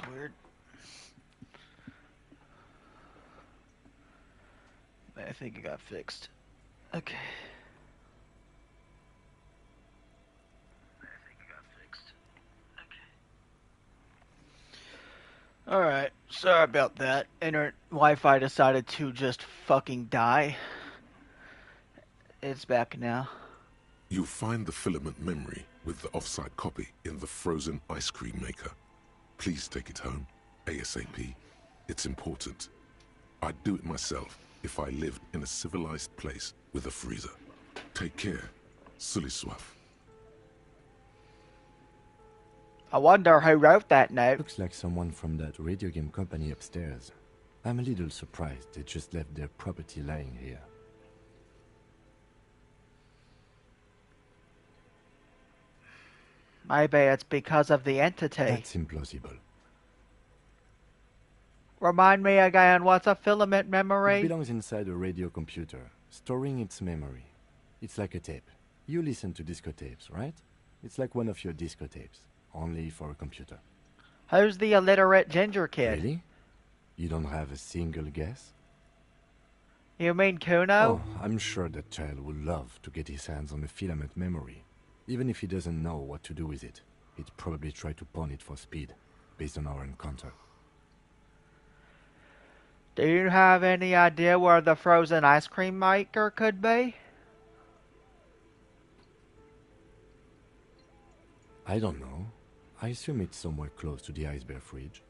That's weird. I think it got fixed. Okay. Alright, sorry about that. Internet Wi-Fi decided to just fucking die. It's back now. You'll find the filament memory with the offsite copy in the frozen ice cream maker. Please take it home, ASAP. It's important. I'd do it myself if I lived in a civilized place with a freezer. Take care, Suliswaf. I wonder who wrote that note. Looks like someone from that radio game company upstairs. I'm a little surprised they just left their property lying here. Maybe it's because of the entity. That's implausible. Remind me again, what's a filament memory? It belongs inside a radio computer, storing its memory. It's like a tape. You listen to disco tapes, right? It's like one of your disco tapes, only for a computer. Who's the illiterate ginger kid? Really? You don't have a single guess? You mean Kuno? Oh, I'm sure that child would love to get his hands on a filament memory. Even if he doesn't know what to do with it, he'd probably try to pawn it for speed, based on our encounter. Do you have any idea where the frozen ice cream maker could be? I don't know. I assume it's somewhere close to the ice bear fridge.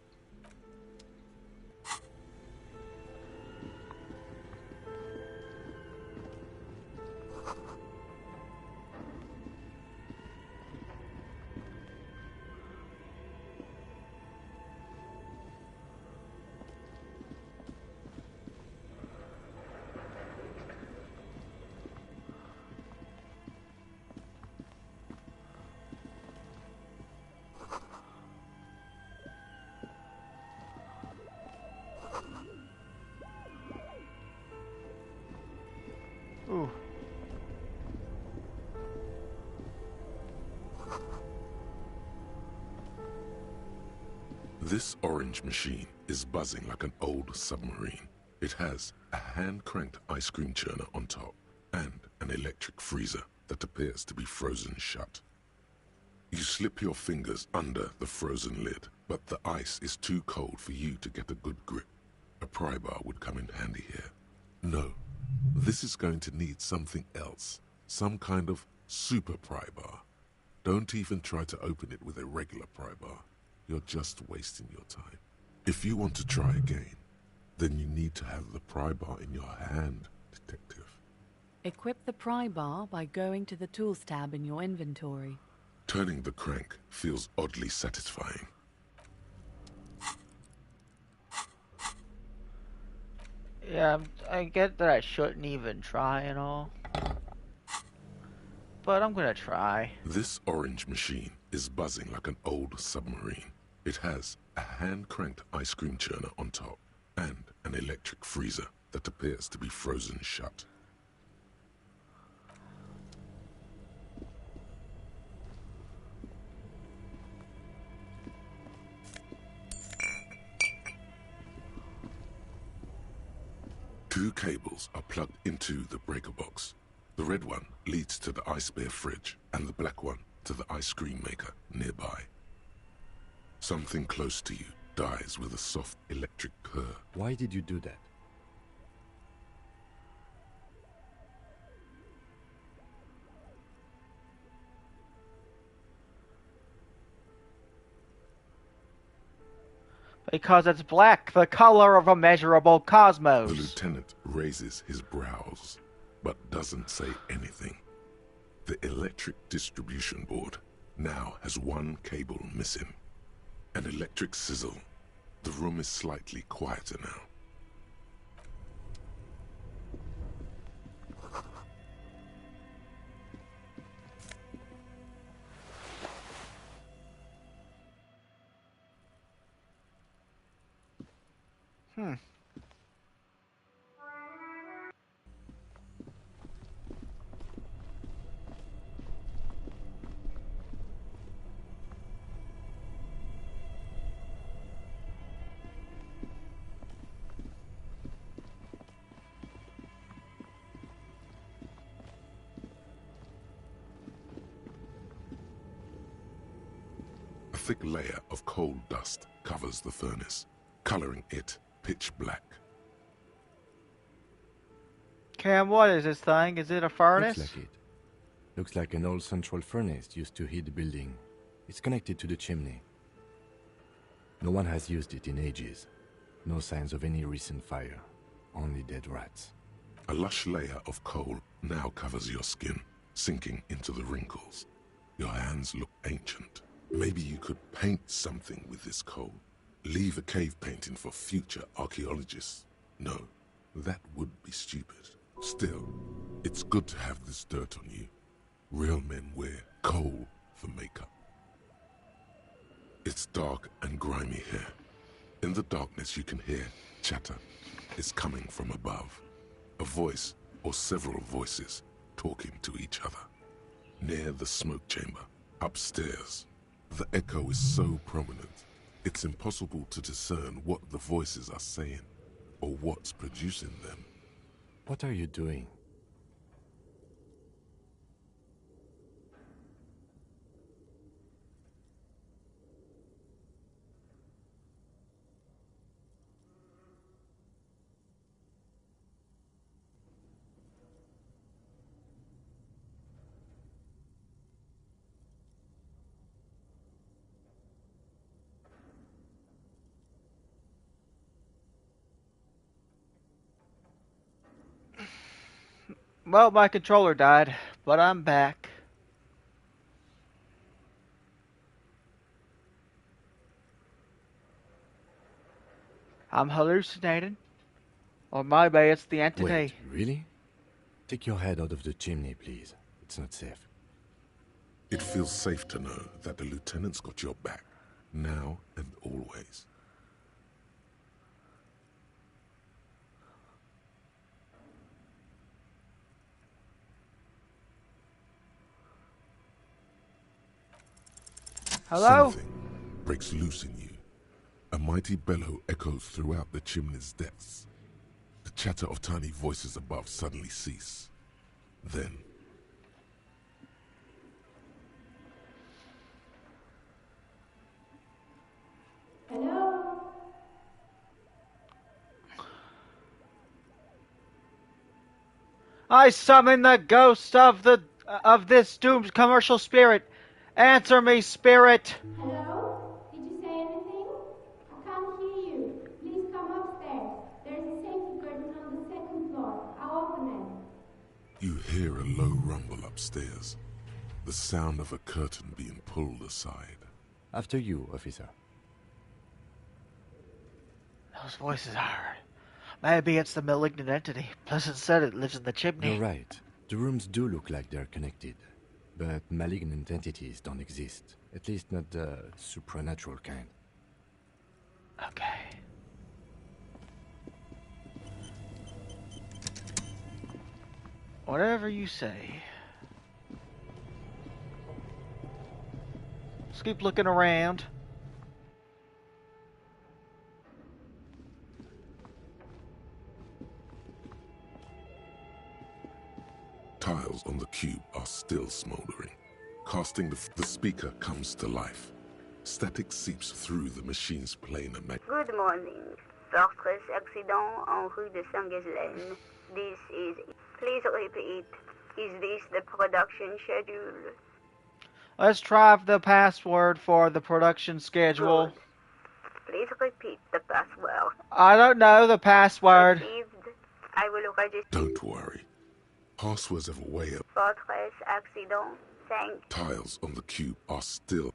Ooh. This orange machine is buzzing like an old submarine. It has a hand-cranked ice cream churner on top and an electric freezer that appears to be frozen shut. You slip your fingers under the frozen lid, but the ice is too cold for you to get a good grip. A pry bar would come in handy here. No, this is going to need something else. Some kind of super pry bar. Don't even try to open it with a regular pry bar. You're just wasting your time. If you want to try again, then you need to have the pry bar in your hand, detective. Equip the pry bar by going to the Tools tab in your inventory. Turning the crank feels oddly satisfying. Yeah, I get that I shouldn't even try and all. But I'm gonna try. This orange machine is buzzing like an old submarine. It has a hand-cranked ice cream churner on top and an electric freezer that appears to be frozen shut. Two cables are plugged into the breaker box. The red one leads to the ice bear fridge and the black one to the ice cream maker nearby. Something close to you dies with a soft electric purr. Why did you do that? Because it's black, the color of immeasurable The cosmos. lieutenant raises his brows, but doesn't say anything. The electric distribution board now has one cable missing. An electric sizzle. The room is slightly quieter now. thick layer of coal dust covers the furnace, coloring it pitch black. Cam, what is this thing? Is it a Looks furnace? like it. Looks like an old central furnace used to heat the building. It's connected to the chimney. No one has used it in ages. No signs of any recent fire. Only dead rats. A lush layer of coal now covers your skin, sinking into the wrinkles. Your hands look ancient. Maybe you could paint something with this coal. Leave a cave painting for future archaeologists. No, that would be stupid. Still, it's good to have this dirt on you. Real men wear coal for makeup. It's dark and grimy here. In the darkness you can hear chatter. It's coming from above. A voice, or several voices, talking to each other. Near the smoke chamber, upstairs. The echo is so prominent, it's impossible to discern what the voices are saying, or what's producing them. What are you doing? Well, my controller died, but I'm back. I'm hallucinating. Or maybe it's the entity. Wait, really? Take your head out of the chimney, please. It's not safe. It feels safe to know that the lieutenant's got your back, now and always. Hello? Something breaks loose in you. A mighty bellow echoes throughout the chimney's depths. The chatter of tiny voices above suddenly cease. Then, Hello? I summon the ghost of this doomed commercial spirit. Answer me, spirit. Hello? Did you say anything? I can't hear you. Please come upstairs. There's a safety curtain on the second floor. I'll open it. you hear a low rumble upstairs. The sound of a curtain being pulled aside. After you, officer. Those voices I heard. Maybe it's the malignant entity. Pleasant said it lives in the chimney. You're right. The rooms do look like they're connected. But malignant entities don't exist. At least not the supernatural kind. Okay. Whatever you say. Let's keep looking around. Tiles on the cube are still smoldering. Casting the speaker comes to life. Static seeps through the machine's planar Good morning. Fortress accident en rue de Saint-Ghislaine. This is... Please repeat. Is this the production schedule? Let's try the password for the production schedule. Good. Please repeat the password. I don't know the password. Received. I will register. Don't worry. Passwords have a way of... Fortress accident. Thank... Tiles on the cube are still...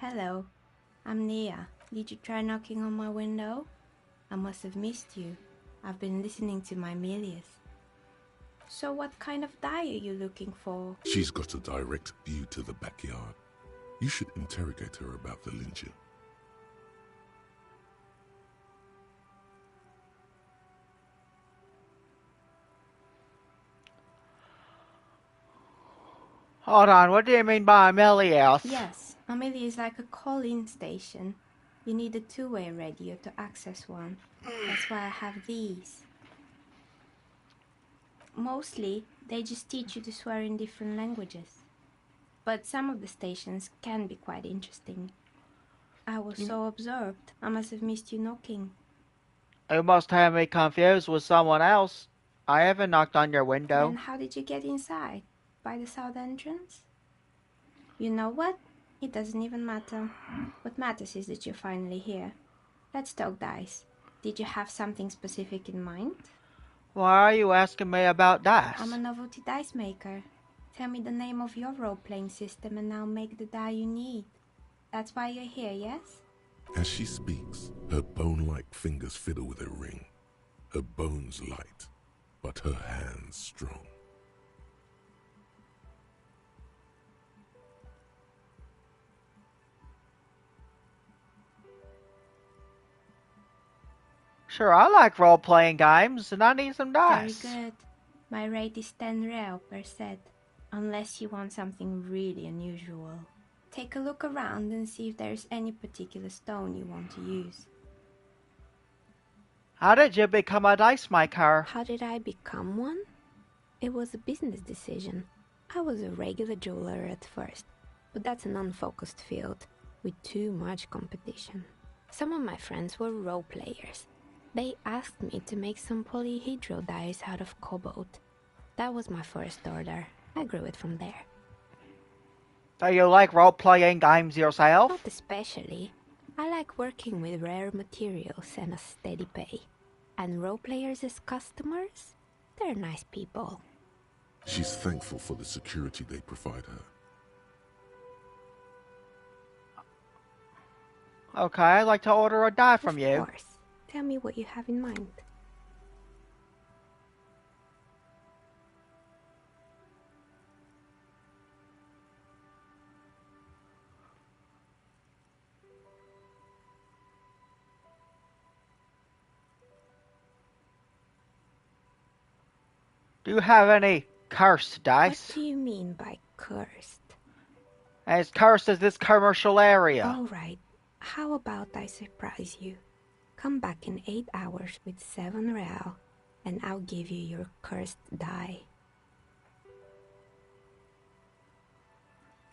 Hello, I'm Nia. Did you try knocking on my window? I must have missed you. I've been listening to my Milius. So what kind of die are you looking for? She's got a direct view to the backyard. You should interrogate her about the lynching. Hold on, what do you mean by Amelios? Yes, Amelia is like a call-in station. You need a two-way radio to access one. That's why I have these. Mostly, they just teach you to swear in different languages. But some of the stations can be quite interesting. I was so absorbed, I must have missed you knocking. You must have me confused with someone else. I haven't knocked on your window. Then how did you get inside? By the south entrance? You know what? It doesn't even matter. What matters is that you're finally here. Let's talk dice. Did you have something specific in mind? Why are you asking me about dice? I'm a novelty dice maker. Tell me the name of your role-playing system and I'll make the die you need. That's why you're here, yes? As she speaks, her bone-like fingers fiddle with a ring. Her bones light, but her hands strong. Sure, I like role-playing games, and I need some dice. Very good. My rate is 10 real per set, unless you want something really unusual. Take a look around and see if there's any particular stone you want to use. How did you become a dice maker? How did I become one? It was a business decision. I was a regular jeweler at first, but that's an unfocused field with too much competition. Some of my friends were role players. They asked me to make some polyhedral dice out of cobalt. That was my first order. I grew it from there. Do you like role-playing games yourself? Not especially. I like working with rare materials and a steady pay. And role players as customers? They're nice people. She's thankful for the security they provide her. Okay, I'd like to order a die from you. Of course. Tell me what you have in mind. Do you have any cursed dice? What do you mean by cursed? As cursed as this commercial area. All right. How about I surprise you? Come back in 8 hours with 7 real, and I'll give you your cursed die.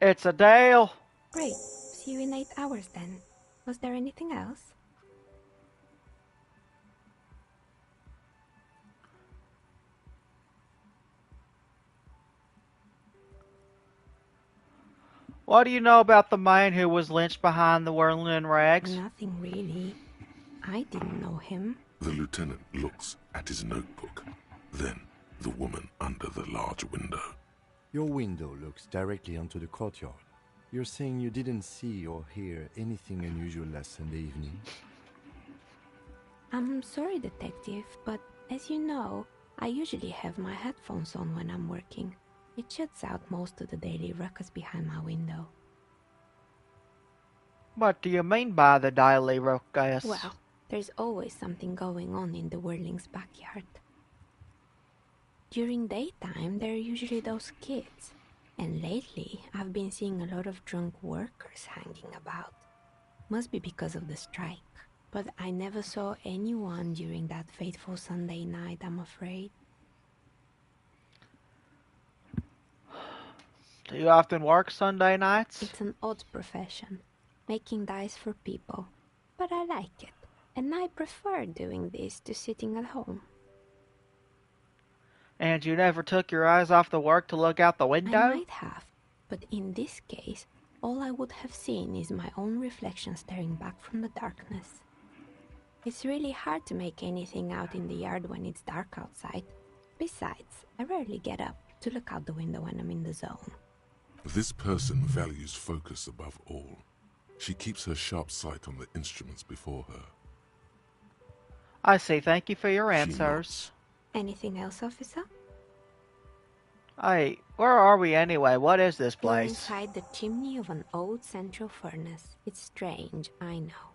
It's a deal. Great. See you in 8 hours then. Was there anything else? What do you know about the man who was lynched behind the whirling rags? Nothing really. I didn't know him. The lieutenant looks at his notebook, then the woman under the large window. Your window looks directly onto the courtyard. You're saying you didn't see or hear anything unusual last Sunday evening? I'm sorry, detective, but as you know, I usually have my headphones on when I'm working. It shuts out most of the daily ruckus behind my window. What do you mean by the daily ruckus? Well, there's always something going on in the Whirling's backyard. During daytime, there are usually those kids. And lately, I've been seeing a lot of drunk workers hanging about. Must be because of the strike. But I never saw anyone during that fateful Sunday night, I'm afraid. Do you often work Sunday nights? It's an odd profession, making dice for people. But I like it, and I prefer doing this to sitting at home. And you never took your eyes off the work to look out the window? I might have, but in this case, all I would have seen is my own reflection staring back from the darkness. It's really hard to make anything out in the yard when it's dark outside. Besides, I rarely get up to look out the window when I'm in the zone. This person values focus above all. She keeps her sharp sight on the instruments before her. I see. Thank you for your She answers. nods. Anything else, officer? Hey, where are we anyway? What is this We're place? inside the chimney of an old central furnace. It's strange, I know.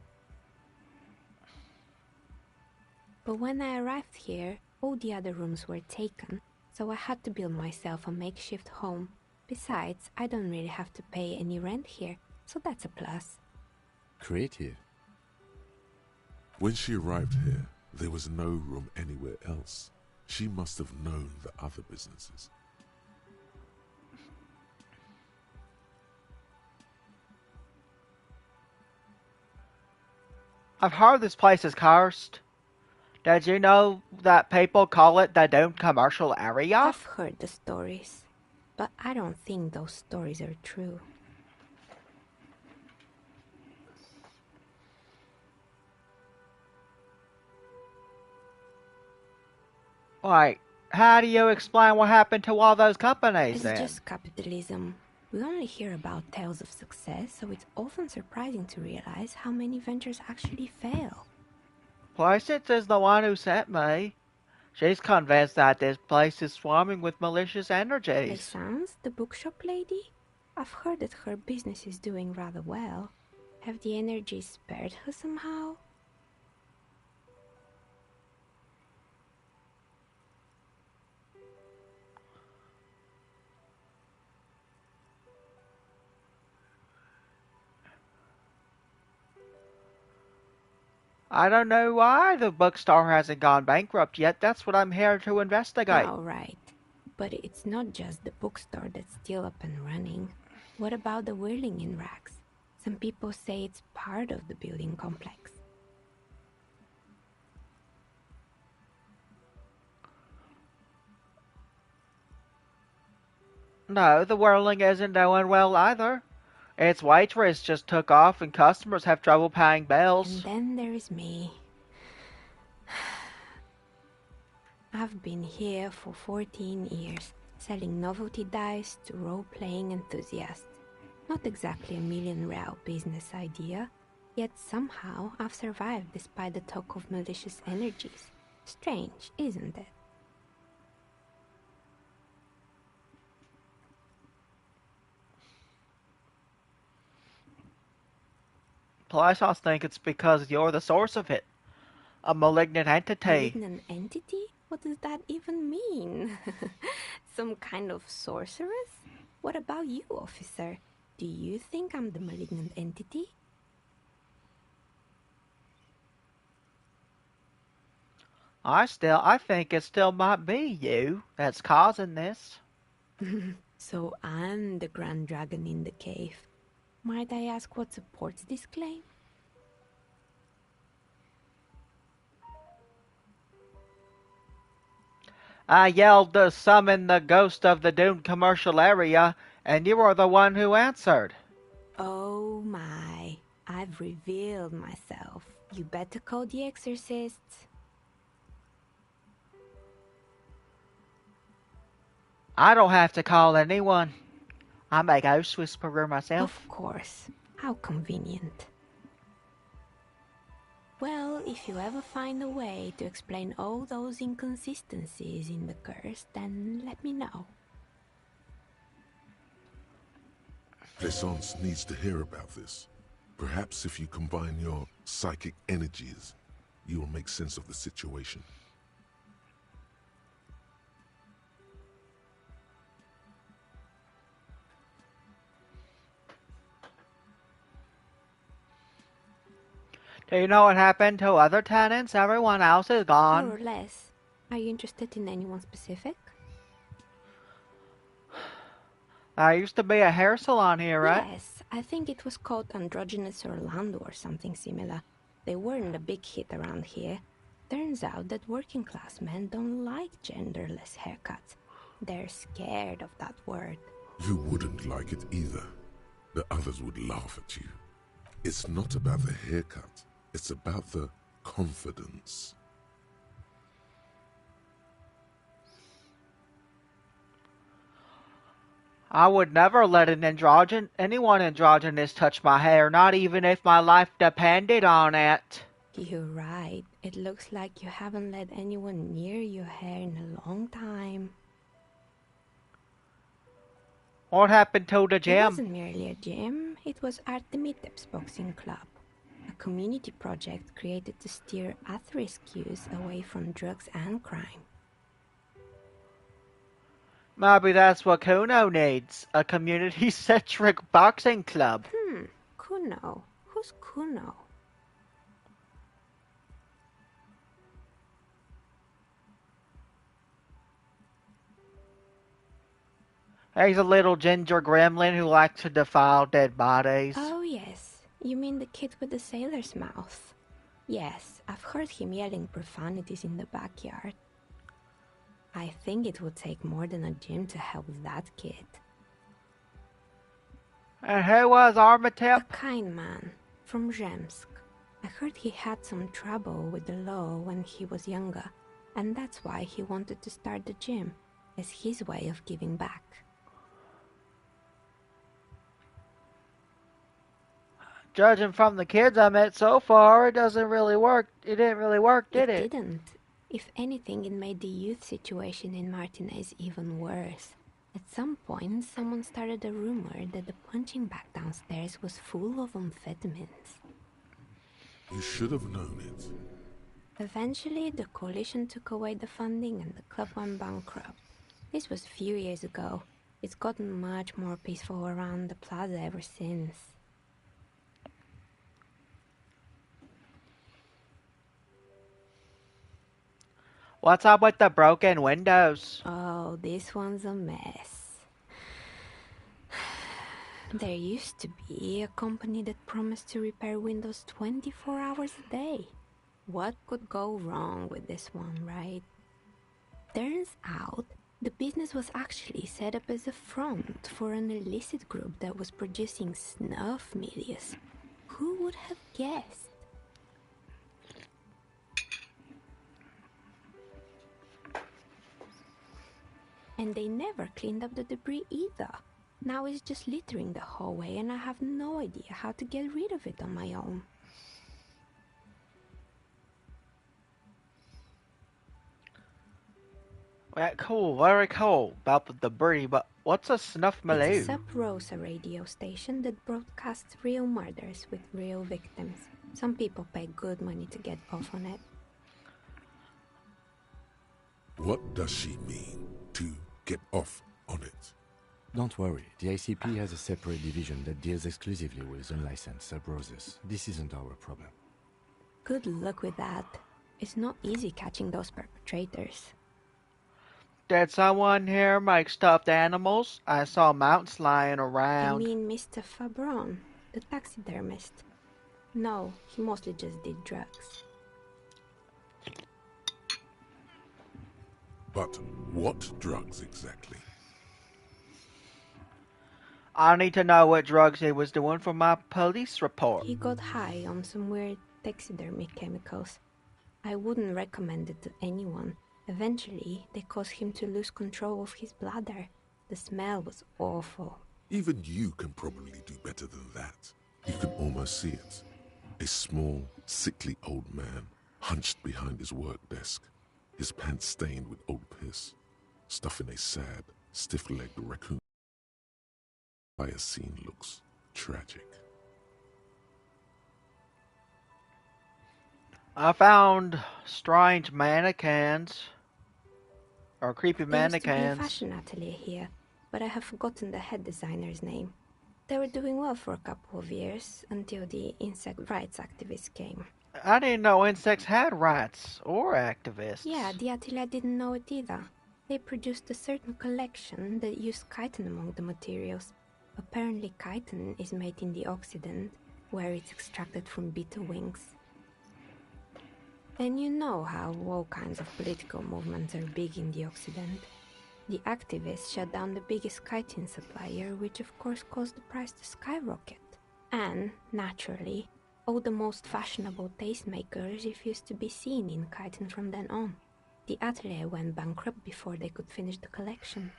But when I arrived here, all the other rooms were taken, so I had to build myself a makeshift home. Besides, I don't really have to pay any rent here, so that's a plus. Creative. When she arrived here, there was no room anywhere else. She must have known the other businesses. I've heard this place is cursed. Did you know that people call it the doomed commercial area? I've heard the stories, but I don't think those stories are true. Like, how do you explain what happened to all those companies It's then? just capitalism. We only hear about tales of success, so it's often surprising to realize how many ventures actually fail. Patience is the one who sent me. She's convinced that this place is swarming with malicious energies. Plaisance, the bookshop lady? I've heard that her business is doing rather well. Have the energies spared her somehow? I don't know why the bookstore hasn't gone bankrupt yet. That's what I'm here to investigate. All right. But it's not just the bookstore that's still up and running. What about the whirling in racks? Some people say it's part of the building complex. No, the whirling isn't doing well either. Its waitress just took off and customers have trouble paying And bills. then there is me. I've been here for 14 years, selling novelty dice to role-playing enthusiasts. Not exactly a million-real business idea, yet somehow I've survived despite the talk of malicious energies. Strange, isn't it? Plus, I think it's because you're the source of it. A malignant entity. Malignant entity? What does that even mean? Some kind of sorceress? What about you, officer? Do you think I'm the malignant entity? I think it still might be you that's causing this. So I'm the grand dragon in the cave. Might I ask what supports this claim? I yelled to summon the ghost of the doomed commercial area, and you were the one who answered. Oh my, I've revealed myself. You better call the exorcists. I don't have to call anyone. I'm a ghost whisperer myself. Of course. How convenient. Well, if you ever find a way to explain all those inconsistencies in the curse, then let me know. Plaisance needs to hear about this. Perhaps if you combine your psychic energies, you will make sense of the situation. Do you know what happened to other tenants? Everyone else is More gone. or less. Are you interested in anyone specific? There used to be a hair salon here, right? Yes, I think it was called Androgynous Orlando or something similar. They weren't a big hit around here. Turns out that working class men don't like genderless haircuts. They're scared of that word. You wouldn't like it either. The others would laugh at you. It's not about the haircut. It's about the confidence. I would never let anyone androgynous touch my hair, not even if my life depended on it. You're right. It looks like you haven't let anyone near your hair in a long time. What happened to the It gym? wasn't merely a gym, it was Artemidep's boxing club, a community project created to steer at-risk youth away from drugs and crime. Maybe that's what Kuno needs, a community-centric boxing club. Kuno? Who's Kuno? He's a little ginger gremlin who likes to defile dead bodies. Oh yes, you mean the kid with the sailor's mouth. Yes, I've heard him yelling profanities in the backyard. I think it would take more than a gym to help that kid. And who was A Armatep? kind man, from Zemsk. I heard he had some trouble with the law when he was younger, and that's why he wanted to start the gym, as his way of giving back. Judging from the kids I met so far, it didn't really work, did it? It didn't. If anything, it made the youth situation in Martinez even worse. At some point, someone started a rumor that the punching bag downstairs was full of amphetamines. You should have known it. Eventually, the coalition took away the funding and the club went bankrupt. This was a few years ago. It's gotten much more peaceful around the plaza ever since. What's up with the broken windows? Oh, this one's a mess. There used to be a company that promised to repair windows 24 hours a day. What could go wrong with this one, right? Turns out, the business was actually set up as a front for an illicit group that was producing snuff medias. Who would have guessed? And they never cleaned up the debris either. Now it's just littering the hallway and I have no idea how to get rid of it on my own. Yeah, cool, very cool about the debris, but what's a snuff It's a milieu? sub-Rosa radio station that broadcasts real murders with real victims. Some people pay good money to get off on it. What does she mean, to get off on it? Don't worry, the ICP has a separate division that deals exclusively with unlicensed sub-roses. This isn't our problem. Good luck with that. It's not easy catching those perpetrators. Did someone here make stuffed animals? I saw mounts lying You around. mean Mr. Fabron, the taxidermist? No, he mostly just did drugs. But what drugs exactly? I need to know what drugs he was doing for my police report. He got high on some weird taxidermy chemicals. I wouldn't recommend it to anyone. Eventually, they caused him to lose control of his bladder. The smell was awful. Even you can probably do better than that. You can almost see it. A small, sickly old man, hunched behind his work desk, his pants stained with old piss, stuffing a sad, stiff-legged raccoon. The entire scene looks tragic. I found strange mannequins. Or creepy There used to be a mannequins. fashion atelier here, but I have forgotten the head designer's name. They were doing well for a couple of years, until the insect rights activists came. I didn't know insects had rights or activists. Yeah, the atelier didn't know it either. They produced a certain collection that used chitin among the materials. Apparently chitin is made in the Occident, where it's extracted from beetle wings. And you know how all kinds of political movements are big in the Occident. The activists shut down the biggest chitin supplier, which of course caused the price to skyrocket. And, naturally, all the most fashionable tastemakers refused to be seen in chitin from then on. The atelier went bankrupt before they could finish the collection.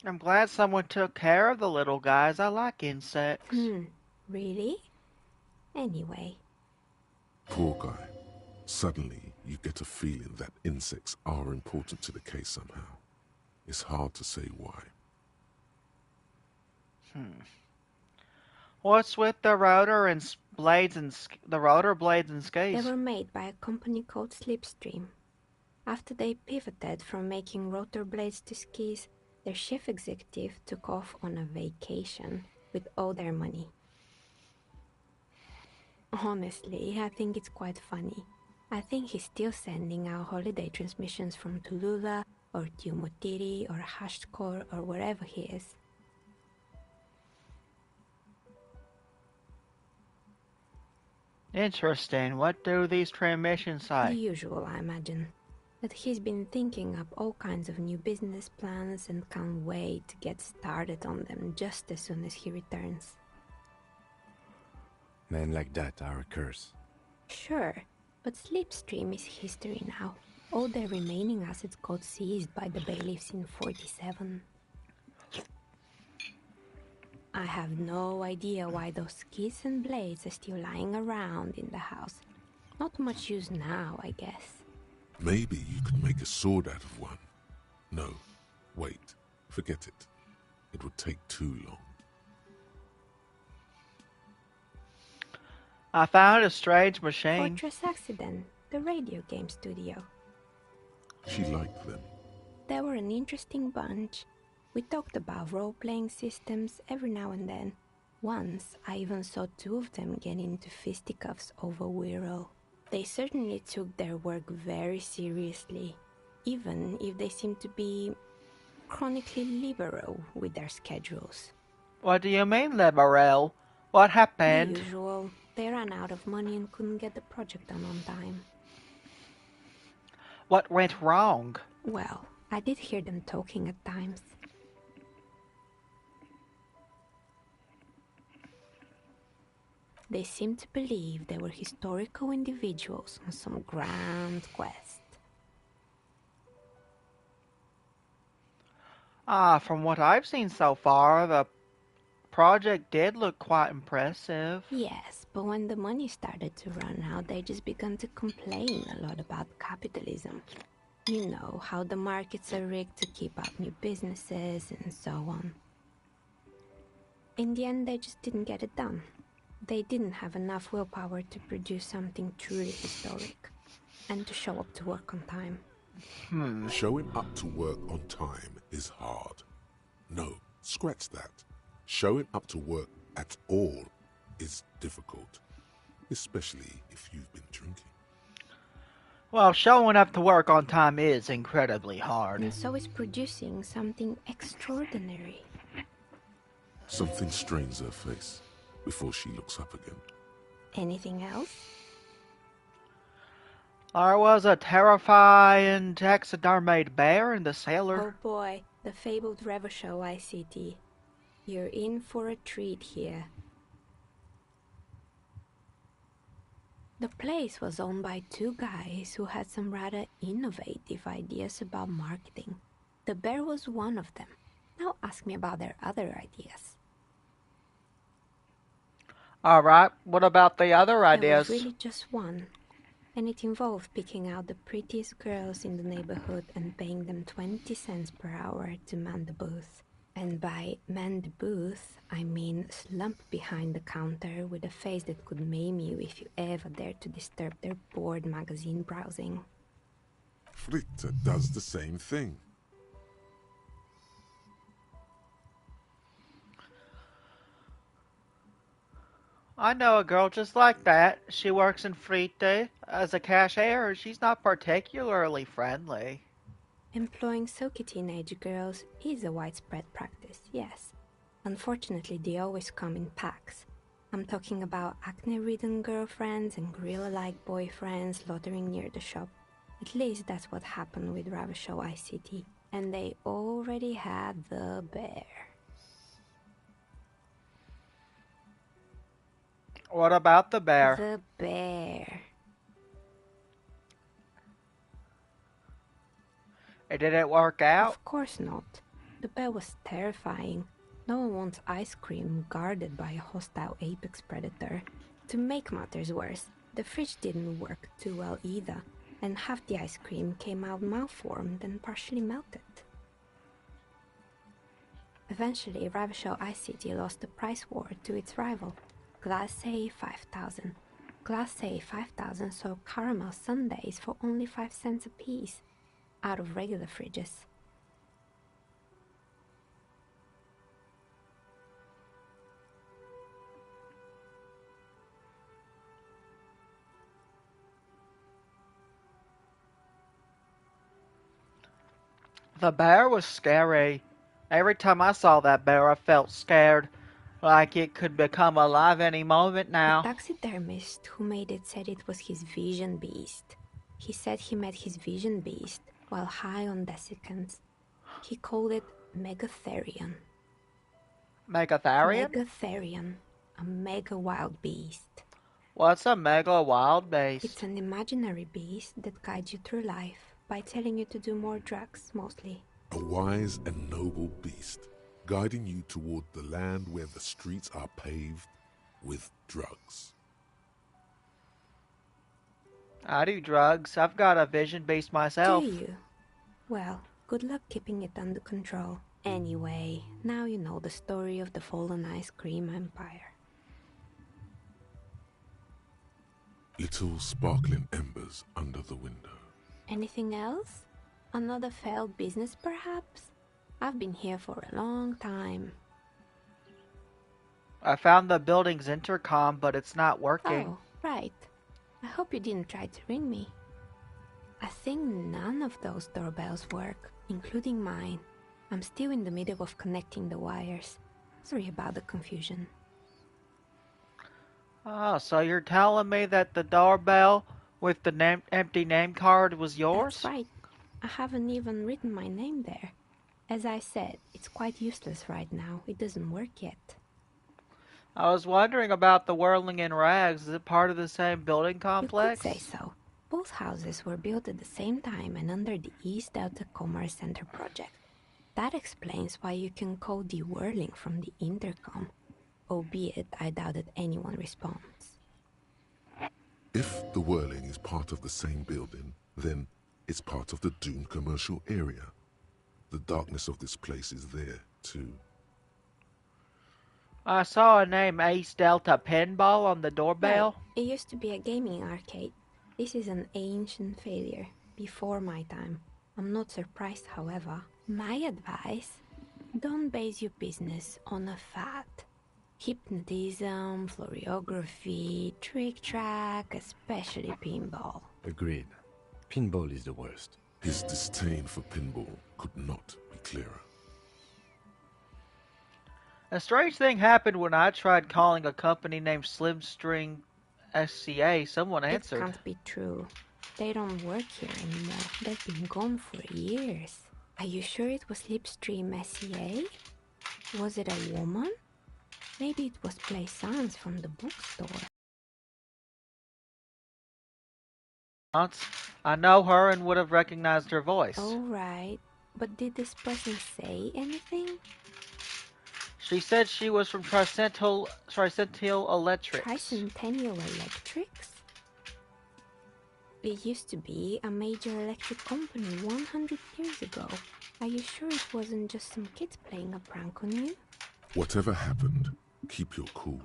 I'm glad someone took care of the little guys. I like insects. Really? Anyway, Poor guy. Suddenly, you get a feeling that insects are important to the case somehow. It's hard to say why. What's with the rotor and blades and the rotor blades and they skis? were made by a company called Slipstream. After they pivoted from making rotor blades to skis, their chief executive took off on a vacation with all their money. Honestly, I think it's quite funny. I think he's still sending out holiday transmissions from Tulula or Tiumotiri or Hashkor or wherever he is. Interesting. What do these transmissions The say? usual, I imagine. That he's been thinking up all kinds of new business plans and can't wait to get started on them just as soon as he returns. Men like that are a curse. Sure, but Slipstream is history now. All their remaining assets got seized by the bailiffs in 47. I have no idea why those skis and blades are still lying around in the house. Not much use now, I guess. Maybe you could make a sword out of one. No, wait, forget it. It would take too long. I found a strange machine. Fortress Accident, the radio game studio. She liked them. They were an interesting bunch. We talked about role-playing systems every now and then. Once, I even saw two of them get into fisticuffs over Wirral. They certainly took their work very seriously, even if they seemed to be chronically liberal with their schedules. What do you mean, liberal? What The happened? usual. They ran out of money and couldn't get the project done on time. What went wrong? Well, I did hear them talking at times. They seemed to believe they were historical individuals on some grand quest. From what I've seen so far, the project did look quite impressive. Yes, but when the money started to run out, they just began to complain a lot about capitalism. You know, how the markets are rigged to keep up new businesses and so on. In the end, they just didn't get it done. They didn't have enough willpower to produce something truly historic and to show up to work on time. Showing up to work on time is hard. No, scratch that. Showing up to work at all is difficult, especially if you've been drinking. Well, showing up to work on time is incredibly hard. And so is producing something extraordinary. Something strains her face before she looks up again. Anything else? There was a terrifying taxidermied bear in the Oh cellar. boy, the fabled Revachol ICT. You're in for a treat here. The place was owned by two guys who had some rather innovative ideas about marketing. The bear was one of them. Now ask me about their other ideas. Alright, what about the other There ideas? was really just one, and it involved picking out the prettiest girls in the neighborhood and paying them 20 cents per hour to man the booth. And by man the booth, I mean slump behind the counter with a face that could maim you if you ever dared to disturb their bored magazine browsing. Fritta does the same thing. I know a girl just like that. She works in Fritte as a cashier. She's not particularly friendly. Employing silky teenage girls is a widespread practice, yes. Unfortunately, they always come in packs. I'm talking about acne-ridden girlfriends and gorilla-like boyfriends loitering near the shop. At least that's what happened with Ravachol ICT. And they already had the bear. What about the bear? The bear. It didn't work out? Of course not. The bear was terrifying. No one wants ice cream guarded by a hostile apex predator. To make matters worse, the fridge didn't work too well either, and half the ice cream came out malformed and partially melted. Eventually, Ravishell Ice City lost the price war to its rival, Glace 5000. Glace 5000 sold caramel sundaes for only 5 cents a piece, out of regular fridges. The bear was scary. Every time I saw that bear, I felt scared, like it could become alive any moment The now. taxidermist who made it said it was his vision beast. He said he met his vision beast while high on desiccants. He called it Megatherion. Megatherium? Megatherion, a mega wild beast. What's a mega wild It's beast? an imaginary beast that guides you through life by telling you to do more drugs, mostly. A wise and noble beast, guiding you toward the land where the streets are paved with drugs. I do drugs. I've got a vision beast myself. Do you? Well, good luck keeping it under control. Anyway, now you know the story of the fallen ice cream empire. Little sparkling embers under the window. Anything else? Another failed business, perhaps? I've been here for a long time. I found the building's intercom, but it's not working. Oh, right. I hope you didn't try to ring me. I think none of those doorbells work, including mine. I'm still in the middle of connecting the wires. Sorry about the confusion. Oh, so you're telling me that the doorbell with the empty name card was yours? That's right. I haven't even written my name there. As I said, it's quite useless right now. It doesn't work yet. I was wondering about the whirling in rags. Is it part of the same building complex? You could say so. Both houses were built at the same time and under the East Delta Commerce Center project. That explains why you can call the whirling from the intercom, albeit I doubt that anyone responds. If the whirling is part of the same building, then it's part of the Dune commercial area. The darkness of this place is there, too. I saw a name Ace Delta Pinball on the doorbell. Right. It used to be a gaming arcade. This is an ancient failure, before my time. I'm not surprised, however. My advice, don't base your business on a fad. Hypnotism, floriography, trick-track, especially pinball. Agreed. Pinball is the worst. His disdain for pinball could not be clearer. A strange thing happened when I tried calling a company named Slimstring SCA. Someone answered. It can't be true. They don't work here anymore. They've been gone for years. Are you sure it was Slipstream SCA? Was it a woman? Maybe it was Plaisance from the bookstore. I know her and would have recognized her voice. All right. But did this person say anything? She said she was from Tricentennial Electrics. Tricentennial Electrics? It used to be a major electric company 100 years ago. Are you sure it wasn't just some kids playing a prank on you? Whatever happened, keep your cool.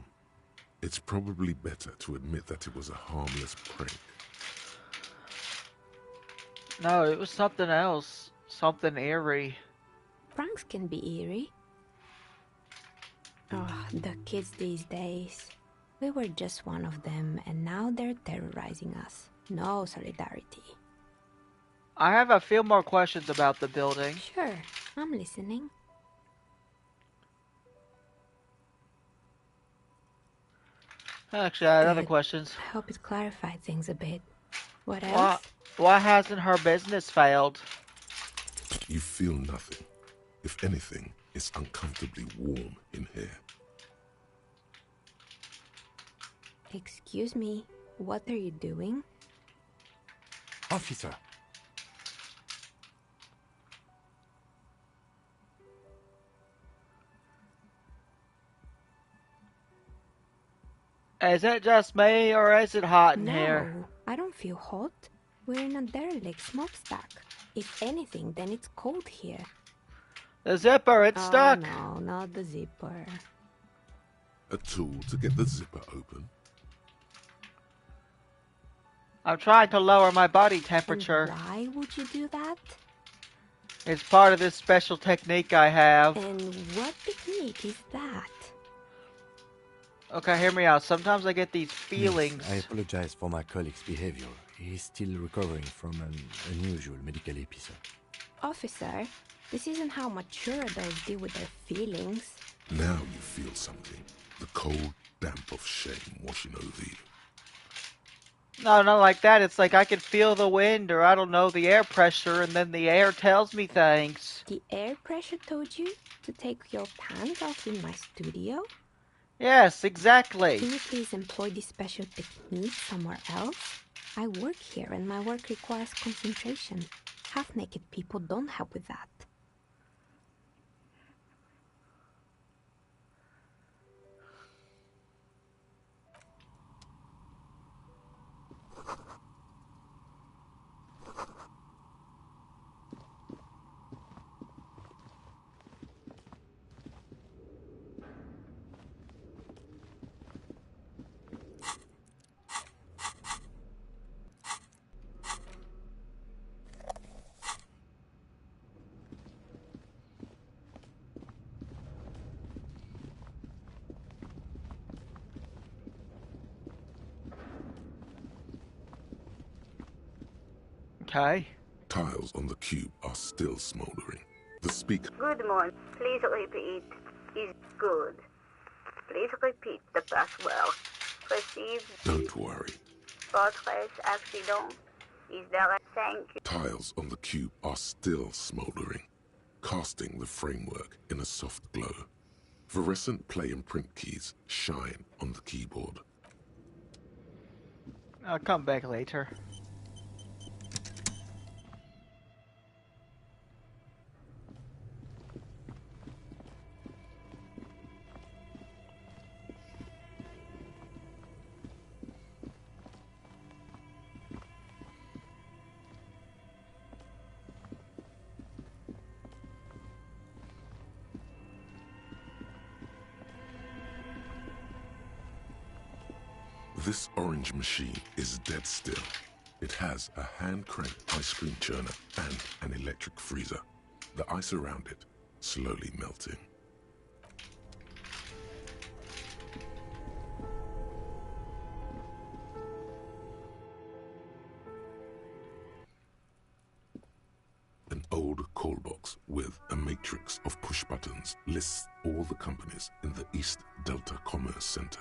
It's probably better to admit that it was a harmless prank. No, it was something else. Something eerie. Pranks can be eerie. Oh, the kids these days. We were just one of them, and now they're terrorizing us. No solidarity. I have a few more questions about the building. Sure, I'm listening. Actually, I had other Good. questions. I hope it clarified things a bit. What else? Why hasn't her business failed? You feel nothing. If anything, it's uncomfortably warm in here. Excuse me, what are you doing? Officer! Is it just me, or is it hot in here? No, I don't feel hot. We're in a derelict smokestack. If anything, then it's cold here. The zipper, it's Oh stuck. no, not the zipper. A tool to get the zipper open? I'm trying to lower my body And temperature. why would you do that? It's part of this special technique I have. And what technique is that? Okay, hear me out. Sometimes I get these Miss, feelings. I apologize for my colleague's behavior. He's still recovering from an unusual medical episode. Officer, this isn't how mature adults deal with their feelings. Now you feel something. The cold damp of shame washing over you. No, not like that. It's like I can feel the wind, or I don't know, the air pressure, and then the air tells me things. The air pressure told you to take your pants off in my studio? Yes, exactly. Can you please employ this special technique somewhere else? I work here and my work requires concentration. Half-naked people don't help with that. Okay. Tiles on the cube are still smoldering. The speaker. Good morning. Please repeat. Is good. Please repeat the password. Receive Don't worry. fortress accident. Is there a thank you? Tiles on the cube are still smoldering, casting the framework in a soft glow. Fluorescent play and print keys shine on the keyboard. I'll come back later. This orange machine is dead still. It has a hand-cranked ice cream churner and an electric freezer. The ice around it slowly melting. An old call box with a matrix of push buttons lists all the companies in the East Delta Commerce Center.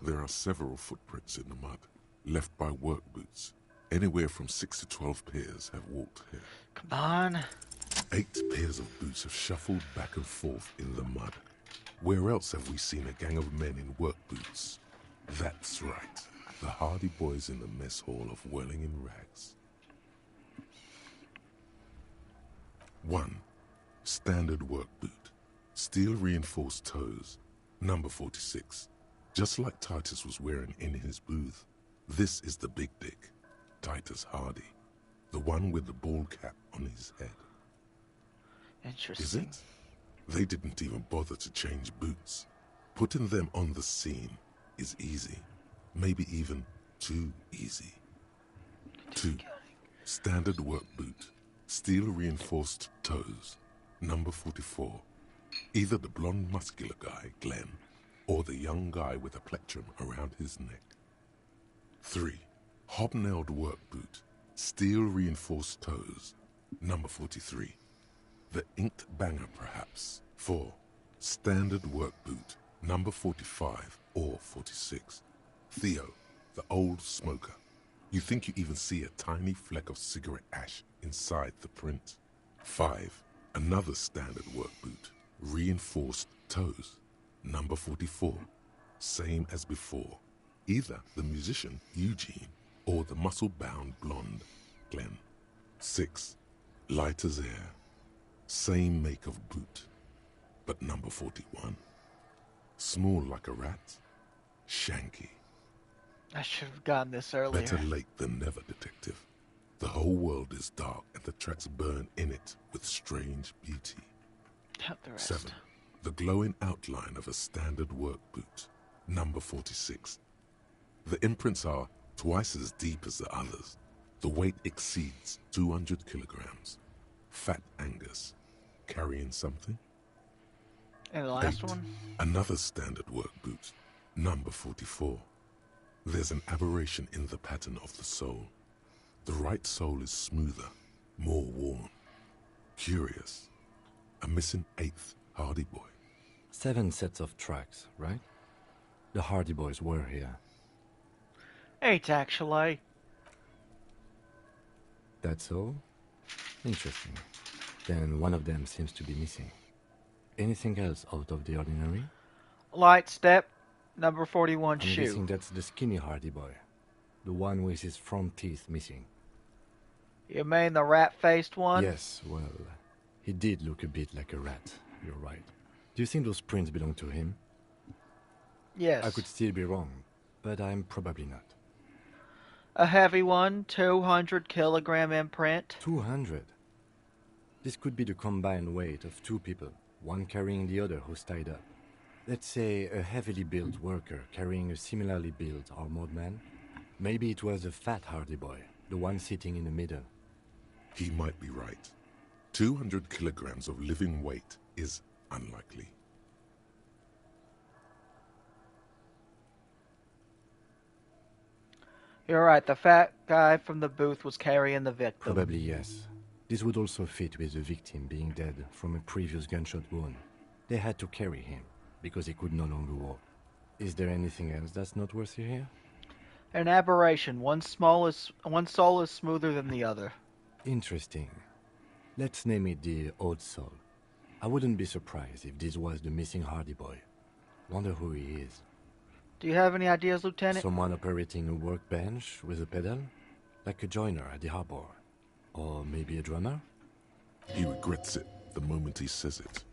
There are several footprints in the mud, left by work boots. Anywhere from 6 to 12 pairs have walked here. Come on. 8 pairs of boots have shuffled back and forth in the mud. Where else have we seen a gang of men in work boots? That's right, the hardy boys in the mess hall of whirling in rags. 1. Standard work boot. Steel reinforced toes. Number 46. Just like Titus was wearing in his booth. This is the big dick, Titus Hardy. The one with the bald cap on his head. Is Interesting. it? They didn't even bother to change boots. Putting them on the scene is easy. Maybe even too easy. 2. Standard work boot. Steel reinforced toes. Number 44. Either the blonde muscular guy, Glenn, or the young guy with a plectrum around his neck. 3. Hobnailed work boot. Steel reinforced toes. Number 43. The inked banger, perhaps. 4. Standard work boot, number 45 or 46. Theo, the old smoker. You think you even see a tiny fleck of cigarette ash inside the print. 5. Another standard work boot, reinforced toes, number 44. Same as before. Either the musician, Eugene, or the muscle-bound blonde, Glenn. 6. Light as air. Same make of boot, but number 41. Small like a rat, shanky. I should have gotten this earlier. Better late than never, detective. The whole world is dark and the tracks burn in it with strange beauty. Count the rest. 7. The glowing outline of a standard work boot, number 46. The imprints are twice as deep as the others. The weight exceeds 200 kilograms. Fat Angus, carrying something? And the last 8. one? Another standard work boot, number 44. There's an aberration in the pattern of the sole. The right sole is smoother, more worn. Curious. A missing 8th Hardy Boy. 7 sets of tracks, right? The Hardy Boys were here. 8, actually. That's all? Interesting. Then one of them seems to be missing. Anything else out of the ordinary? Light step, number 41 I'm shoe. guessing that's the skinny Hardy Boy. The one with his front teeth missing. You mean the rat-faced one? Yes, well, he did look a bit like a rat. You're right. Do you think those prints belong to him? Yes. I could still be wrong, but I'm probably not. A heavy one, 200-kilogram imprint. 200? This could be the combined weight of 2 people, one carrying the other who's tied up. Let's say a heavily built worker carrying a similarly built armored man. Maybe it was a fat Hardy Boy, the one sitting in the middle. He might be right. 200 kilograms of living weight is unlikely. You're right, the fat guy from the booth was carrying the victim. Probably yes. This would also fit with the victim being dead from a previous gunshot wound. They had to carry him, because he could no longer walk. Is there anything else that's noteworthy here? An aberration. One sole is smoother than the other. Interesting. Let's name it the Odd Soul. I wouldn't be surprised if this was the missing Hardy Boy. Wonder who he is. Do you have any ideas, Lieutenant? Someone operating a workbench with a pedal? Like a joiner at the harbor. Or maybe a drummer? He regrets it the moment he says it.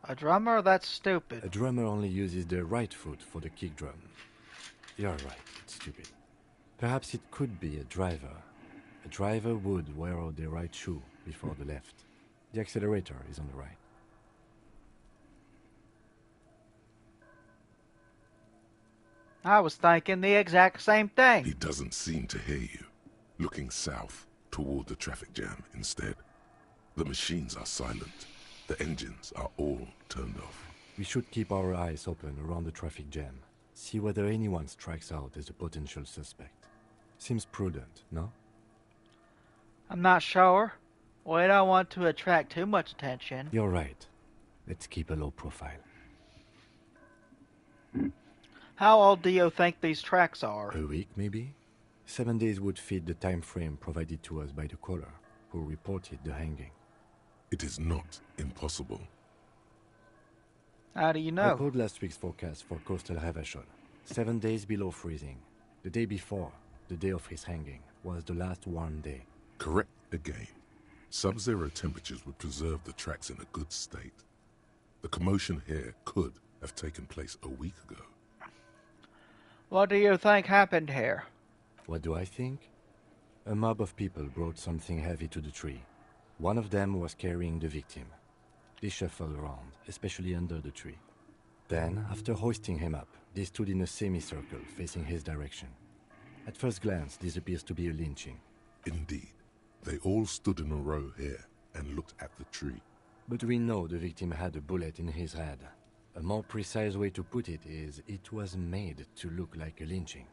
A drummer? That's stupid. A drummer only uses the right foot for the kick drum. You're right, it's stupid. Perhaps it could be a driver. A driver would wear out the right shoe before the left. The accelerator is on the right. I was thinking the exact same thing. He doesn't seem to hear you. Looking south, toward the traffic jam instead. The machines are silent. The engines are all turned off. We should keep our eyes open around the traffic jam. See whether anyone strikes out as a potential suspect. Seems prudent, no? I'm not sure. We don't want to attract too much attention. You're right. Let's keep a low profile. How old do you think these tracks are? A week, maybe? 7 days would fit the time frame provided to us by the caller, who reported the hanging. It is not impossible. How do you I know? called last week's forecast for coastal Havashon. 7 days below freezing. The day before, the day of his hanging, was the last warm day. Correct again. Sub-zero temperatures would preserve the tracks in a good state. The commotion here could have taken place a week ago. What do you think happened here? What do I think? A mob of people brought something heavy to the tree. One of them was carrying the victim. They shuffled around, especially under the tree. Then, after hoisting him up, they stood in a semicircle facing his direction. At first glance, this appears to be a lynching. Indeed. They all stood in a row here and looked at the tree. But we know the victim had a bullet in his head. A more precise way to put it is, it was made to look like a lynching.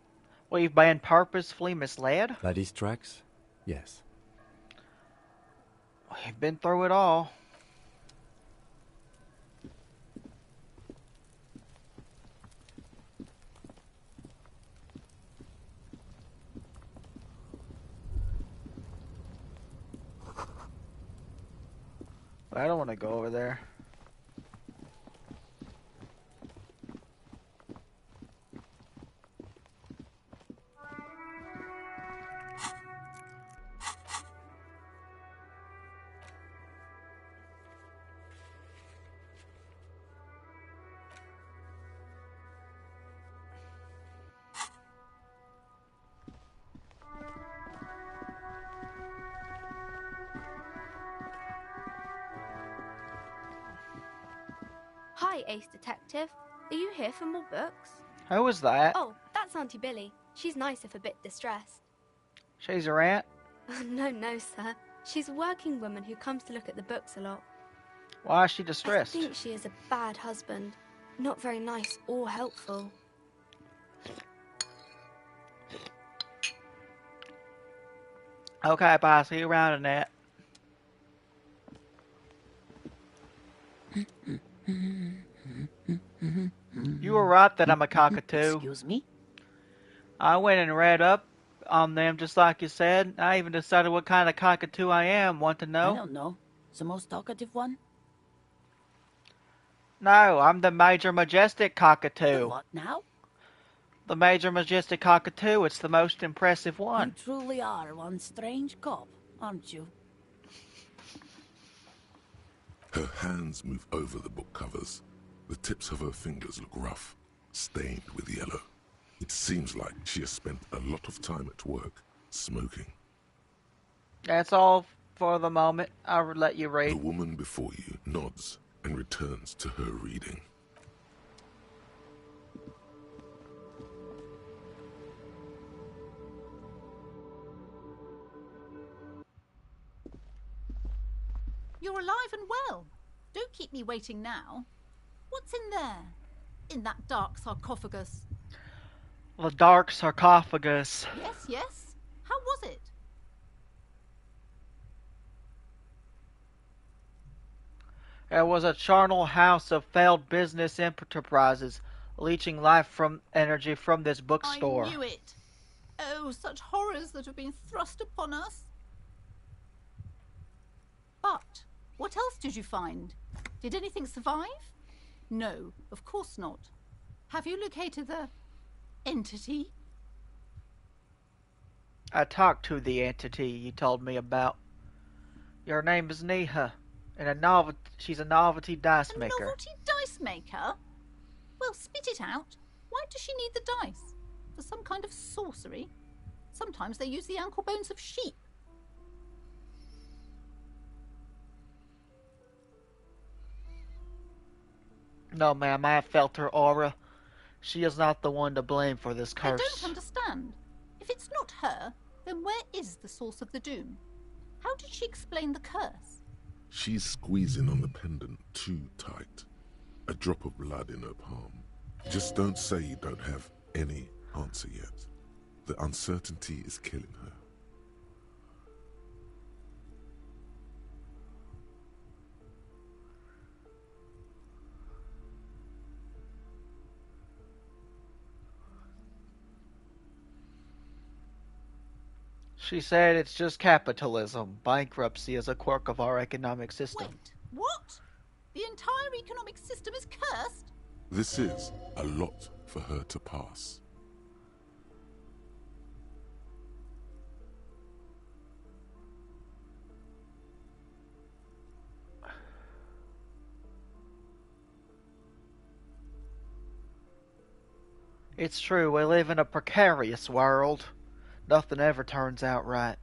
We've been purposefully misled? By these tracks? Yes. We've been through it all. I don't want to go over there. Hi, Ace Detective. Are you here for more books? Who was that? Oh, that's Auntie Billy. She's nice if a bit distressed. She's your aunt? No, sir. She's a working woman who comes to look at the books a lot. Why is she I distressed? think she is a bad husband. Not very nice or helpful. Okay, bye. See you around, Annette. You were right that I'm a cockatoo. Excuse me? I went and read up on them just like you said. I even decided what kind of cockatoo I am. Want to I know? don't know. The most talkative one? No, I'm the Major Majestic The cockatoo. what now? The Major Majestic cockatoo. It's the most impressive You one. truly are one strange cop, aren't you? Her hands move over the book covers. The tips of her fingers look rough, stained with yellow. It seems like she has spent a lot of time at work, smoking. That's all for the moment. I'll let you The read. woman before you nods and returns to her reading. You're alive and well. Don't keep me waiting now. What's in there? In that dark sarcophagus? The dark sarcophagus. Yes. How was it? It was a charnel house of failed business enterprises, leeching life from energy from this bookstore. I knew it. Oh, such horrors that have been thrust upon us. But what else did you find? Did anything survive? No, of course not. Have you located the entity? I talked to the entity you told me about. Your name is Neha, and she's a novelty dice A maker. novelty dice maker? Well, spit it out. Why does she need the dice? For some kind of sorcery? Sometimes they use the ankle bones of sheep. No, ma'am, I have felt her aura. She is not the one to blame for this I curse. don't understand. If it's not her, then where is the source of the doom? How did she explain the curse? She's squeezing on the pendant too tight. A drop of blood in her palm. Just don't say you don't have any answer yet. The uncertainty is killing her. She said it's just capitalism. Bankruptcy is a quirk of our economic system. Wait, what? The entire economic system is cursed? This is a lot for her to pass. It's true, we live in a precarious world. Nothing ever turns out right.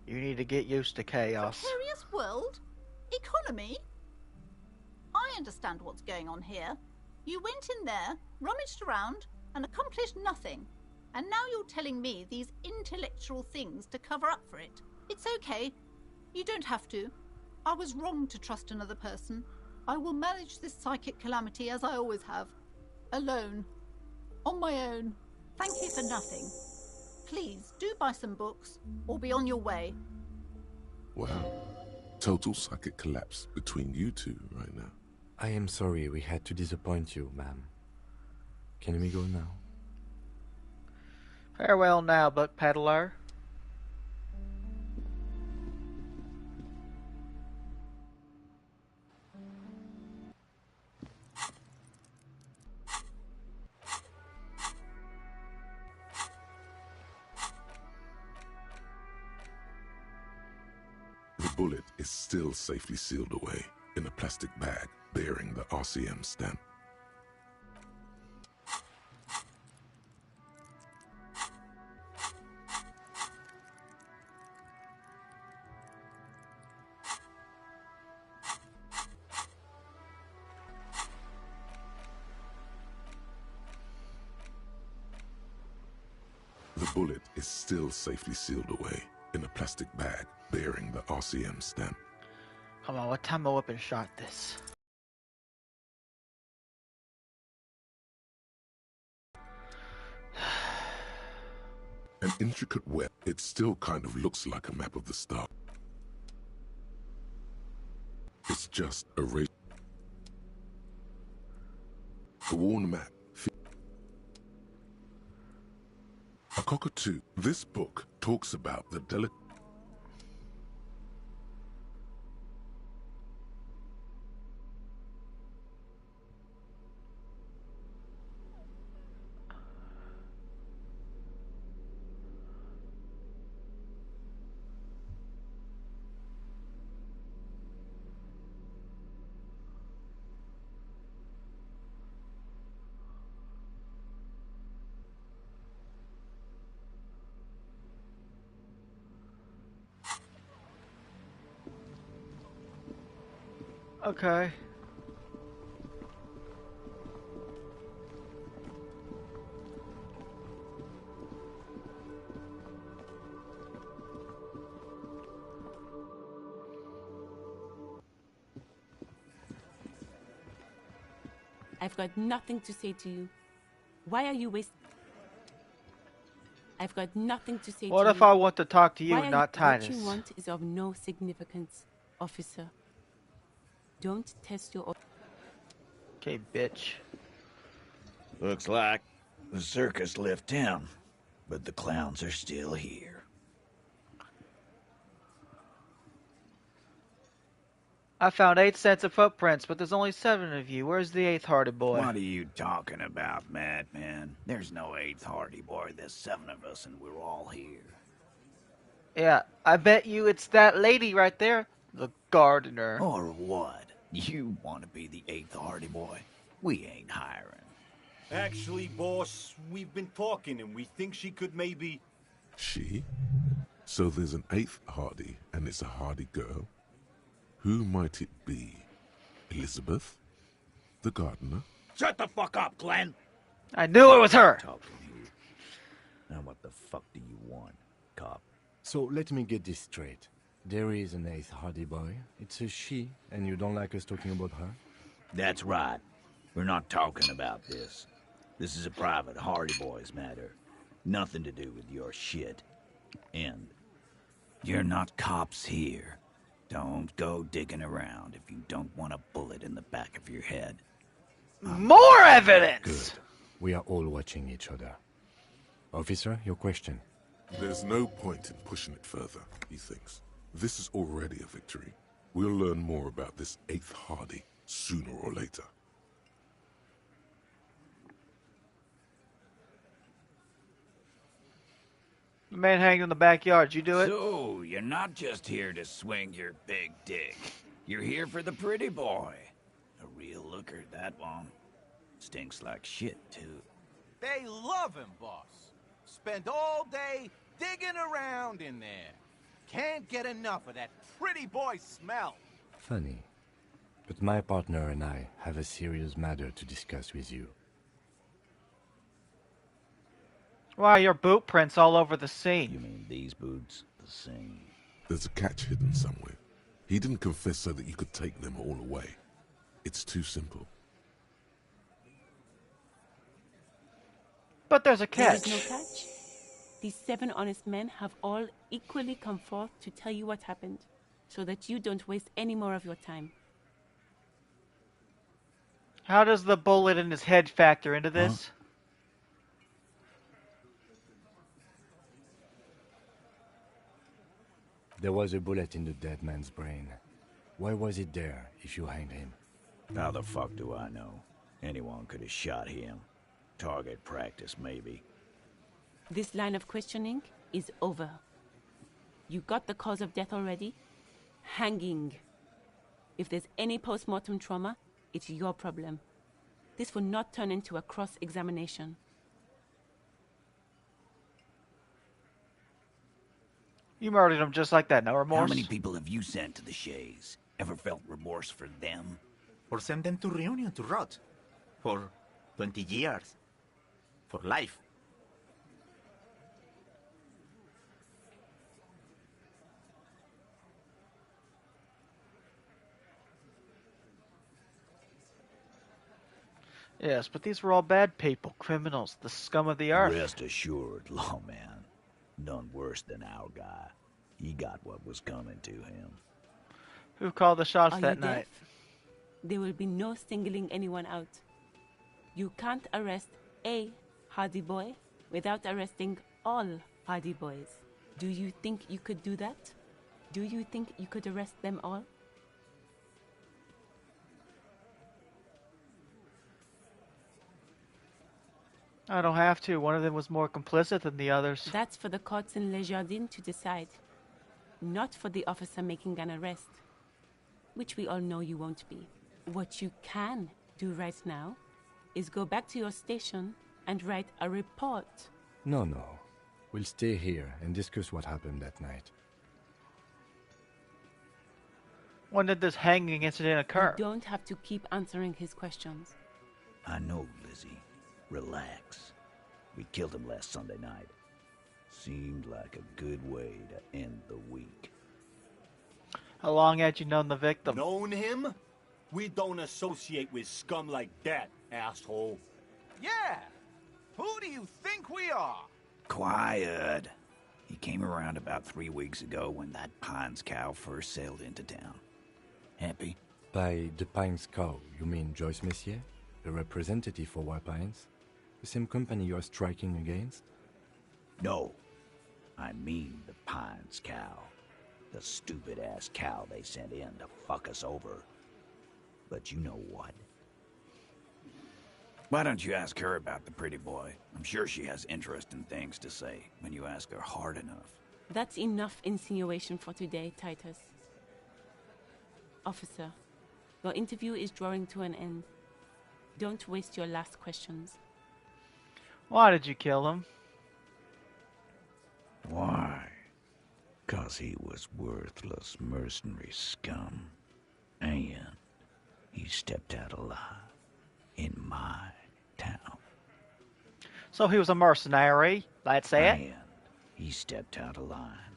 You need to get used to chaos. Precarious world? Economy? I understand what's going on here. You went in there, rummaged around, and accomplished nothing. And now you're telling me these intellectual things to cover up for it. It's okay. You don't have to. I was wrong to trust another person. I will manage this psychic calamity as I always have. Alone. On my own. Thank you for nothing. please do buy some books or be on your way. Wow. Total psychic collapse between you two right now. I am sorry we had to disappoint you, ma'am. Can we go now? Farewell now, book peddler. The bullet is still safely sealed away in a plastic bag bearing the RCM stamp. The bullet is still safely sealed away in a plastic bag bearing the RCM stamp. Come on, what time I up and shot this? An intricate web, it still kind of looks like a map of the star. It's just a a worn map. A cockatoo. This book talks about the delicate. Okay. I've got nothing to say to you. Why are you wasting? I've got nothing to say to you. What if I want to talk to you, not Titus? What you want is of no significance, officer. Don't test your... Okay, bitch. Looks like the circus left town, but the clowns are still here. I found 8 sets of footprints, but there's only 7 of you. Where's the 8th Hardy Boy? What are you talking about, madman? There's no 8th Hardy Boy. There's 7 of us, and we're all here. Yeah, I bet you it's that lady right there. The gardener. Or what? You want to be the 8th Hardy Boy? We ain't hiring. Actually, boss, we've been talking, and we think she could maybe... She? So there's an 8th Hardy, and it's a Hardy girl? Who might it be? Elizabeth? The gardener? Shut the fuck up, Glenn! I knew it was her! Talking here. Now what the fuck do you want, cop? So let me get this straight. There is an 8th Hardy Boy. It's a she, and you don't like us talking about her? That's right. We're not talking about this. This is a private Hardy Boys matter. Nothing to do with your shit. And you're not cops here. Don't go digging around if you don't want a bullet in the back of your head. More evidence! Good. We are all watching each other. Officer, your question. There's no point in pushing it further, he thinks. This is already a victory. We'll learn more about this 8th Hardy sooner or later. The man hanging in the backyard, you do it? So, you're not just here to swing your big dick. You're here for the pretty boy. A real looker, that one. Stinks like shit, too. They love him, boss. Spend all day digging around in there. Can't get enough of that pretty boy smell. Funny. But my partner and I have a serious matter to discuss with you. Why are your boot prints all over the scene? You mean these boots? The same. There's a catch hidden somewhere. He didn't confess so that you could take them all away. It's too simple. But there's a catch. There is no catch? These 7 honest men have all equally come forth to tell you what happened, so that you don't waste any more of your time. How does the bullet in his head factor into this? There was a bullet in the dead man's brain. Why was it there if you hanged him? How the fuck do I know? Anyone could have shot him. Target practice, maybe. This line of questioning is over. You got the cause of death already? Hanging. If there's any post-mortem trauma, it's your problem. This will not turn into a cross-examination. You murdered him just like that, no remorse? How many people have you sent to the Shays? Ever felt remorse for them? Or send them to Reunion to rot? For 20 years? For life? Yes, but these were all bad people, criminals, the scum of the earth. Rest assured, lawman. None worse than our guy. He got what was coming to him. Who called the shots Are that you night? deaf? There will be no singling anyone out. You can't arrest a Hardy Boy without arresting all Hardy Boys. Do you think you could do that? Do you think you could arrest them all? I don't have to. One of them was more complicit than the others. That's for the courts in Les Jardins to decide. Not for the officer making an arrest. Which we all know you won't be. What you can do right now is go back to your station and write a report. No. We'll stay here and discuss what happened that night. When did this hanging incident occur? You don't have to keep answering his questions. I know, Lizzie. Relax. We killed him last Sunday night. Seemed like a good way to end the week. How long had you known the victim? Known him? We don't associate with scum like that, asshole. Yeah! Who do you think we are? Quiet. He came around about 3 weeks ago when that Pines cow first sailed into town. Happy? By the Pines cow, you mean Joyce Messier? The representative for White Pines? The same company you are striking against? No. I mean the Pines cow. The stupid-ass cow they sent in to fuck us over. But you know what? Why don't you ask her about the pretty boy? I'm sure she has interesting things to say when you ask her hard enough. That's enough insinuation for today, Titus. Officer, your interview is drawing to an end. Don't waste your last questions. Why did you kill him? Why? 'Cause he was worthless mercenary scum. And he stepped out alive in my town. So he was a mercenary, that's it? And he stepped out of line.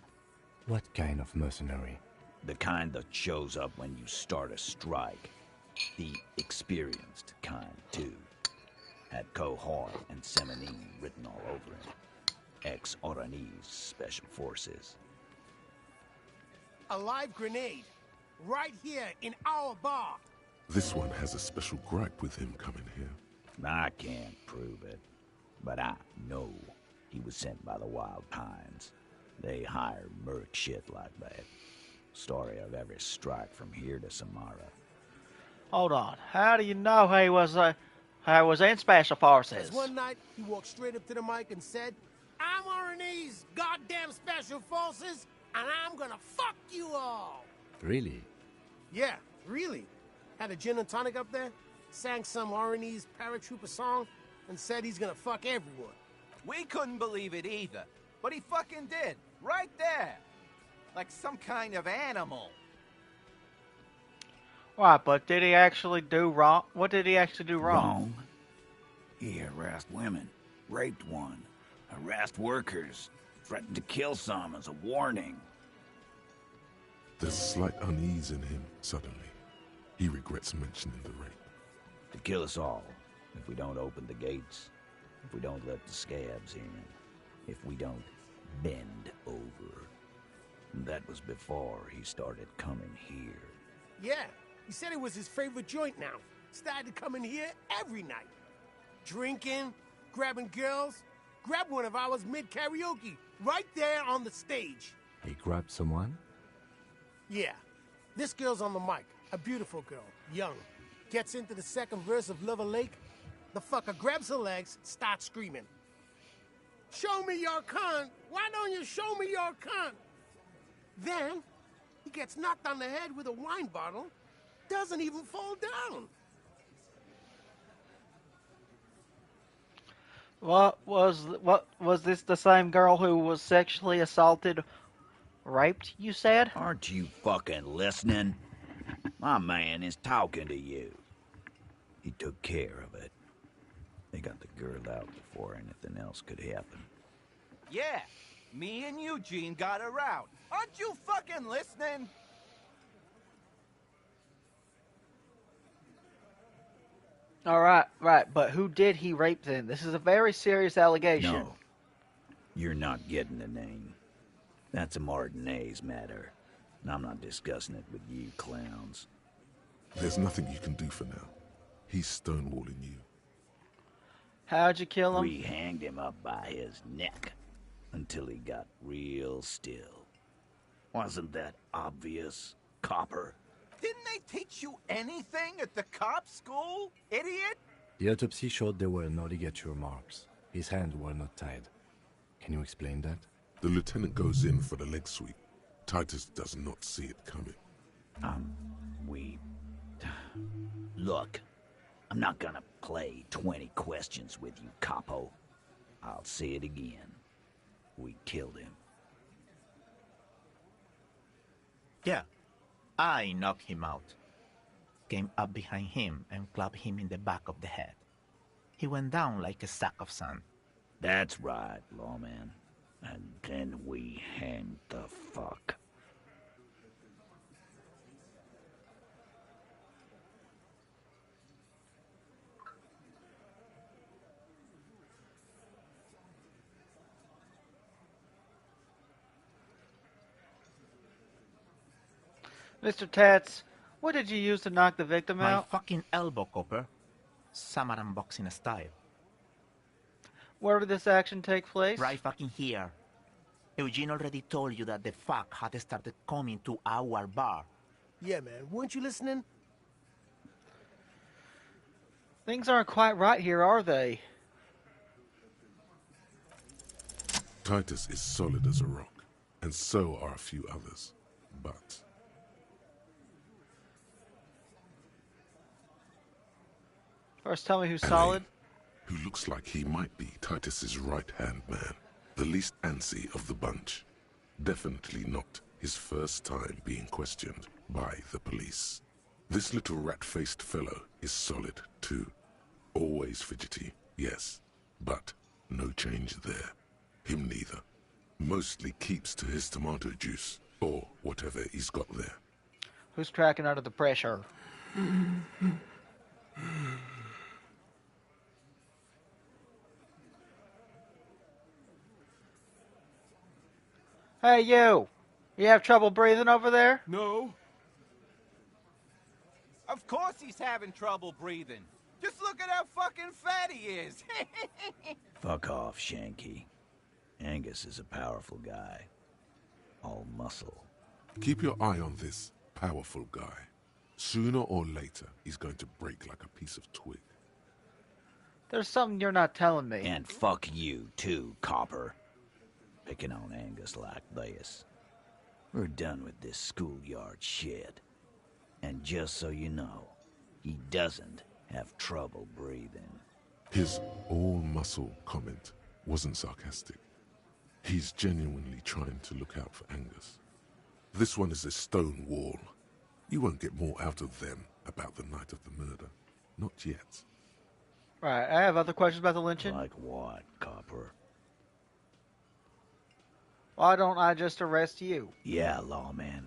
What kind of mercenary? The kind that shows up when you start a strike. The experienced kind, too. Had Cohorn and Seminine written all over him. Ex-Oranese Special Forces. A live grenade. Right here in our bar. This one has a special gripe with him coming here. I can't prove it, but I know he was sent by the Wild Pines. They hire merc shit like that. Story of every strike from here to Samara. Hold on. How do you know he was in Special Forces? 'Cause one night, he walked straight up to the mic and said, I'm Oranese goddamn Special Forces, and I'm gonna fuck you all. Really? Yeah, really. Had a gin and tonic up there, sang some Oranese paratrooper song, and said he's gonna fuck everyone. We couldn't believe it either, but he fucking did, right there. Like some kind of animal. Right, but did he actually do wrong? What did he actually do wrong? Wrong? He harassed women, raped one, harassed workers, threatened to kill some as a warning. There's slight unease in him suddenly. He regrets mentioning the rape. To kill us all, if we don't open the gates, if we don't let the scabs in. if we don't bend over. That was before he started coming here. Yeah, he said it was his favorite joint now. Started coming here every night. Drinking, grabbing girls. Grabbed one of ours mid-karaoke, right there on the stage. He grabbed someone? Yeah. This girl's on the mic. A beautiful girl, young. Gets into the second verse of Lover Lake. The fucker grabs her legs, starts screaming. Show me your cunt! Why don't you show me your cunt? Then, he gets knocked on the head with a wine bottle. Doesn't even fall down. What was this the same girl who was sexually assaulted, raped, you said? Aren't you fucking listening? My man is talking to you. He took care of it. They got the girl out before anything else could happen. Yeah, me and Eugene got her out. Aren't you fucking listening? Alright, right, but who did he rape then? This is a very serious allegation. No, you're not getting the name. That's a Martinez matter, and I'm not discussing it with you clowns. There's nothing you can do for now. He's stonewalling you. How'd you kill him? We hanged him up by his neck until he got real still. Wasn't that obvious, Copper? Didn't they teach you anything at the cop school, idiot? The autopsy showed there were no ligature marks. His hands were not tied. Can you explain that? The lieutenant goes in for the leg sweep. Titus does not see it coming. Look, I'm not gonna play 20 questions with you, Capo. I'll say it again. We killed him. Yeah, I knocked him out. Came up behind him and clapped him in the back of the head. He went down like a sack of sand. That's right, lawman. And then we hanged the fuck. Mr. Tats, what did you use to knock the victim My out? fucking elbow, Copper. Samaran boxing style. Where did this action take place? Right fucking here. Eugene already told you that the fuck had started coming to our bar. Yeah, man, weren't you listening? Things aren't quite right here, are they? Titus is solid as a rock, and so are a few others. But First, tell me who's solid. who looks like he might be Titus's right-hand man, the least antsy of the bunch. Definitely not his first time being questioned by the police. This little rat-faced fellow is solid, too. Always fidgety, yes, but no change there. Him neither. Mostly keeps to his tomato juice, or whatever he's got there. Who's cracking under the pressure? Hey, you! You have trouble breathing over there? No. Of course he's having trouble breathing. Just look at how fucking fat he is. Fuck off, Shanky. Angus is a powerful guy. All muscle. Keep your eye on this powerful guy. Sooner or later, he's going to break like a piece of twig. There's something you're not telling me. And fuck you, too, Copper. Picking on Angus like this. We're done with this schoolyard shit. And just so you know, he doesn't have trouble breathing. His all-muscle comment wasn't sarcastic. He's genuinely trying to look out for Angus. This one is a stone wall. You won't get more out of them about the night of the murder. Not yet. Right, I have other questions about the lynching. Like what, Copper? Why don't I just arrest you? Yeah, lawman.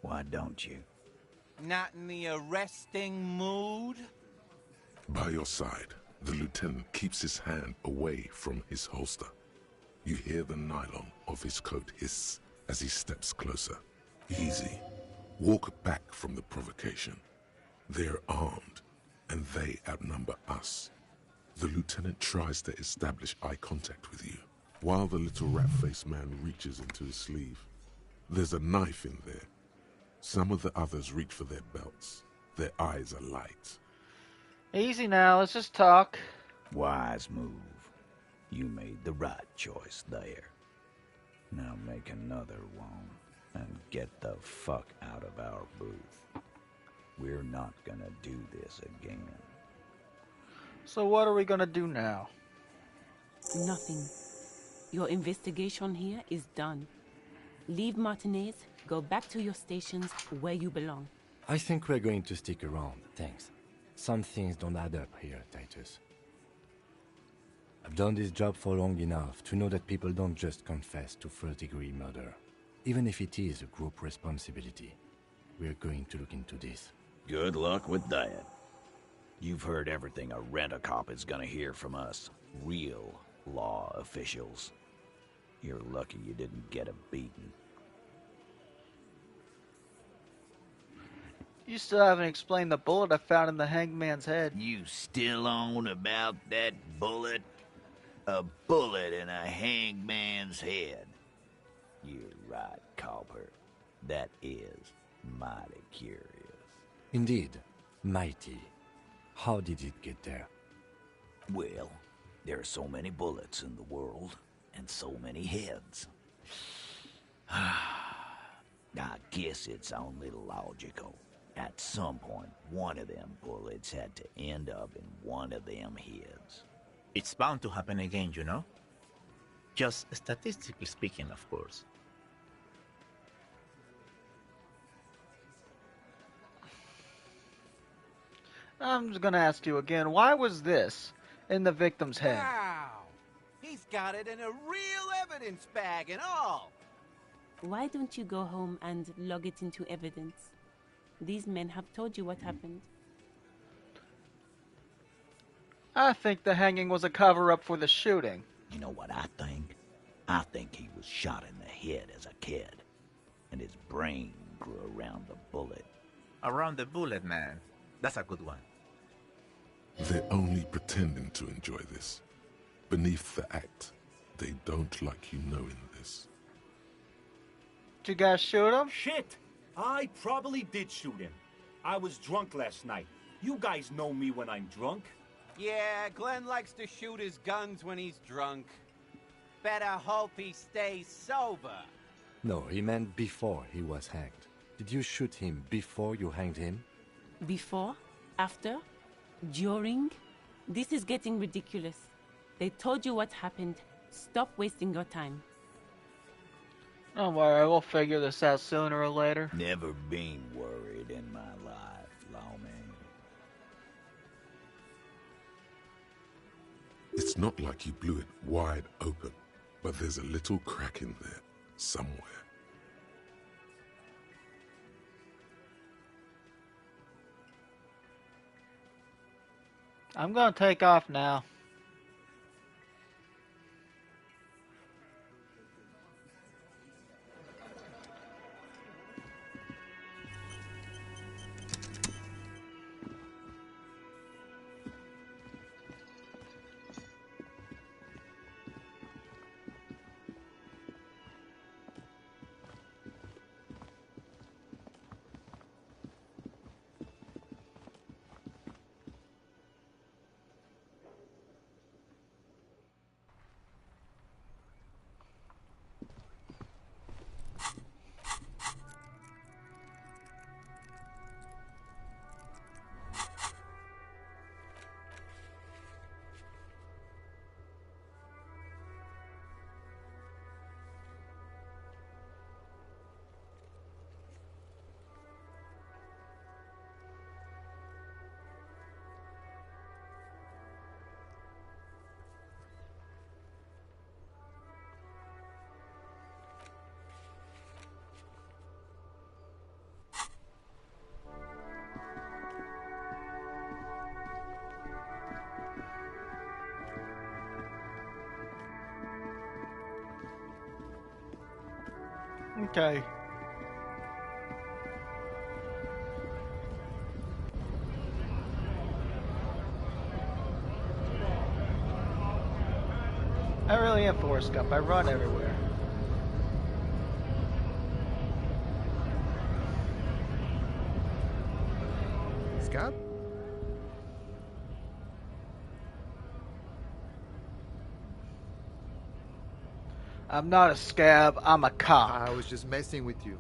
Why don't you? Not in the arresting mood? By your side, the lieutenant keeps his hand away from his holster. You hear the nylon of his coat hiss as he steps closer. Easy. Walk back from the provocation. They're armed, and they outnumber us. The lieutenant tries to establish eye contact with you, while the little rat-faced man reaches into his sleeve. There's a knife in there. Some of the others reach for their belts. Their eyes are light. Easy now, let's just talk. Wise move. You made the right choice there. Now make another one and get the fuck out of our booth. We're not gonna do this again. So what are we gonna do now? Nothing. Your investigation here is done. Leave Martinez, go back to your stations where you belong. I think we're going to stick around, thanks. Some things don't add up here, Titus. I've done this job for long enough to know that people don't just confess to first-degree murder. Even if it is a group responsibility, we're going to look into this. Good luck with that. You've heard everything a rent-a-cop is gonna hear from us. Real law officials. You're lucky you didn't get a beating. You still haven't explained the bullet I found in the hanged man's head. You still on about that bullet? A bullet in a hanged man's head. You're right, Copper. That is mighty curious. Indeed, mighty. How did it get there? Well, there are so many bullets in the world, and so many heads. I guess it's only logical. At some point, one of them bullets had to end up in one of them heads. It's bound to happen again, you know? Just statistically speaking, of course. I'm just gonna ask you again, why was this in the victim's head? Wow! He's got it in a real evidence bag and all! Why don't you go home and log it into evidence? These men have told you what happened. I think the hanging was a cover-up for the shooting. You know what I think? I think he was shot in the head as a kid, and his brain grew around the bullet. Around the bullet, man. That's a good one. They're only pretending to enjoy this. Beneath the act, they don't like you knowing this. Did you guys shoot him? Shit! I probably did shoot him. I was drunk last night. You guys know me when I'm drunk. Yeah, Glenn likes to shoot his guns when he's drunk. Better hope he stays sober. No, he meant before he was hanged. Did you shoot him before you hanged him? Before? After? During? This is getting ridiculous. They told you what happened. Stop wasting your time. Don't worry, we'll figure this out sooner or later. Never been worried in my life, lawman. It's not like you blew it wide open, but there's a little crack in there, somewhere. I'm gonna take off now. Okay. I really am Forrest Gump. I run everywhere. Scab? I'm not a scab, I'm a cop. I was just messing with you.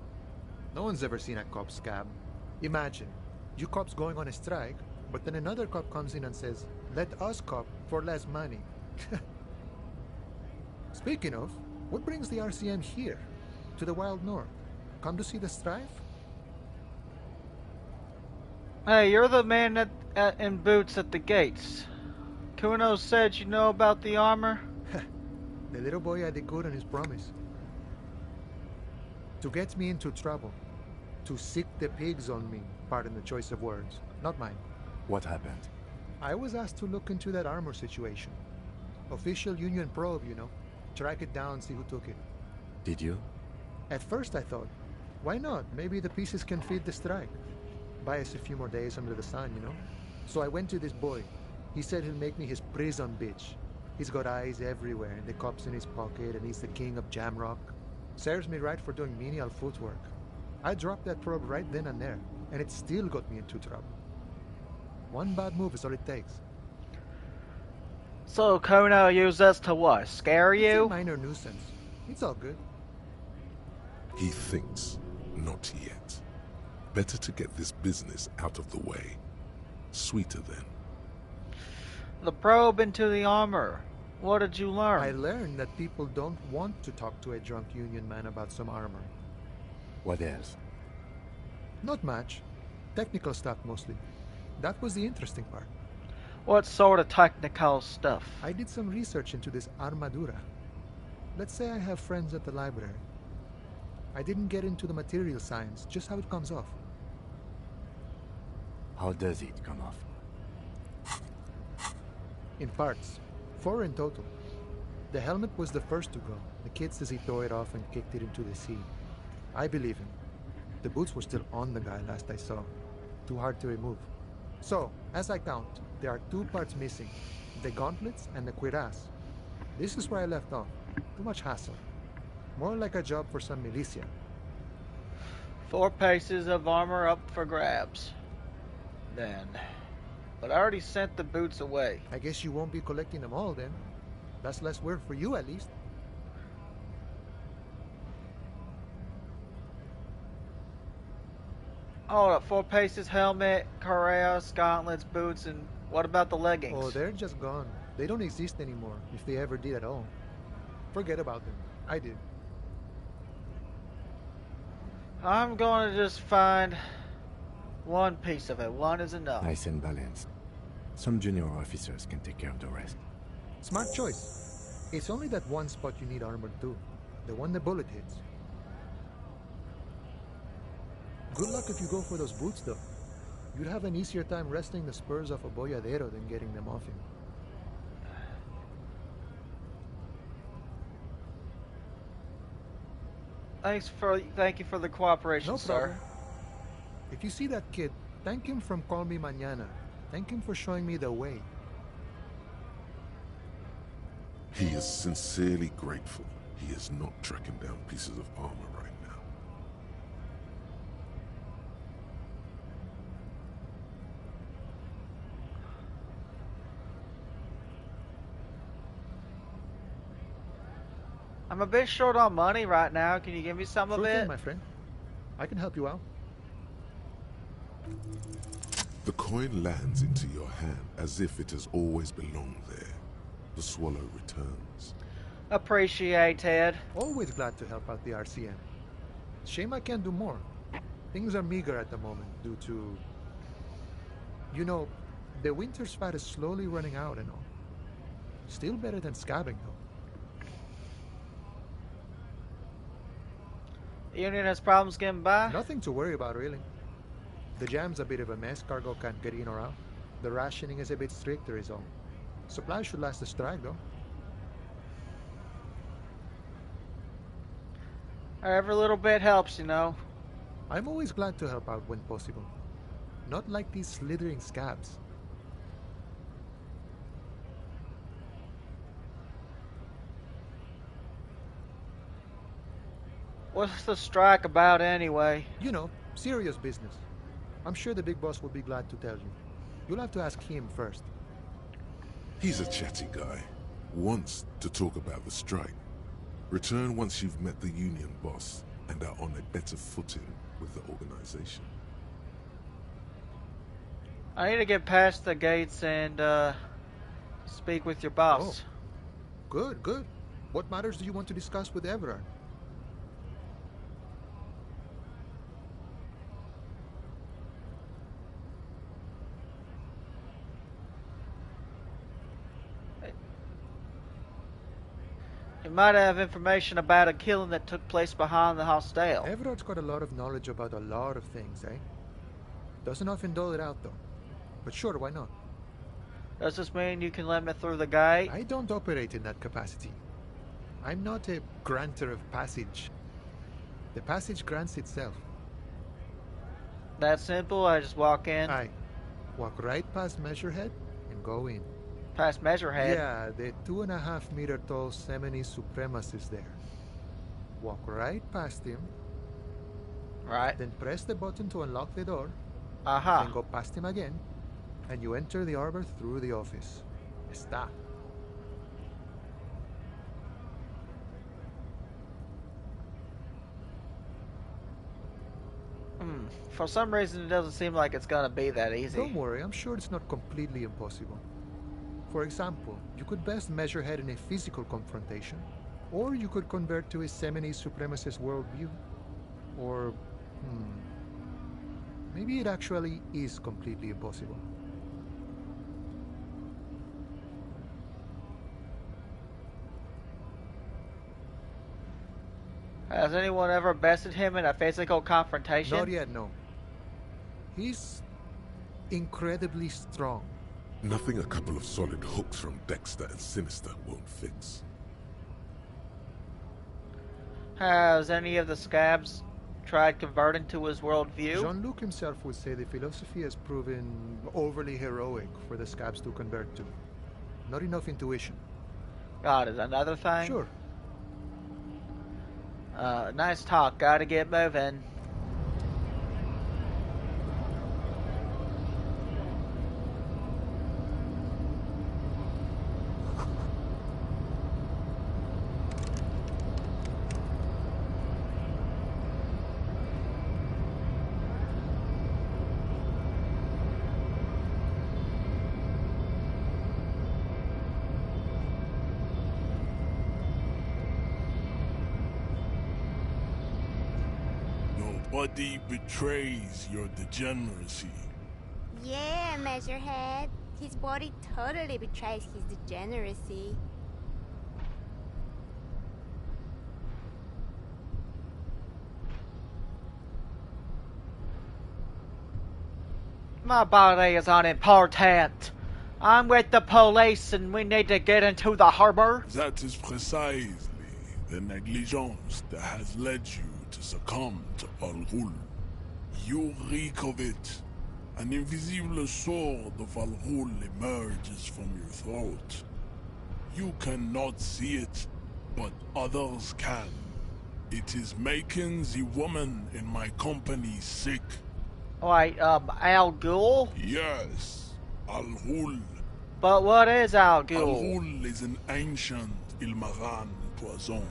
No one's ever seen a cop scab. Imagine, you cops going on a strike, but then another cop comes in and says, let us cop for less money. Speaking of, what brings the RCM here? To the Wild North? Come to see the strife? Hey, you're the man in boots at the gates. Kuno said you know about the armor? The little boy had it good on his promise. To get me into trouble. To sick the pigs on me. Pardon the choice of words. Not mine. What happened? I was asked to look into that armor situation. Official Union probe, you know. Track it down, see who took it. Did you? At first I thought, why not? Maybe the pieces can feed the strike. Buy us a few more days under the sun, you know? So I went to this boy. He said he'll make me his prison bitch. He's got eyes everywhere, and the cop's in his pocket, and he's the king of Jamrock. Serves me right for doing menial footwork. I dropped that probe right then and there, and it still got me into trouble. One bad move is all it takes. So Kuno used us to what? Scare you? It's a minor nuisance. It's all good. He thinks, not yet. Better to get this business out of the way. Sweeter then. The probe into the armor. What did you learn? I learned that people don't want to talk to a drunk Union man about some armor. What else? Not much. Technical stuff mostly. That was the interesting part. What sort of technical stuff? I did some research into this armadura. Let's say I have friends at the library. I didn't get into the material science, just how it comes off. How does it come off? In parts. 4 in total. The helmet was the first to go. The kid says he tore it off and kicked it into the sea. I believe him. The boots were still on the guy last I saw. Too hard to remove. So, as I count, there are 2 parts missing. The gauntlets and the cuirass. This is where I left off. Too much hassle. More like a job for some militia. 4 pieces of armor up for grabs. Then. But I already sent the boots away. I guess you won't be collecting them all then. That's less work for you at least. Hold up, 4 pieces, helmet, cuirass, gauntlets, boots, and what about the leggings? Oh, they're just gone. They don't exist anymore, if they ever did at all. Forget about them. I did. I'm going to just find 1 piece of it. 1 is enough. Nice and balanced. Some junior officers can take care of the rest. Smart choice. It's only that one spot you need armored too. The one the bullet hits. Good luck if you go for those boots though. You'd have an easier time wresting the spurs off a boyadero than getting them off him. Thank you for the cooperation, No sir. problem. If you see that kid, thank him from Call Me Mañana. Thank him for showing me the way. He is sincerely grateful he is not tracking down pieces of armor right now. I'm a bit short on money right now. Can you give me some of Sure it? thing, my friend. I can help you out. The coin lands into your hand as if it has always belonged there. The swallow returns. Appreciated. Always glad to help out the RCM. Shame I can't do more. Things are meager at the moment due to... You know, the winter's fat is slowly running out and all. Still better than scabbing though. The Union has problems getting by? Nothing to worry about really. The jam's a bit of a mess, cargo can't get in or out. The rationing is a bit stricter is all. Supplies should last the strike though. Every little bit helps, you know. I'm always glad to help out when possible. Not like these slithering scabs. What's the strike about anyway? You know, serious business. I'm sure the big boss will be glad to tell you. You'll have to ask him first. He's a chatty guy. Wants to talk about the strike. Return once you've met the union boss and are on a better footing with the organization. I need to get past the gates and speak with your boss. Oh. Good, good. What matters do you want to discuss with Everard? You might have information about a killing that took place behind the hostel. Everard's got a lot of knowledge about a lot of things, eh? Doesn't often dole it out, though. But sure, why not? Does this mean you can let me through the gate? I don't operate in that capacity. I'm not a granter of passage. The passage grants itself. That simple? I just walk in? Aye. Walk right past Measurehead and go in. Past Measurehead? Yeah, the 2.5 meter tall Semini supremacist there. Walk right past him. Right. Then press the button to unlock the door. Aha. Then go past him again. And you enter the arbor through the office. Está. For some reason, it doesn't seem like it's gonna be that easy. Don't worry, I'm sure it's not completely impossible. For example, you could best measure head in a physical confrontation, or you could convert to a Semini supremacist worldview. Or, maybe it actually is completely impossible. Has anyone ever bested him in a physical confrontation? Not yet, no. He's incredibly strong. Nothing a couple of solid hooks from Dexter and Sinister won't fix. Has any of the scabs tried converting to his worldview? Jean-Luc himself would say the philosophy has proven overly heroic for the scabs to convert to. Not enough intuition. God, is another thing? Sure. Nice talk. Gotta get moving. Nobody betrays your degeneracy. Yeah, Measurehead. His body totally betrays his degeneracy. My body is unimportant. I'm with the police and we need to get into the harbor. That is precisely the negligence that has led you to succumb to Al Ghul. You reek of it. An invisible sword of Al Ghul emerges from your throat. You cannot see it, but others can. It is making the woman in my company sick. Wait, Al Ghul? Yes, Al Ghul. But what is Al Ghul? Al Ghul is an ancient Ilmaran poison.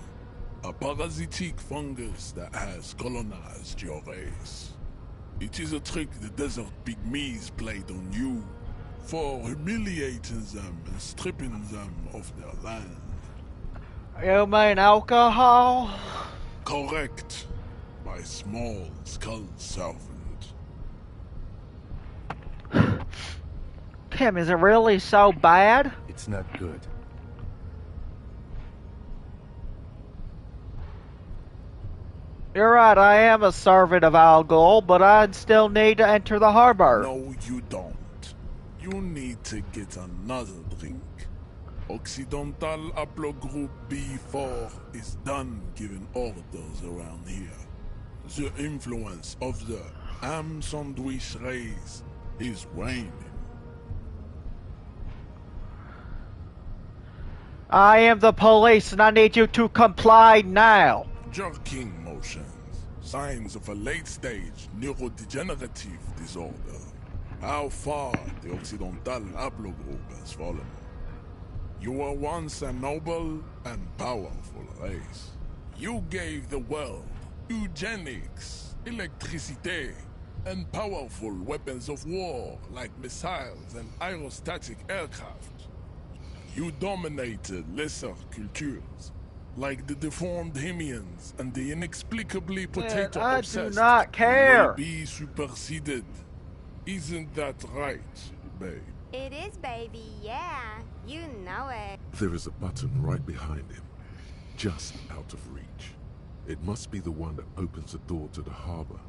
A parasitic fungus that has colonized your race. It is a trick the desert pygmies played on you for humiliating them and stripping them of their land. You mean alcohol? Correct. My small skull servant. Tim, is it really so bad? It's not good. You're right, I am a servant of Al Ghul, but I'd still need to enter the harbor. No, you don't. You need to get another drink. Occidental Haplogroup B4 is done giving orders around here. The influence of the ham sandwich race is waning. I am the police and I need you to comply now. Jerking motions. Signs of a late-stage neurodegenerative disorder. How far the Occidental Haplogroup has fallen. You were once a noble and powerful race. You gave the world eugenics, electricity, and powerful weapons of war like missiles and aerostatic aircraft. You dominated lesser cultures, like the deformed Hemians and the inexplicably potato-obsessed. I do not care. You will be superseded. Isn't that right, babe? It is, baby, yeah. You know it. There is a button right behind him, just out of reach. It must be the one that opens the door to the harbor.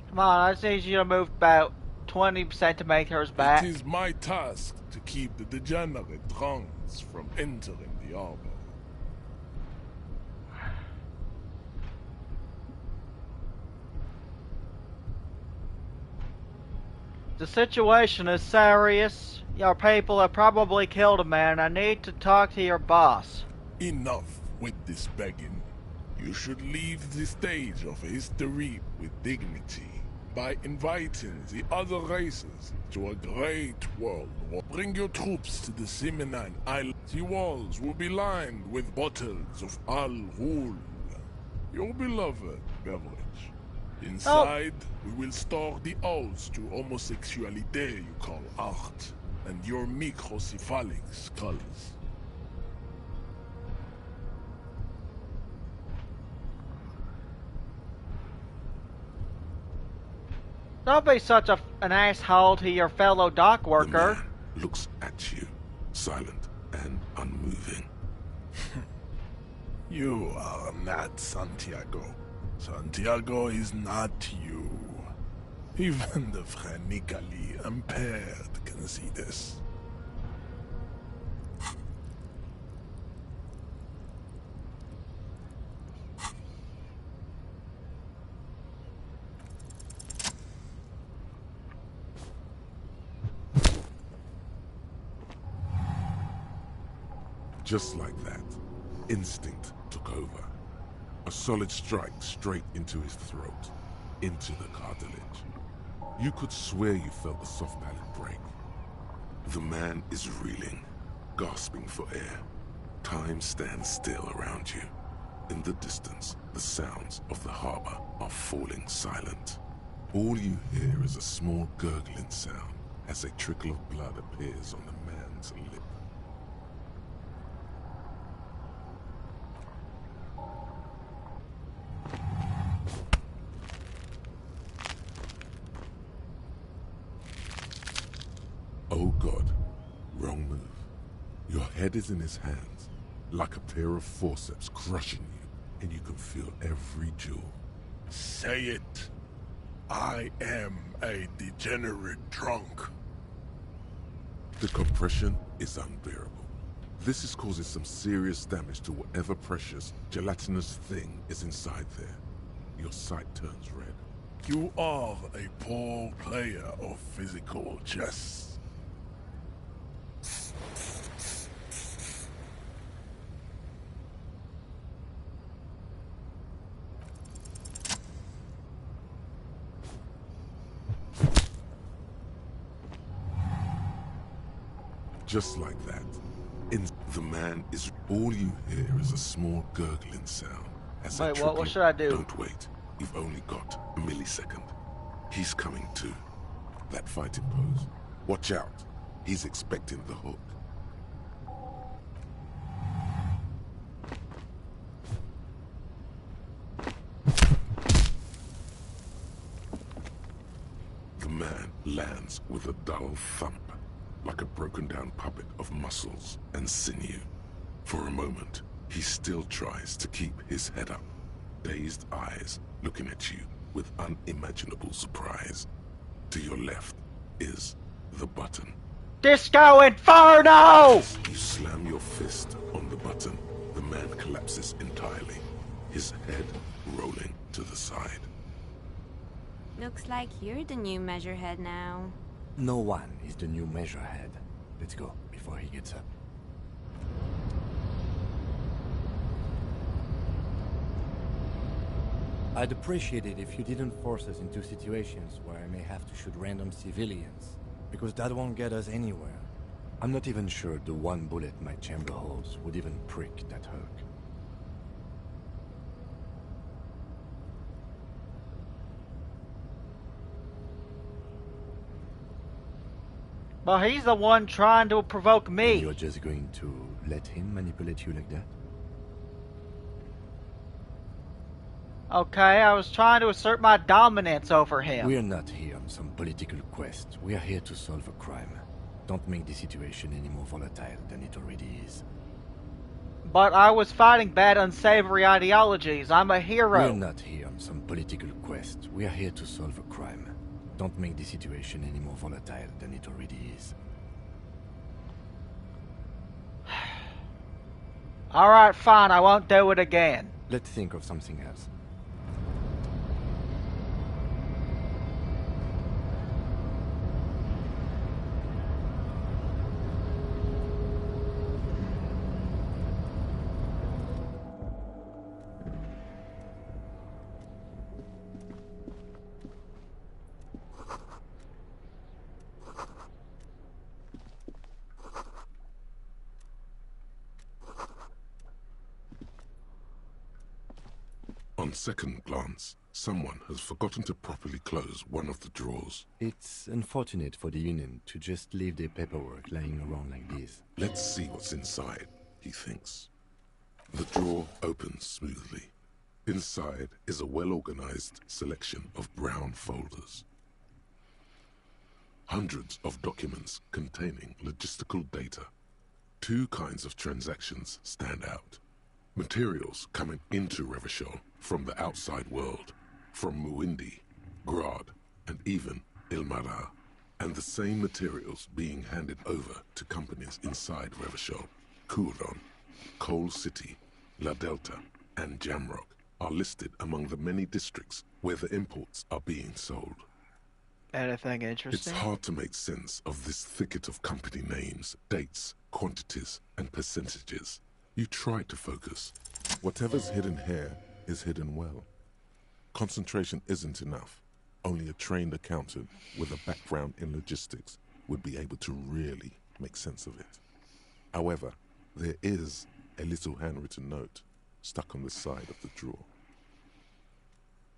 Come on, I just need you to move about 20 centimeters back. It is my task to keep the degenerate drunks from entering the harbor. The situation is serious. Your people have probably killed a man. I need to talk to your boss. Enough with this begging. You should leave the stage of history with dignity by inviting the other races to a great world war. Bring your troops to the Simonine Island. The walls will be lined with bottles of Al Ghul, your beloved beverage. Inside, we will store the odes to homosexuality you call art, and your microcephalic skulls. Don't be such an asshole to your fellow dock worker. The man looks at you, silent and unmoving. You are not Santiago. Santiago is not you. Even the phrenically impaired can see this. Just like that, instinct took over. A solid strike straight into his throat, into the cartilage. You could swear you felt the soft palate break. The man is reeling, gasping for air. Time stands still around you. In the distance, the sounds of the harbor are falling silent. All you hear is a small gurgling sound as a trickle of blood appears on the man's lip. Oh God, wrong move. Your head is in his hands, like a pair of forceps crushing you, and you can feel every jewel. Say it. I am a degenerate drunk. The compression is unbearable. This is causing some serious damage to whatever precious, gelatinous thing is inside there. Your sight turns red. You are a poor player of physical chess. Just like that, the man is... All you hear is a small gurgling sound. As Wait, what should I do? Don't wait. You've only got a millisecond. He's coming too. That fighting pose. Watch out. He's expecting the hook. The man lands with a dull thump, like a broken-down puppet of muscles and sinew. For a moment, he still tries to keep his head up, dazed eyes looking at you with unimaginable surprise. To your left is the button. Disco Inferno! As you slam your fist on the button, the man collapses entirely, his head rolling to the side. Looks like you're the new measurehead now. No one is the new measurehead. Let's go, before he gets up. I'd appreciate it if you didn't force us into situations where I may have to shoot random civilians, because that won't get us anywhere. I'm not even sure the one bullet my chamber holds would even prick that hook. But he's the one trying to provoke me. And you're just going to let him manipulate you like that? Okay, I was trying to assert my dominance over him. We're not here on some political quest. We are here to solve a crime. Don't make the situation any more volatile than it already is. But I was fighting bad, unsavory ideologies. I'm a hero. We're not here on some political quest. We are here to solve a crime. Don't make the situation any more volatile than it already is. Alright, fine, I won't do it again. Let's think of something else. On second glance, someone has forgotten to properly close one of the drawers. It's unfortunate for the Union to just leave their paperwork lying around like this. Let's see what's inside, he thinks. The drawer opens smoothly. Inside is a well-organized selection of brown folders. Hundreds of documents containing logistical data. Two kinds of transactions stand out. Materials coming into Revachol from the outside world, from Muindi, Grad, and even Ilmara, and the same materials being handed over to companies inside Revachol. Kuron, Coal City, La Delta, and Jamrock are listed among the many districts where the imports are being sold. Anything interesting? It's hard to make sense of this thicket of company names, dates, quantities, and percentages. You try to focus. Whatever's hidden here is hidden well. Concentration isn't enough. Only a trained accountant with a background in logistics would be able to really make sense of it. However, there is a little handwritten note stuck on the side of the drawer.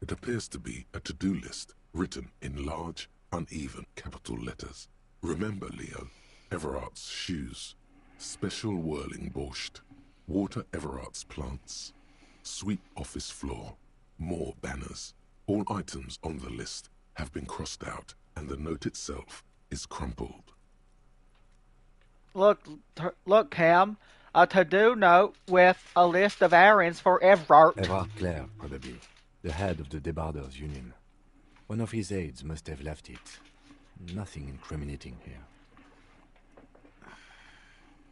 It appears to be a to-do list written in large, uneven capital letters. Remember, Leo, Everart's shoes, special whirling borscht, water Everart's plants, sweep office floor, more banners. All items on the list have been crossed out, and the note itself is crumpled. Look, Cam, a to-do note with a list of errands for Everart. Everart Clare, probably. The head of the Debarders Union. One of his aides must have left it. Nothing incriminating here.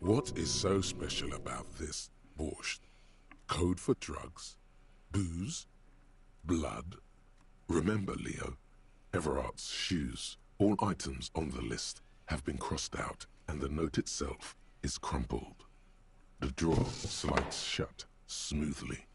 What is so special about this borscht? Code for drugs? Booze? Blood? Remember, Leo, Everart's shoes. All items on the list have been crossed out, and the note itself is crumpled. The drawer slides shut smoothly.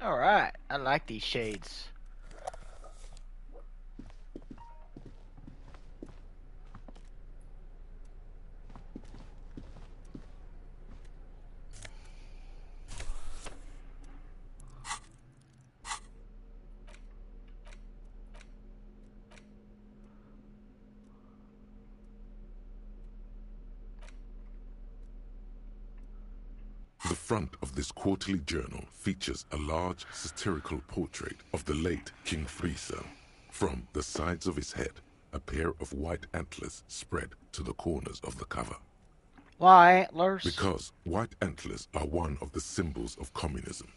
Alright, I like these shades. The front of this quarterly journal features a large satirical portrait of the late King Friesel. From the sides of his head, a pair of white antlers spread to the corners of the cover. Why antlers? Because white antlers are one of the symbols of communism.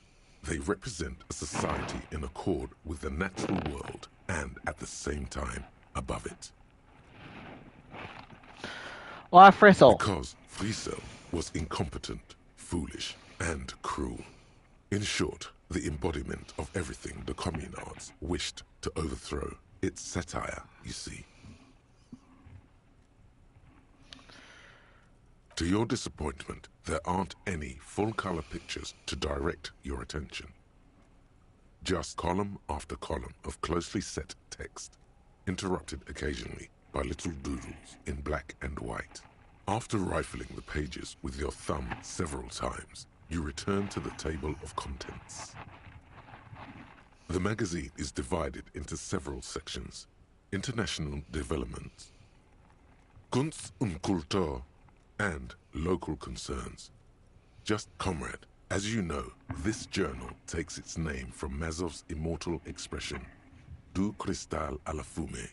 They represent a society in accord with the natural world and at the same time above it. Why Friesel? Because Friesel was incompetent, foolish, and cruel. In short, the embodiment of everything the communards wished to overthrow. It's satire, you see. To your disappointment, there aren't any full-color pictures to direct your attention. Just column after column of closely set text, interrupted occasionally by little doodles in black and white. After rifling the pages with your thumb several times, you return to the table of contents. The magazine is divided into several sections. International development, Kunst und Kultur, and local concerns. Just comrade, as you know, this journal takes its name from Mazov's immortal expression, du cristal à la fumée.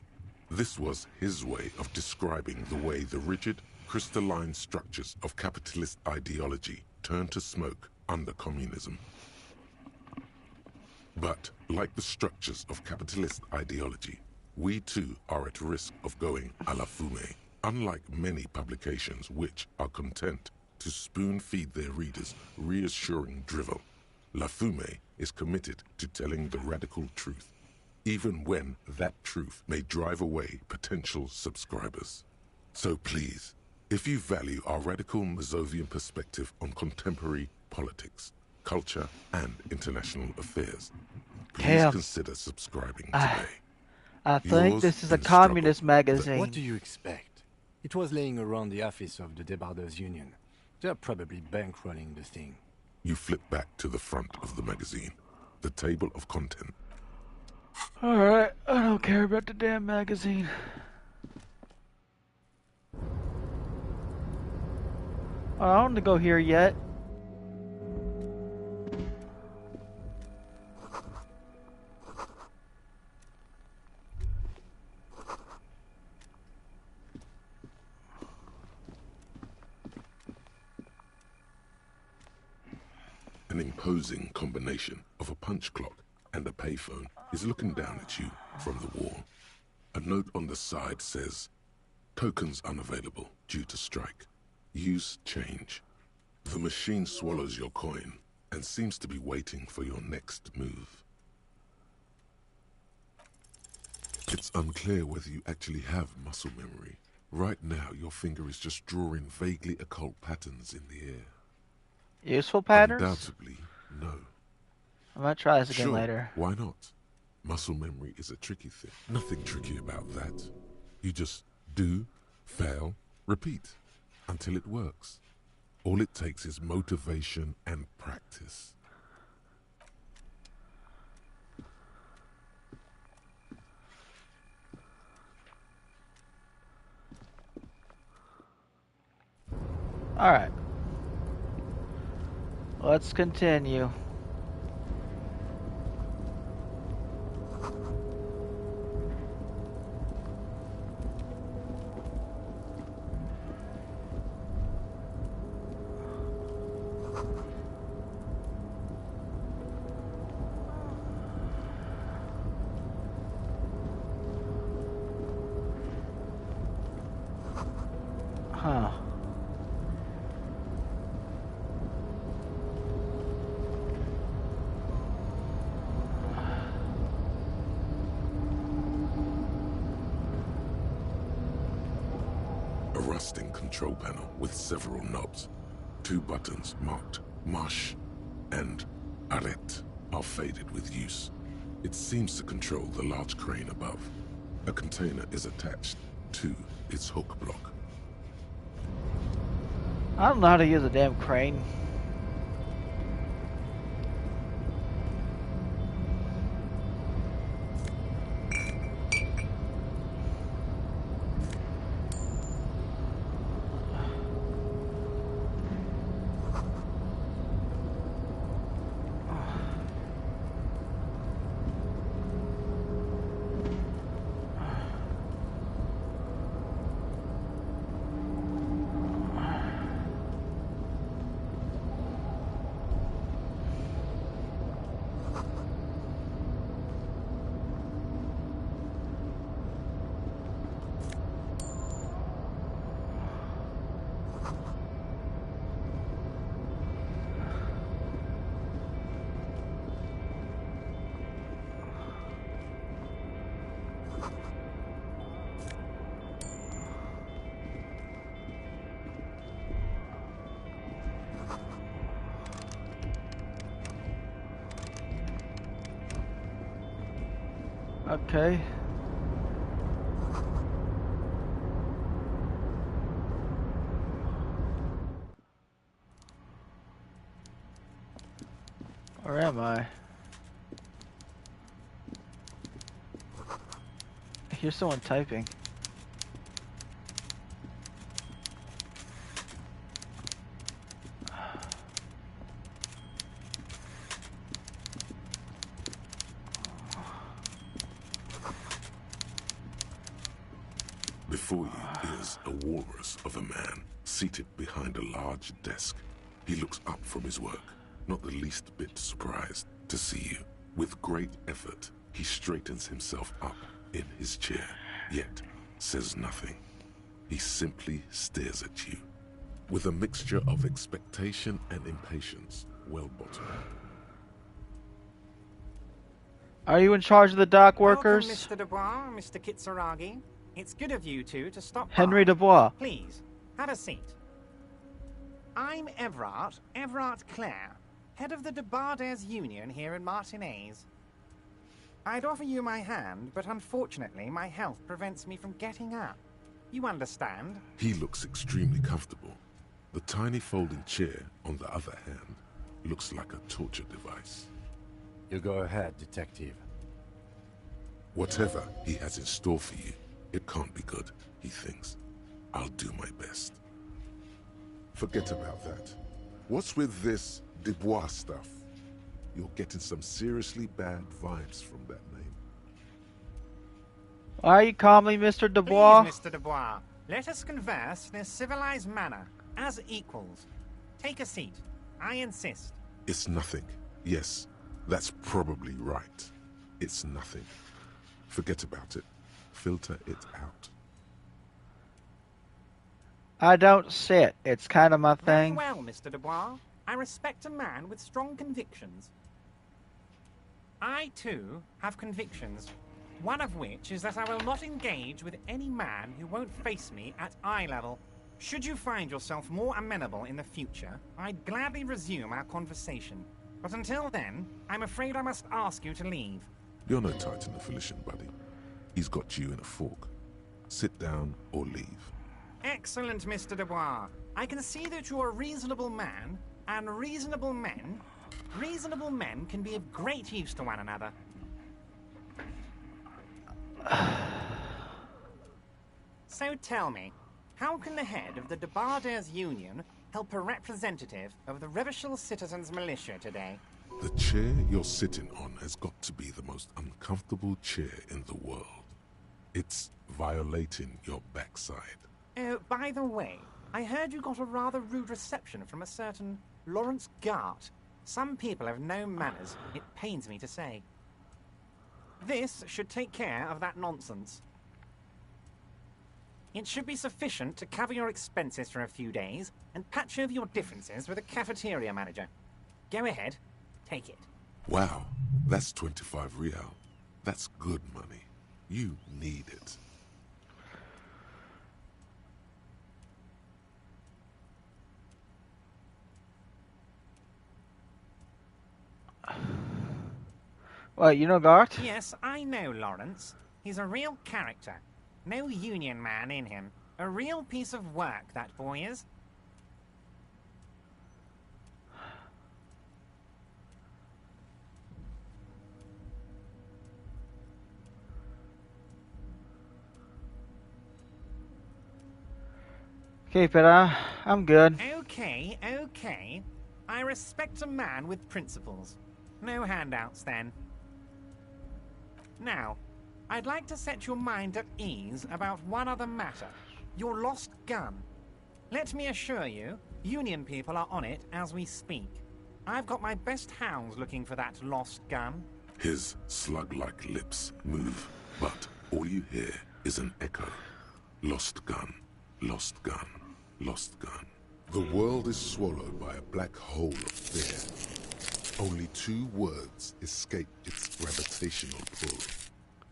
This was his way of describing the way the rigid, crystalline structures of capitalist ideology turn to smoke under communism. But, like the structures of capitalist ideology, we too are at risk of going à la fumée. Unlike many publications which are content to spoon-feed their readers reassuring drivel, La Fumée is committed to telling the radical truth, even when that truth may drive away potential subscribers. So please, if you value our radical Mazovian perspective on contemporary politics, culture, and international affairs, please consider subscribing today. I think this is a communist magazine. What do you expect? It was laying around the office of the Debarders Union. They're probably bankrolling the thing. You flip back to the front of the magazine, the table of content. Alright, I don't care about the damn magazine. I don't want to go here yet. An imposing combination of a punch clock and a payphone is looking down at you from the wall. A note on the side says, "Tokens unavailable due to strike. Use change." The machine swallows your coin and seems to be waiting for your next move. It's unclear whether you actually have muscle memory. Right now, your finger is just drawing vaguely occult patterns in the air. Useful patterns? Undoubtedly, no. I might try this again Sure, later. Why not? Muscle memory is a tricky thing. Nothing tricky about that. You just do, fail, repeat, until it works. All it takes is motivation and practice. Alright. Let's continue. Huh. A rusting control panel with several knobs. 2 buttons marked Marche and Arrête are faded with use. It seems to control the large crane above. A container is attached to its hook block. I don't know how to use a damn crane. Okay. Where am I? I hear someone typing. Before you is a walrus of a man, seated behind a large desk. He looks up from his work, not the least bit surprised to see you. With great effort, he straightens himself up in his chair, yet says nothing. He simply stares at you, with a mixture of expectation and impatience, well bottomed. Are you in charge of the dock workers? Welcome, Mr. Dubois, Mr. Kitsuragi. It's good of you two to stop Henry by. Dubois. Please, have a seat. I'm Everard Clare, head of the Debarders Union here in Martinez. I'd offer you my hand, but unfortunately my health prevents me from getting up. You understand? He looks extremely comfortable. The tiny folding chair, on the other hand, looks like a torture device. You go ahead, detective. Whatever he has in store for you, it can't be good, he thinks. I'll do my best. Forget about that. What's with this Dubois stuff? You're getting some seriously bad vibes from that name. Why are you calling me Mr. Dubois? Please, Mr. Dubois, let us converse in a civilized manner, as equals. Take a seat. I insist. It's nothing. Yes, that's probably right. It's nothing. Forget about it. Filter it out. I don't sit. It's kind of my thing. Very well, Mr. Dubois. I respect a man with strong convictions. I, too, have convictions. One of which is that I will not engage with any man who won't face me at eye level. Should you find yourself more amenable in the future, I'd gladly resume our conversation. But until then, I'm afraid I must ask you to leave. You're no Titan of Elysium, buddy. He's got you in a fork. Sit down or leave. Excellent, Mr. Dubois. I can see that you're a reasonable man, and reasonable men can be of great use to one another. So tell me, how can the head of the Debarders Union help a representative of the Revachol Citizens Militia today? The chair you're sitting on has got to be the most uncomfortable chair in the world. It's violating your backside. Oh, by the way, I heard you got a rather rude reception from a certain Lawrence Gart. Some people have no manners, it pains me to say. This should take care of that nonsense. It should be sufficient to cover your expenses for a few days and patch over your differences with a cafeteria manager. Go ahead, take it. Wow, that's 25 real. That's good money. You need it. Well, you know Gart? Yes, I know Lawrence. He's a real character. No union man in him. A real piece of work, that boy is. Keep it, I'm good. Okay, okay. I respect a man with principles. No handouts, then. Now, I'd like to set your mind at ease about one other matter. Your lost gun. Let me assure you, Union people are on it as we speak. I've got my best hounds looking for that lost gun. His slug-like lips move, but all you hear is an echo. Lost gun, lost gun, lost gun. The world is swallowed by a black hole of fear. Only two words escape its gravitational pull.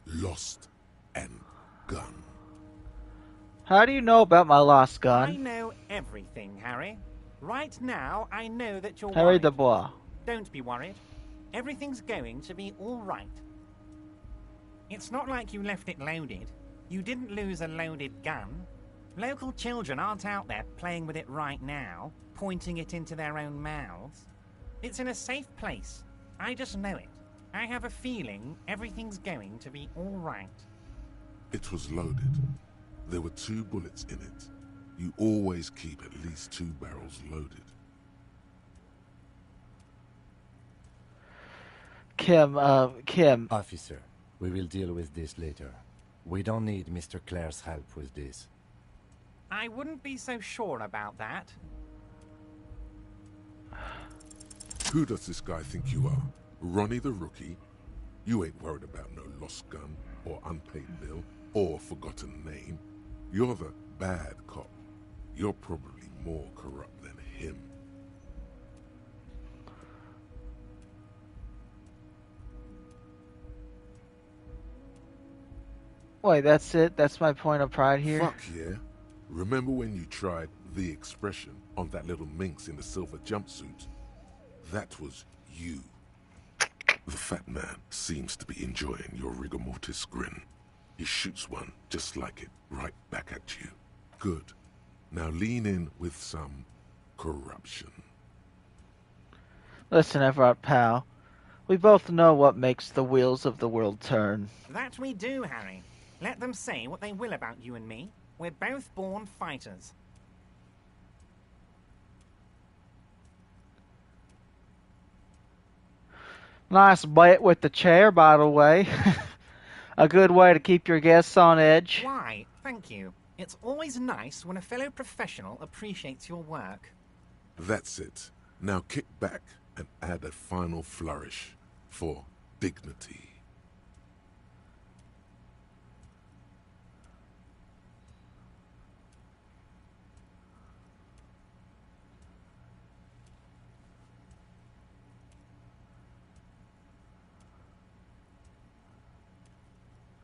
Lost and gun. How do you know about my lost I gun? know everything, Harry. Right now, I know that you're Harry worried. Dubois. Don't be worried. Everything's going to be all right. It's not like you left it loaded. You didn't lose a loaded gun. Local children aren't out there playing with it right now, pointing it into their own mouths. It's in a safe place. I just know it. I have a feeling everything's going to be all right. It was loaded. There were 2 bullets in it. You always keep at least 2 barrels loaded. Kim. Officer, we will deal with this later. We don't need Mr. Clare's help with this. I wouldn't be so sure about that. Who does this guy think you are? Ronnie the Rookie? You ain't worried about no lost gun, or unpaid bill, or forgotten name. You're the bad cop. You're probably more corrupt than him. Wait, that's it? That's my point of pride here? Fuck yeah. Remember when you tried the expression on that little minx in the silver jumpsuit? That was you. The fat man seems to be enjoying your rigor mortis grin. He shoots one just like it, right back at you. Good. Now lean in with some corruption. Listen, Everett, pal. We both know what makes the wheels of the world turn. That we do, Harry. Let them say what they will about you and me. We're both born fighters. Nice bite with the chair, by the way. A good way to keep your guests on edge. Why, thank you. It's always nice when a fellow professional appreciates your work. That's it. Now kick back and add a final flourish for dignity.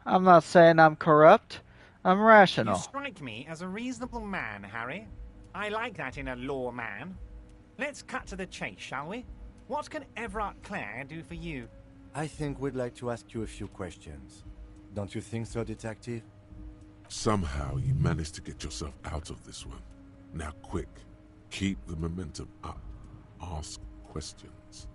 I'm not saying I'm corrupt. I'm rational. You strike me as a reasonable man, Harry. I like that in a law man. Let's cut to the chase, shall we? What can Everett Clare do for you? I think we'd like to ask you a few questions. Don't you think so, Detective? Somehow you managed to get yourself out of this one. Now quick, keep the momentum up. Ask questions.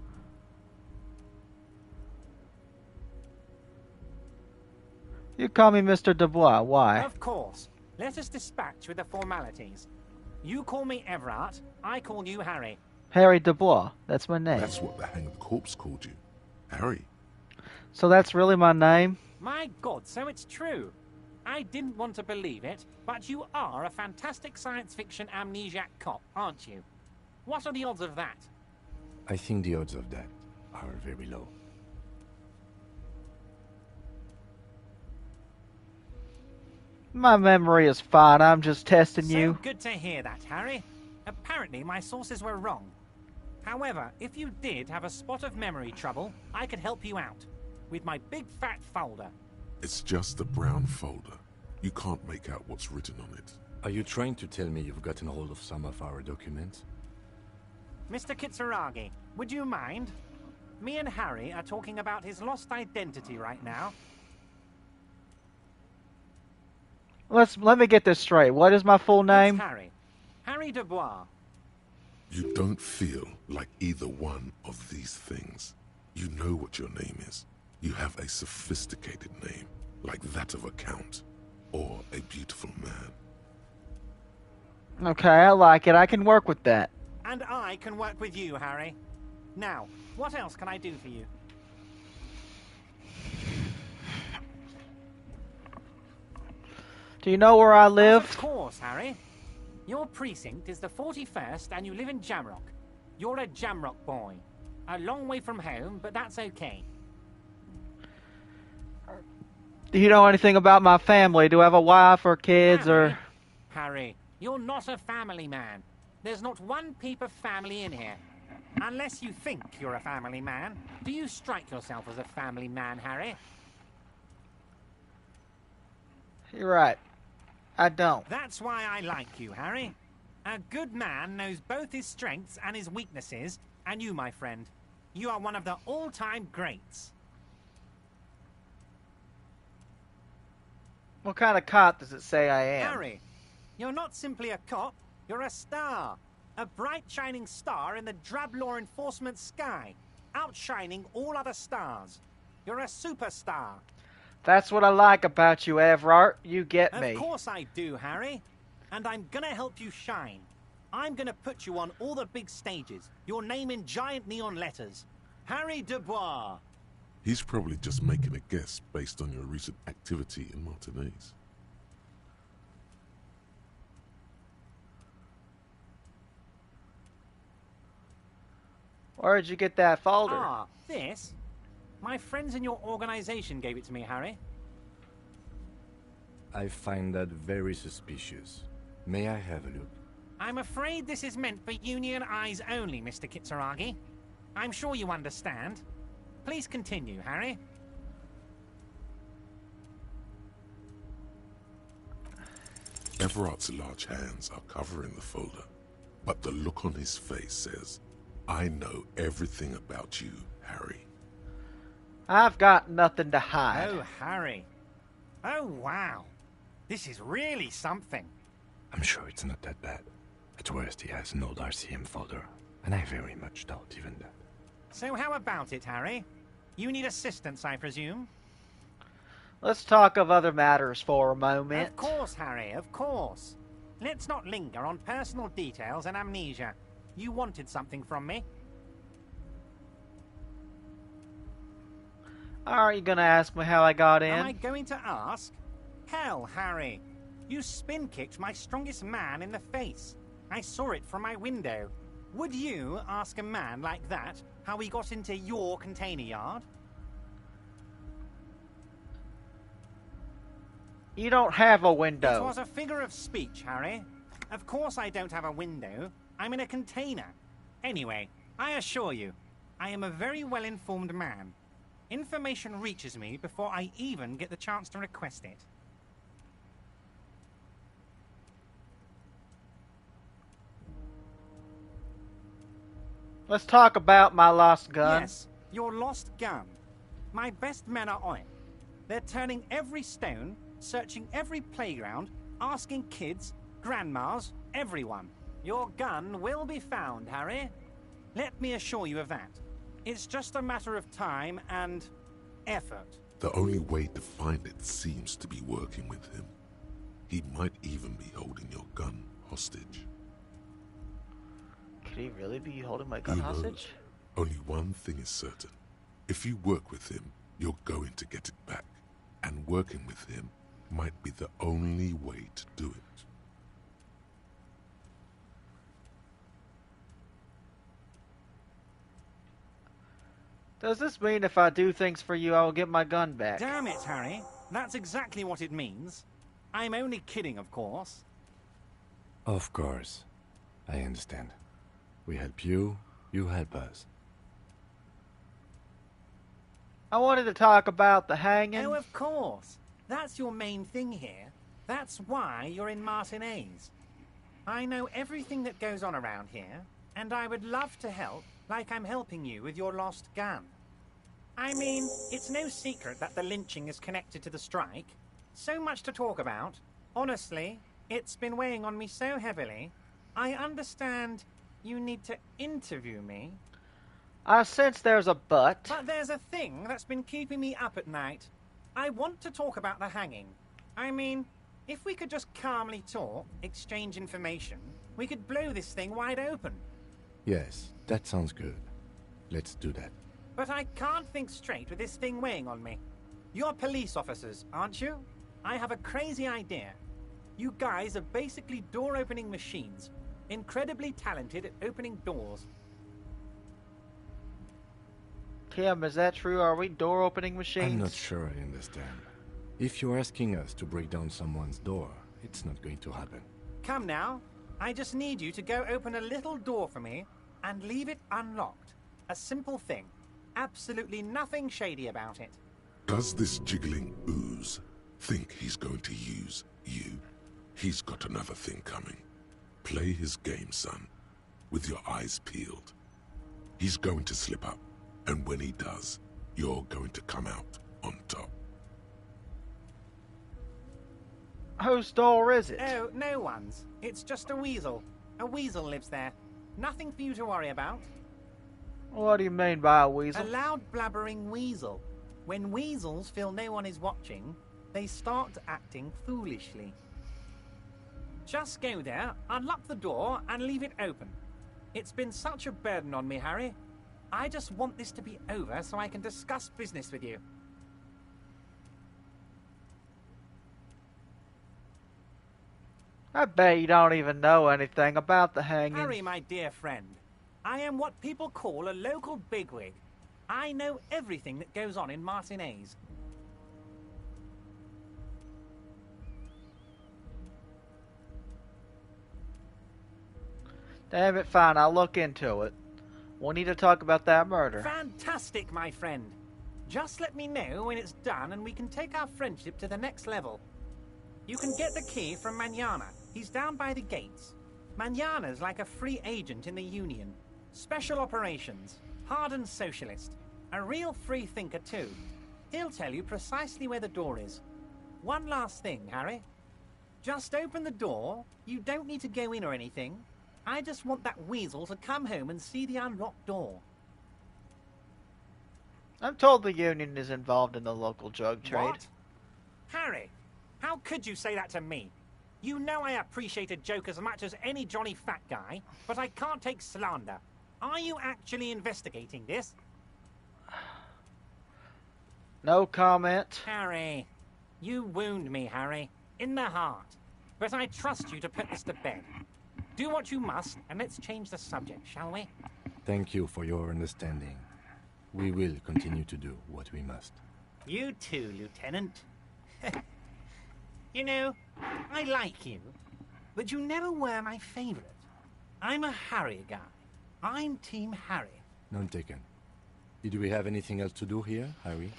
You call me Mr. Dubois. Why? Of course. Let us dispatch with the formalities. You call me Everett, I call you Harry. Harry Dubois. That's my name. That's what the hanged corpse called you. Harry. So that's really my name? My God, so it's true. I didn't want to believe it, but you are a fantastic science fiction amnesiac cop, aren't you? What are the odds of that? I think the odds of that are very low. My memory is fine. I'm just testing you. Good to hear that, Harry. Apparently my sources were wrong. However, if you did have a spot of memory trouble, I could help you out. With my big fat folder. It's just a brown folder. You can't make out what's written on it. Are you trying to tell me you've gotten hold of some of our documents? Mr. Kitsuragi, would you mind? Me and Harry are talking about his lost identity right now. Let me get this straight. What is my full name? It's Harry. Harry Dubois. You don't feel like either one of these things. You know what your name is. You have a sophisticated name, like that of a count, or a beautiful man. Okay, I like it. I can work with that. And I can work with you, Harry. Now, what else can I do for you? Do you know where I live? Of course, Harry. Your precinct is the 41st and you live in Jamrock. You're a Jamrock boy. A long way from home, but that's okay. Do you know anything about my family? Do I have a wife or kids or... Harry, you're not a family man. There's not one peep of family in here. Unless you think you're a family man. Do you strike yourself as a family man, Harry? You're right. I don't. That's why I like you, Harry. A good man knows both his strengths and his weaknesses, and you, my friend, you are one of the all-time greats. What kind of cop does it say I am? Harry, you're not simply a cop, you're a star. A bright shining star in the drab law enforcement sky, outshining all other stars. You're a superstar. That's what I like about you, Everard. You get me. Of course I do, Harry. And I'm gonna help you shine. I'm gonna put you on all the big stages, your name in giant neon letters. Harry Dubois. He's probably just making a guess based on your recent activity in Martinez. Where'd you get that folder? Ah, this? My friends in your organization gave it to me, Harry. I find that very suspicious. May I have a look? I'm afraid this is meant for union eyes only, Mr. Kitsuragi. I'm sure you understand. Please continue, Harry. Everard's large hands are covering the folder, but the look on his face says, I know everything about you, Harry. I've got nothing to hide. Oh, Harry. Oh, wow. This is really something. I'm sure it's not that bad. At worst, he has an old RCM folder, and I very much doubt even that. So how about it, Harry? You need assistance, I presume? Let's talk of other matters for a moment. Of course, Harry, of course. Let's not linger on personal details and amnesia. You wanted something from me. Aren't you gonna ask me how I got in? Am I going to ask? Hell, Harry. You spin-kicked my strongest man in the face. I saw it from my window. Would you ask a man like that how he got into your container yard? You don't have a window. It was a figure of speech, Harry. Of course I don't have a window. I'm in a container. Anyway, I assure you, I am a very well-informed man. Information reaches me before I even get the chance to request it. Let's talk about my lost gun. Yes, your lost gun. My best men are on it. They're turning every stone, searching every playground, asking kids, grandmas, everyone. Your gun will be found, Harry. Let me assure you of that. It's just a matter of time and effort. The only way to find it seems to be working with him. He might even be holding your gun hostage. Could he really be holding my gun Who hostage? knows? Only one thing is certain. If you work with him, you're going to get it back. And working with him might be the only way to do it. Does this mean if I do things for you, I will get my gun back? Damn it, Harry. That's exactly what it means. I'm only kidding, of course. Of course. I understand. We help you, you help us. I wanted to talk about the hanging. Oh, of course. That's your main thing here. That's why you're in Martinez. I know everything that goes on around here, and I would love to help, like I'm helping you with your lost gun. I mean, it's no secret that the lynching is connected to the strike. So much to talk about. Honestly, it's been weighing on me so heavily. I understand you need to interview me. I sense there's a but. But there's a thing that's been keeping me up at night. I want to talk about the hanging. I mean, if we could just calmly talk, exchange information, we could blow this thing wide open. Yes, that sounds good. Let's do that. But I can't think straight with this thing weighing on me. You're police officers, aren't you? I have a crazy idea. You guys are basically door-opening machines. Incredibly talented at opening doors. Tim, is that true? Are we door-opening machines? I'm not sure I understand. If you're asking us to break down someone's door, it's not going to happen. Come now. I just need you to go open a little door for me and leave it unlocked. A simple thing. Absolutely nothing shady about it. Does this jiggling ooze think he's going to use you? He's got another thing coming. Play his game, son, with your eyes peeled. He's going to slip up, and when he does, you're going to come out on top. Whose door is it? Oh, no one's. It's just a weasel. A weasel lives there. Nothing for you to worry about. What do you mean by a weasel? A loud blabbering weasel. When weasels feel no one is watching, they start acting foolishly. Just go there, unlock the door, and leave it open. It's been such a burden on me, Harry. I just want this to be over so I can discuss business with you. I bet you don't even know anything about the hanging. Harry, my dear friend, I am what people call a local bigwig. I know everything that goes on in Martinez. Damn it, fine, I'll look into it. We need to talk about that murder. Fantastic, my friend. Just let me know when it's done and we can take our friendship to the next level. You can get the key from Manana. He's down by the gates. Manana's like a free agent in the Union. Special operations. Hardened socialist. A real free thinker, too. He'll tell you precisely where the door is. One last thing, Harry. Just open the door. You don't need to go in or anything. I just want that weasel to come home and see the unlocked door. I'm told the Union is involved in the local drug trade. What? Harry, how could you say that to me? You know I appreciate a joke as much as any jolly fat guy, but I can't take slander. Are you actually investigating this? No comment. Harry, you wound me, Harry, in the heart. But I trust you to put this to bed. Do what you must, and let's change the subject, shall we? Thank you for your understanding. We will continue to do what we must. You too, Lieutenant. You know, I like you, but you never were my favorite. I'm a Harry guy. I'm Team Harry. None taken. Did we have anything else to do here, Harry?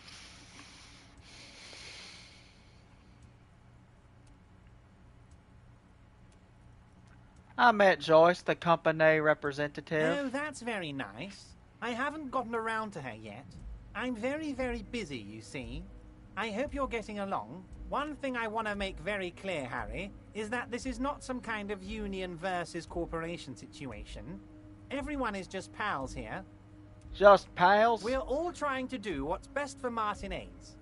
I met Joyce, the company representative. Oh, that's very nice. I haven't gotten around to her yet. I'm very, very busy, you see. I hope you're getting along. One thing I want to make very clear, Harry, is that this is not some kind of union versus corporation situation. Everyone is just pals here. Just pals? We're all trying to do what's best for Martinez.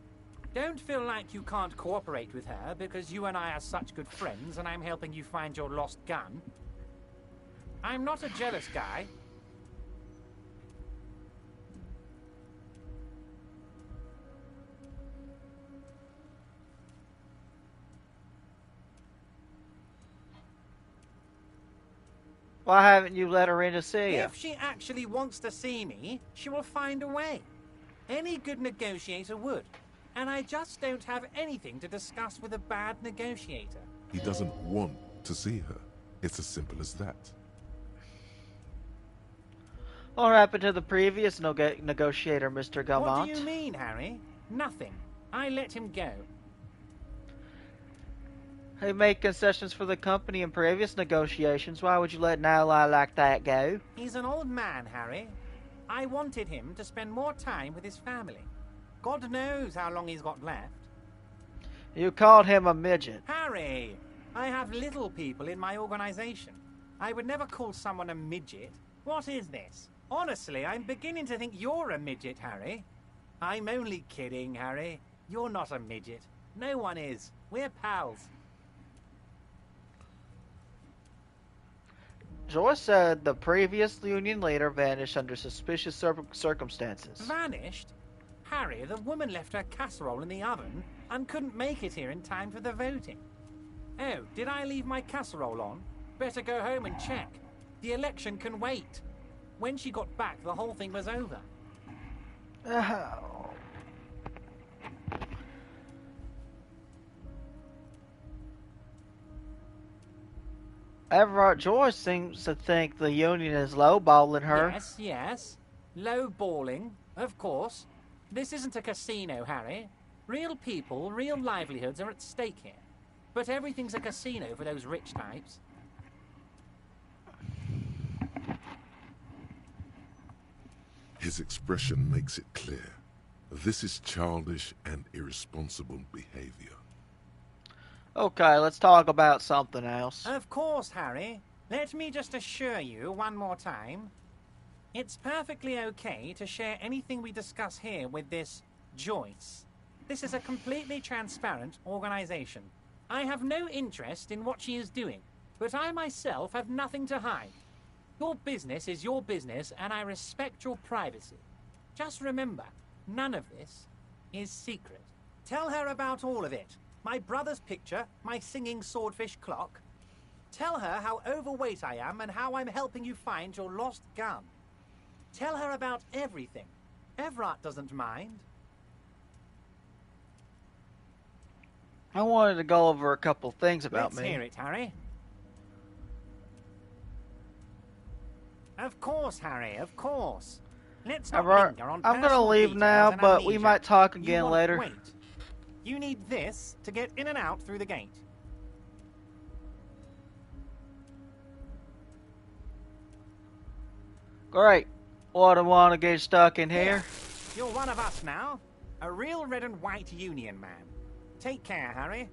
Don't feel like you can't cooperate with her because you and I are such good friends and I'm helping you find your lost gun. I'm not a jealous guy. Why haven't you let her in to see you? If she actually wants to see me, she will find a way. Any good negotiator would. And I just don't have anything to discuss with a bad negotiator. He doesn't want to see her. It's as simple as that. What happened to the previous negotiator, Mr. Galvant? What do you mean, Harry? Nothing. I let him go. He made concessions for the company in previous negotiations. Why would you let an ally like that go? He's an old man, Harry. I wanted him to spend more time with his family. God knows how long he's got left. You called him a midget. Harry, I have little people in my organization. I would never call someone a midget. What is this? Honestly, I'm beginning to think you're a midget, Harry. I'm only kidding, Harry. You're not a midget. No one is. We're pals. Joyce said the previous union leader vanished under suspicious circumstances. Vanished? Harry, the woman left her casserole in the oven and couldn't make it here in time for the voting. Oh, did I leave my casserole on? Better go home and check. The election can wait. When she got back, the whole thing was over. Oh. Everett Joyce seems to think the union is lowballing her. Yes, yes. Lowballing, of course. This isn't a casino, Harry. Real people, real livelihoods are at stake here. But everything's a casino for those rich types. His expression makes it clear. This is childish and irresponsible behavior. Okay, let's talk about something else. Of course, Harry. Let me just assure you one more time. It's perfectly okay to share anything we discuss here with this Joyce. This is a completely transparent organization. I have no interest in what she is doing, but I myself have nothing to hide. Your business is your business, and I respect your privacy. Just remember, none of this is secret. Tell her about all of it. My brother's picture, my singing swordfish clock. Tell her how overweight I am and how I'm helping you find your lost gun. Tell her about everything. Everett doesn't mind. I wanted to go over a couple things about Let's me. hear it, Harry. Of course, Harry, of course. Let's not linger on I'm gonna personal leave details now, and but we amnesia. might talk You again want later. weight. You need this to get in and out through the gate. Great. What, I want to get stuck in here? You're one of us now. A real red and white Union man. Take care, Harry.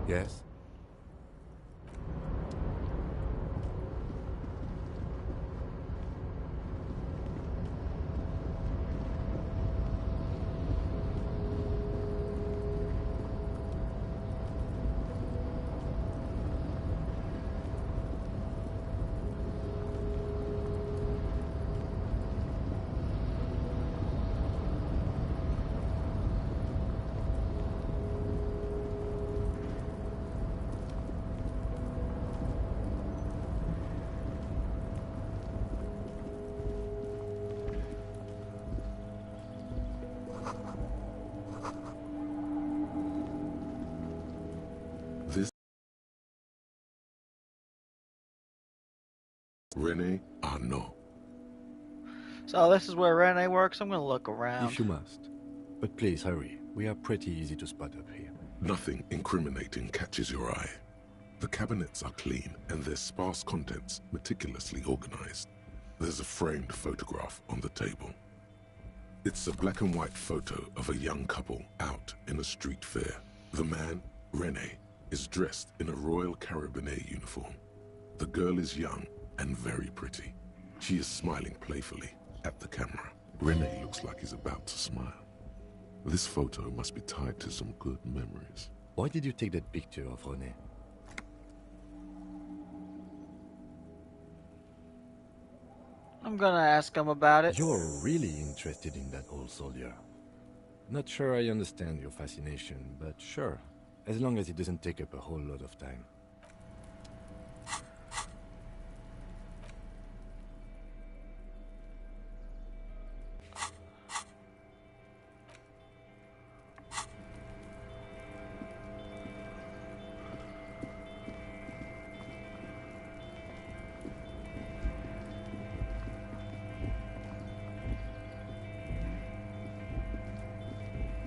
Yes? This Rene Arnaud. So this is where Rene works. I'm gonna look around. If you must. But please hurry. We are pretty easy to spot up here. Nothing incriminating catches your eye. The cabinets are clean and their sparse contents meticulously organized. There's a framed photograph on the table. It's a black and white photo of a young couple out in a street fair. The man, Rene, is dressed in a Royal Carabinier uniform. The girl is young and very pretty. She is smiling playfully at the camera. Rene looks like he's about to smile. This photo must be tied to some good memories. Why did you take that picture of Rene? I'm gonna ask him about it. You're really interested in that old soldier. Not sure I understand your fascination, but sure. As long as it doesn't take up a whole lot of time.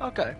Okay.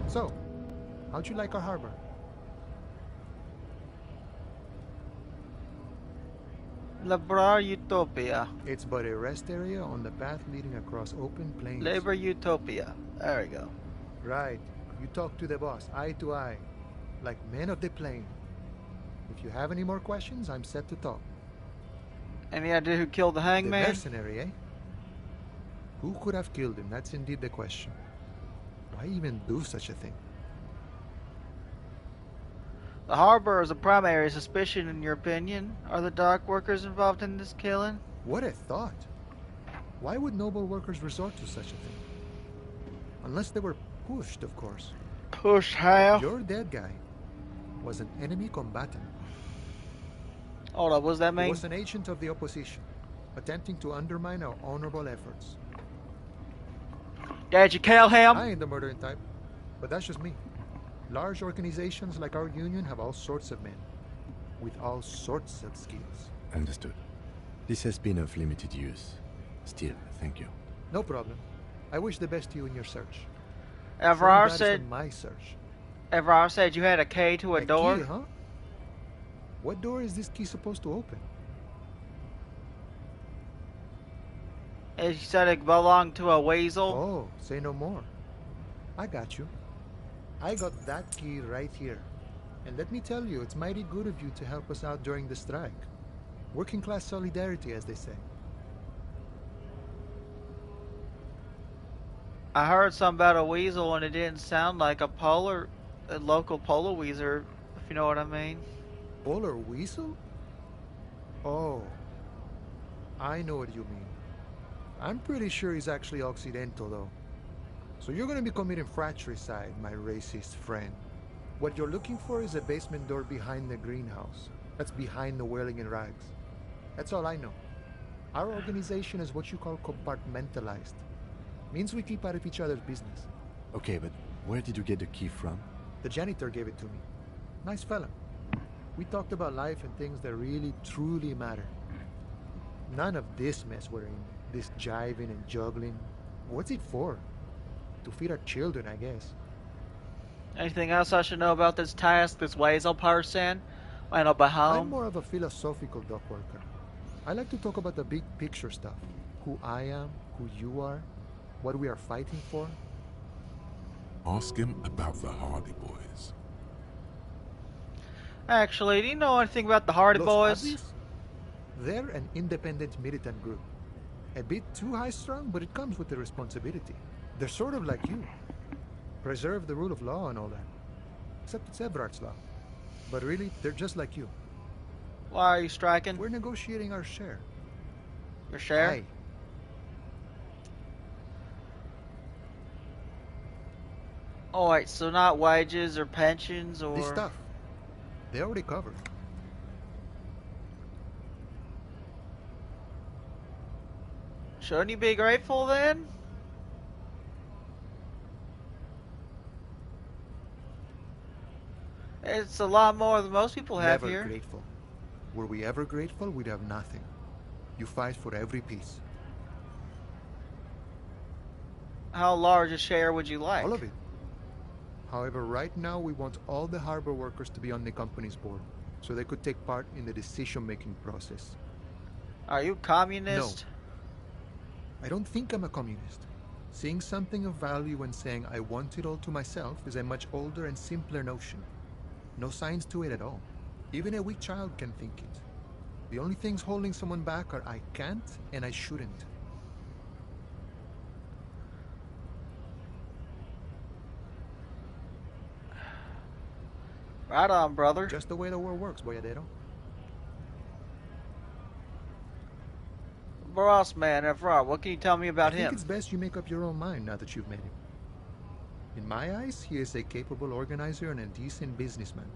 So, how'd you like our harbor? Labrar Utopia. It's but a rest area on the path leading across open plains. Labor Utopia. There we go. Right. You talk to the boss, eye to eye, like men of the plain. If you have any more questions, I'm set to talk. Any idea who killed the hangman? The mercenary, eh? Who could have killed him? That's indeed the question. Why even do such a thing? The harbor is a primary suspicion in your opinion. Are the dock workers involved in this killing? What a thought. Why would noble workers resort to such a thing? Unless they were pushed, of course. Pushed how? Your dead guy was an enemy combatant. Hold on, what does that mean? He was an agent of the opposition, attempting to undermine our honorable efforts. Did you kill him? I ain't the murdering type, but that's just me. Large organizations like our union have all sorts of men, with all sorts of skills. Understood. This has been of limited use. Still, thank you. No problem. I wish the best to you in your search. Evrar said... my search. Evrar said you had a key to a door? Key, huh? What door is this key supposed to open? He said it belonged to a weasel. Oh, say no more. I got you. I got that key right here. And let me tell you, it's mighty good of you to help us out during the strike. Working class solidarity, as they say. I heard something about a weasel and it didn't sound like a local polar weasel, if you know what I mean. Polar weasel? Oh, I know what you mean. I'm pretty sure he's actually Occidental, though. So you're gonna be committing fratricide, my racist friend. What you're looking for is a basement door behind the greenhouse. That's behind the whirling in rags. That's all I know. Our organization is what you call compartmentalized. Means we keep out of each other's business. Okay, but where did you get the key from? The janitor gave it to me. Nice fella. We talked about life and things that really, truly matter. None of this mess we're in. This jiving and juggling. What's it for? To feed our children, I guess. Anything else I should know about this task, this weasel person? When I'll be home? I'm more of a philosophical dock worker. I like to talk about the big picture stuff. Who I am, who you are, what we are fighting for. Ask him about the Hardy Boys. Actually, do you know anything about the Hardy Boys? Hardys? They're an independent militant group. A bit too high-strung, but it comes with the responsibility. They're sort of like you. Preserve the rule of law and all that. Except it's Eberhard's law. But really, they're just like you. Why are you striking? We're negotiating our share. Your share? Aye. Oh, wait, so not wages or pensions or... This stuff. They already covered. Shouldn't you be grateful then? It's a lot more than most people have Never here. grateful. Were we ever grateful, we'd have nothing. You fight for every piece. How large a share would you like? All of it. However, right now we want all the harbor workers to be on the company's board, so they could take part in the decision-making process. Are you communist? No. I don't think I'm a communist. Seeing something of value and saying I want it all to myself is a much older and simpler notion. No science to it at all. Even a weak child can think it. The only things holding someone back are I can't and I shouldn't. Right on, brother. Just the way the world works, boyadero. Boss man, Evrar, what can you tell me about I him? think it's best you make up your own mind now that you've met him. In my eyes, he is a capable organizer and a decent businessman.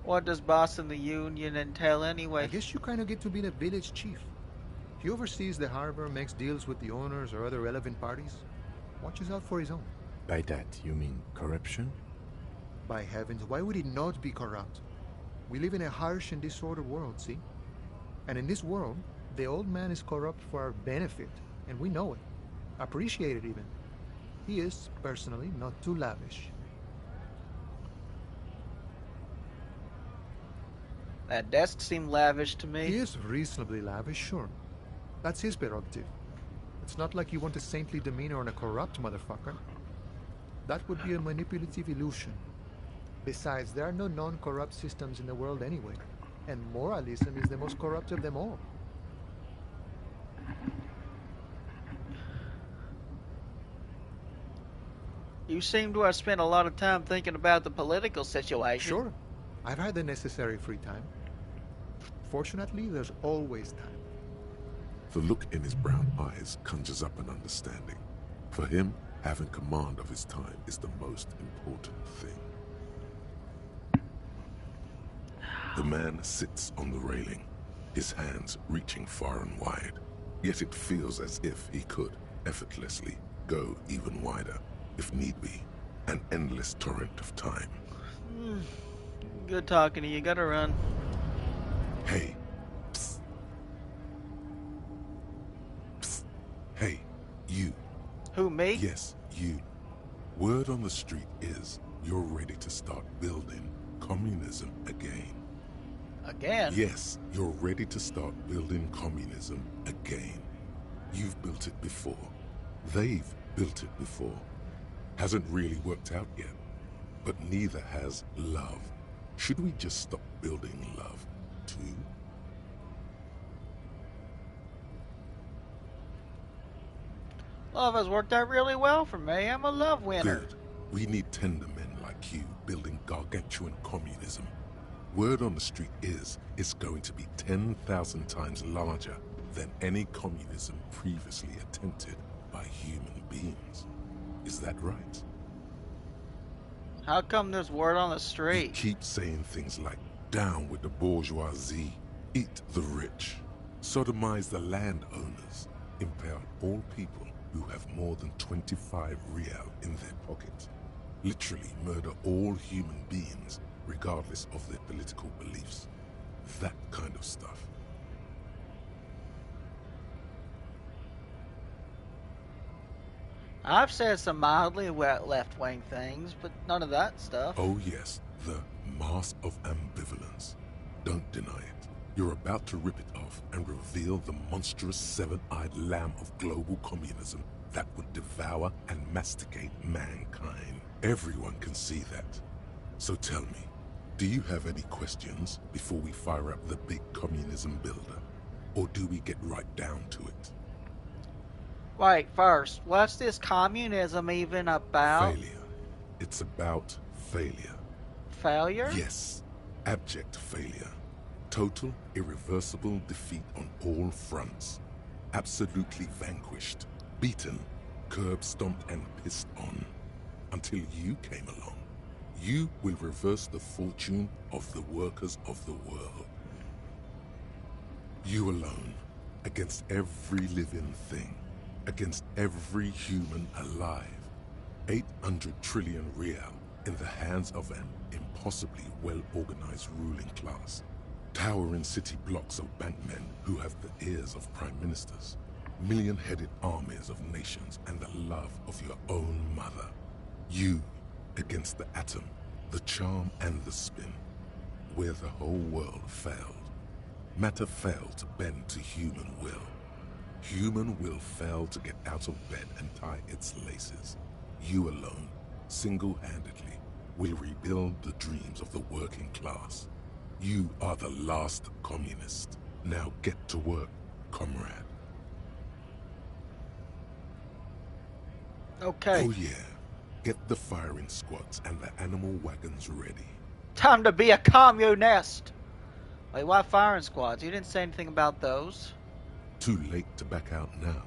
What does boss in the union entail anyway? I guess you kind of get to be the village chief. He oversees the harbor, makes deals with the owners or other relevant parties. Watches out for his own. By that, you mean corruption? By heavens, why would he not be corrupt? We live in a harsh and disordered world, see? And in this world, the old man is corrupt for our benefit, and we know it. Appreciate it even. He is, personally, not too lavish. That desk seemed lavish to He me. is reasonably lavish, sure. That's his prerogative. It's not like you want a saintly demeanor on a corrupt motherfucker. That would be a manipulative illusion. Besides, there are no non-corrupt systems in the world anyway, and moralism is the most corrupt of them all. You seem to have spent a lot of time thinking about the political situation. Sure. I've had the necessary free time. Fortunately, there's always time. The look in his brown eyes conjures up an understanding. For him, having command of his time is the most important thing. The man sits on the railing, his hands reaching far and wide. Yet it feels as if he could, effortlessly, go even wider, if need be, an endless torrent of time. Good talking to you. Gotta run. Hey. Psst. Psst. Hey, you. Who, me? Yes, you. Word on the street is you're ready to start building communism again. Again? Yes, you're ready to start building communism again. You've built it before. They've built it before. Hasn't really worked out yet. But neither has love. Should we just stop building love, too? Love has worked out really well for me. I'm a love winner. Good. We need tender men like you building gargantuan communism. Word on the street is it's going to be 10,000 times larger than any communism previously attempted by human beings. Is that right? How come there's word on the street? You keep saying things like, down with the bourgeoisie, eat the rich, sodomize the landowners, impale all people who have more than 25 real in their pocket, literally murder all human beings regardless of their political beliefs. That kind of stuff. I've said some mildly left-wing things, but none of that stuff. Oh yes, the mask of ambivalence. Don't deny it. You're about to rip it off and reveal the monstrous seven-eyed lamb of global communism that would devour and masticate mankind. Everyone can see that. So tell me, do you have any questions before we fire up the big communism builder? Or do we get right down to it? Wait, first, what's this communism even about? Failure. It's about failure. Failure? Yes, abject failure. Total, irreversible defeat on all fronts. Absolutely vanquished, beaten, curb-stomped and pissed on. Until you came along. You will reverse the fortune of the workers of the world. You alone, against every living thing, against every human alive. 800 trillion real in the hands of an impossibly well-organized ruling class. Towering city blocks of bankmen who have the ears of prime ministers. Million-headed armies of nations and the love of your own mother. You against the atom, the charm and the spin. Where the whole world failed. Matter failed to bend to human will. Human will fail to get out of bed and tie its laces. You alone, single-handedly, will rebuild the dreams of the working class. You are the last communist. Now get to work, comrade. Okay. Oh yeah. Get the firing squads and the animal wagons ready. Time to be a communist! Wait, why firing squads? You didn't say anything about those. Too late to back out now.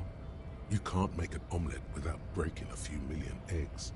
You can't make an omelette without breaking a few million eggs.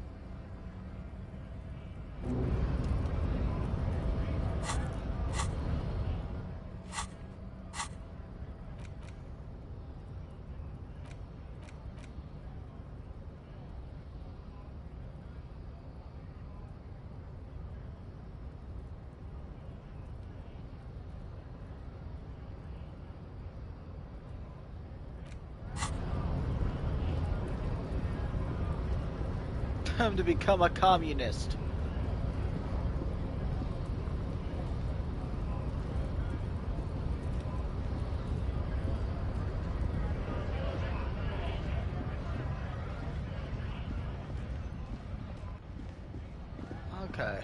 Time to become a communist. Okay.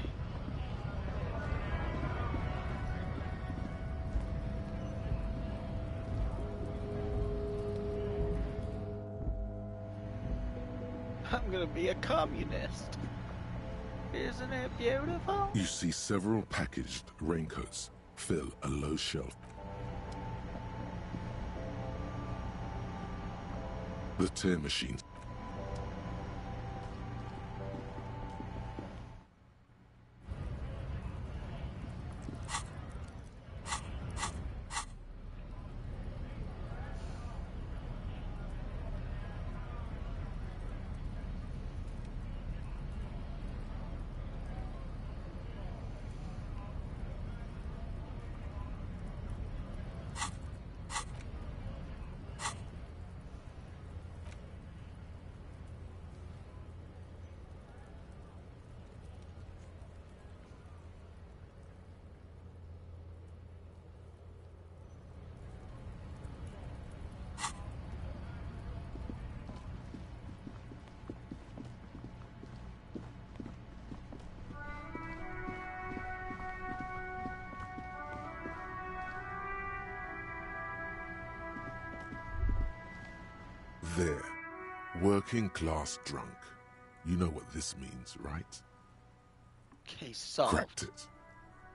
I'm gonna be a communist. Isn't it beautiful? You see several packaged raincoats fill a low shelf. The tear machine. There. Working class drunk. You know what this means, right? Case solved. Cracked it.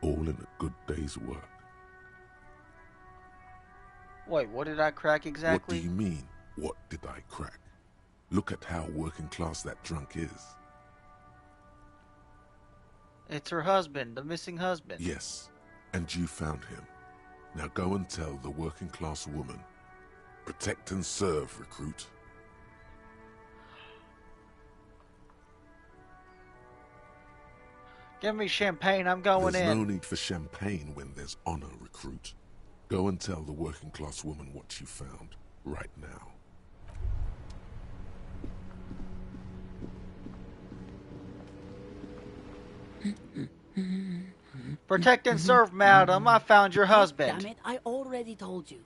All in a good day's work. Wait, what did I crack exactly? What do you mean, what did I crack? Look at how working class that drunk is. It's her husband, the missing husband. Yes, and you found him. Now go and tell the working class woman. Protect and serve, recruit. Give me champagne, I'm going in. There's no need for champagne when there's honor, recruit. Go and tell the working class woman what you found, right now. Protect and serve, madam. I found your husband. Damn it, I already told you.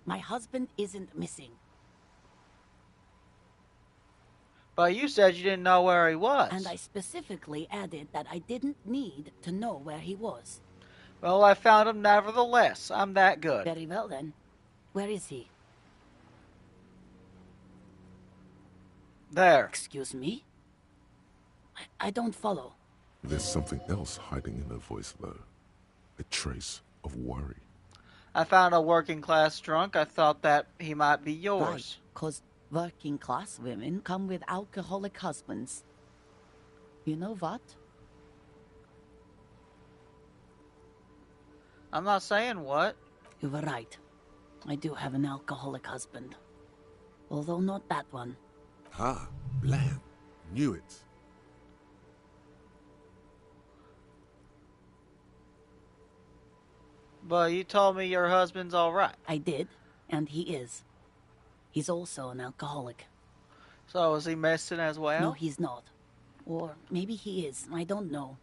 My husband isn't missing. But you said you didn't know where he was. And I specifically added that I didn't need to know where he was. Well, I found him nevertheless. I'm that good. Very well then. Where is he? There. Excuse me? I don't follow. There's something else hiding in her voice, though. A trace of worry. I found a working class drunk. I thought that he might be yours. Right, 'cause working class women come with alcoholic husbands. You know what? I'm not saying what. You were right. I do have an alcoholic husband. Although not that one. Ah, Blam. Knew it. But you told me your husband's alright. I did, and he is. He's also an alcoholic. So is he missing as well? No, he's not. Or maybe he is, I don't know.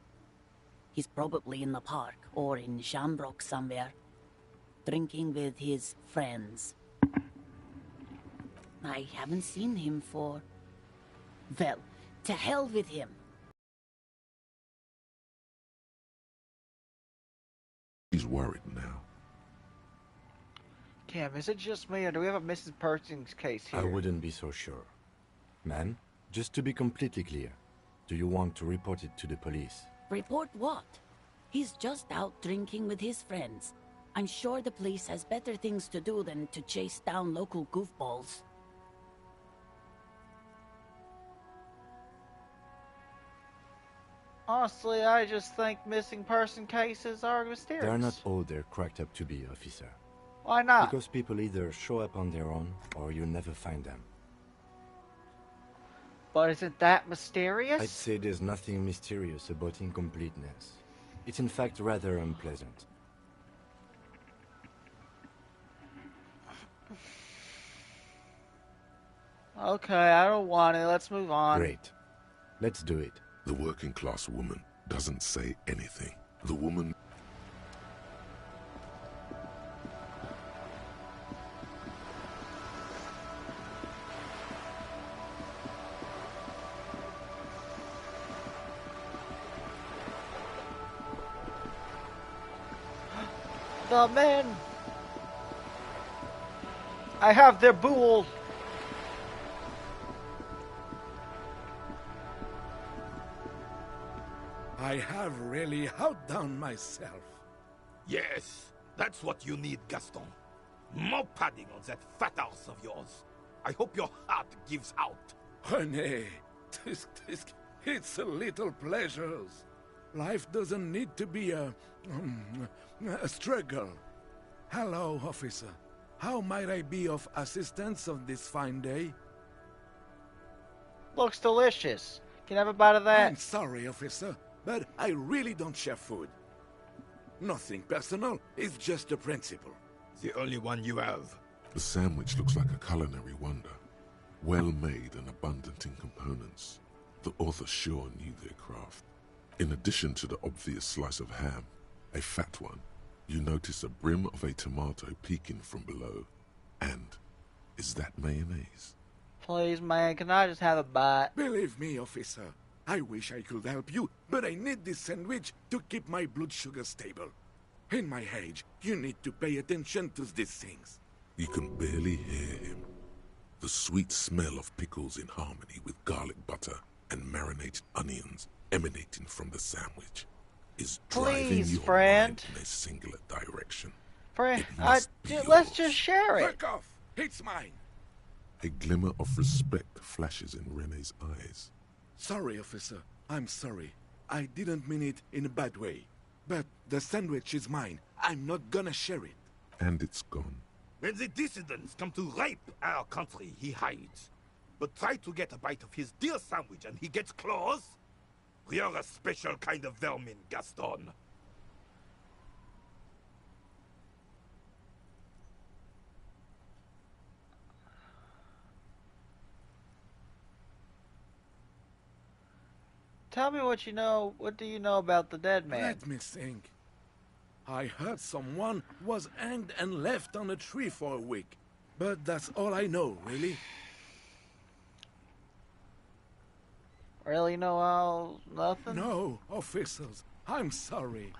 He's probably in the park, or in Shamrock somewhere. Drinking with his friends. I haven't seen him for... Well, to hell with him. He's worried now. Cam, is it just me, or do we have a missing persons case here? I wouldn't be so sure. Man, just to be completely clear, do you want to report it to the police? Report what? He's just out drinking with his friends. I'm sure the police has better things to do than to chase down local goofballs. Honestly, I just think missing person cases are mysterious. They're not all they're cracked up to be, officer. Why not? Because people either show up on their own, or you never find them. But isn't that mysterious? I'd say there's nothing mysterious about incompleteness. It's in fact rather unpleasant. Okay, I don't want it. Let's move on. Great. Let's do it. The working class woman doesn't say anything. The woman... The men! I have their bull! I have really outdone myself. Yes, that's what you need, Gaston. More padding on that fat ass of yours. I hope your heart gives out. René, it's a little pleasures. Life doesn't need to be a struggle. Hello, officer. How might I be of assistance on this fine day? Looks delicious. Can I have a bite of that? I'm sorry, officer, but I really don't share food. Nothing personal, it's just a principle. The only one you have. The sandwich looks like a culinary wonder. Well made and abundant in components. The author sure knew their craft. In addition to the obvious slice of ham, a fat one, you notice a brim of a tomato peeking from below. And is that mayonnaise? Please, man, can I just have a bite? Believe me, officer, I wish I could help you, but I need this sandwich to keep my blood sugar stable. In my age, you need to pay attention to these things. You can barely hear him. The sweet smell of pickles in harmony with garlic butter and marinated onions emanating from the sandwich is driving your mind in a singular direction. Friend, let's just share it. Back off! It's mine! A glimmer of respect flashes in René's eyes. Sorry, officer. I'm sorry. I didn't mean it in a bad way. But the sandwich is mine. I'm not gonna share it. And it's gone. When the dissidents come to rape our country, he hides. But try to get a bite of his dear sandwich and he gets claws? We are a special kind of vermin, Gaston. Tell me what you know. What do you know about the dead man? Let me think. I heard someone was hanged and left on a tree for a week. But that's all I know, really. Really know all nothing? No, officers. I'm sorry.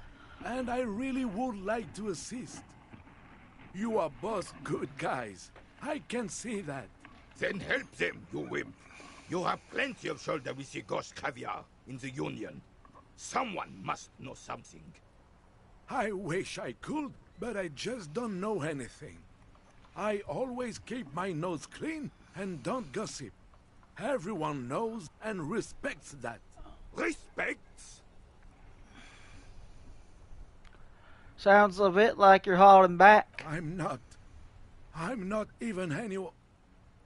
And I really would like to assist. You are both good guys. I can see that. Then help them, you wimp. You have plenty of shoulder with the ghost caviar in the Union. Someone must know something. I wish I could, but I just don't know anything. I always keep my nose clean and don't gossip. Everyone knows and respects that. Respects? Sounds a bit like you're holding back. I'm not. I'm not even anyone.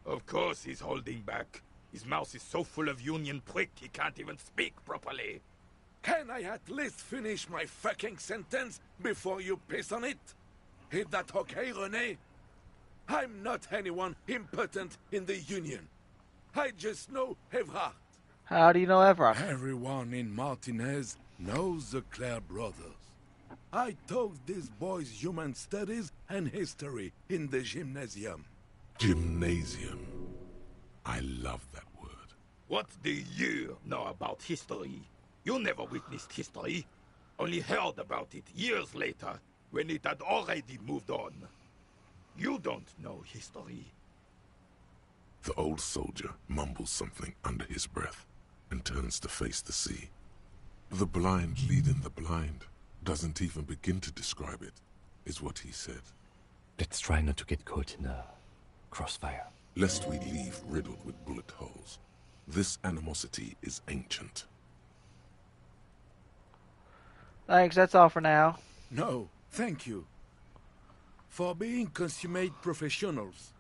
Of course he's holding back. His mouth is so full of Union prick he can't even speak properly. Can I at least finish my fucking sentence before you piss on it? Is that okay, René? I'm not anyone important in the Union. I just know Evrard. How do you know Evrard? Everyone in Martinez knows the Clare brothers. I taught these boys human studies and history in the gymnasium. Gymnasium. I love that word. What do you know about history? You never witnessed history, only heard about it years later, when it had already moved on. You don't know history. The old soldier mumbles something under his breath and turns to face the sea. The blind leading the blind doesn't even begin to describe it, is what he said. Let's try not to get caught in a crossfire. Lest we leave riddled with bullet holes. This animosity is ancient. Thanks, that's all for now. No, thank you. For being consummate professionals.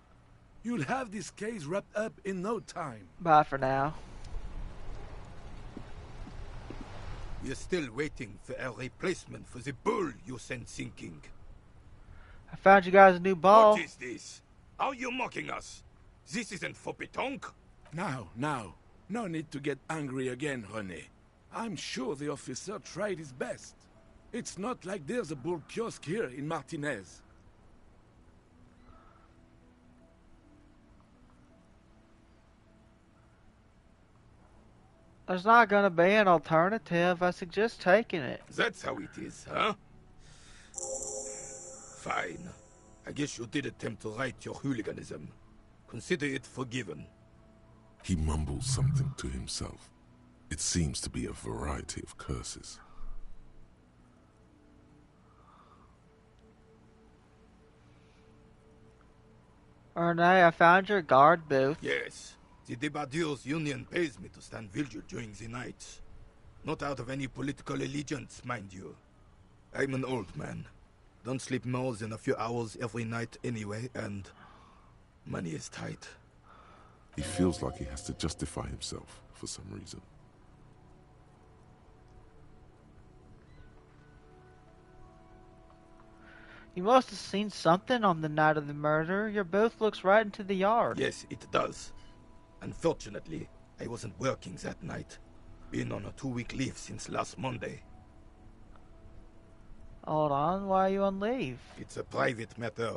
You'll have this case wrapped up in no time. Bye for now. We're still waiting for a replacement for the bull you sent sinking. I found you guys a new ball. What is this? Are you mocking us? This isn't for pétanque. Now. No need to get angry again, René. I'm sure the officer tried his best. It's not like there's a bull kiosk here in Martinez. There's not gonna be an alternative. I suggest taking it. That's how it is, huh? Fine. I guess you did attempt to right your hooliganism. Consider it forgiven. He mumbles something to himself. It seems to be a variety of curses. Renee, I found your guard booth. Yes. The Debardeurs Union pays me to stand vigil during the nights. Not out of any political allegiance, mind you. I'm an old man. Don't sleep more than a few hours every night anyway, and money is tight. He feels like he has to justify himself for some reason. You must have seen something on the night of the murder. Your booth looks right into the yard. Yes, it does. Unfortunately, I wasn't working that night. Been on a 2-week leave since last Monday. Hold on, why are you on leave? It's a private matter.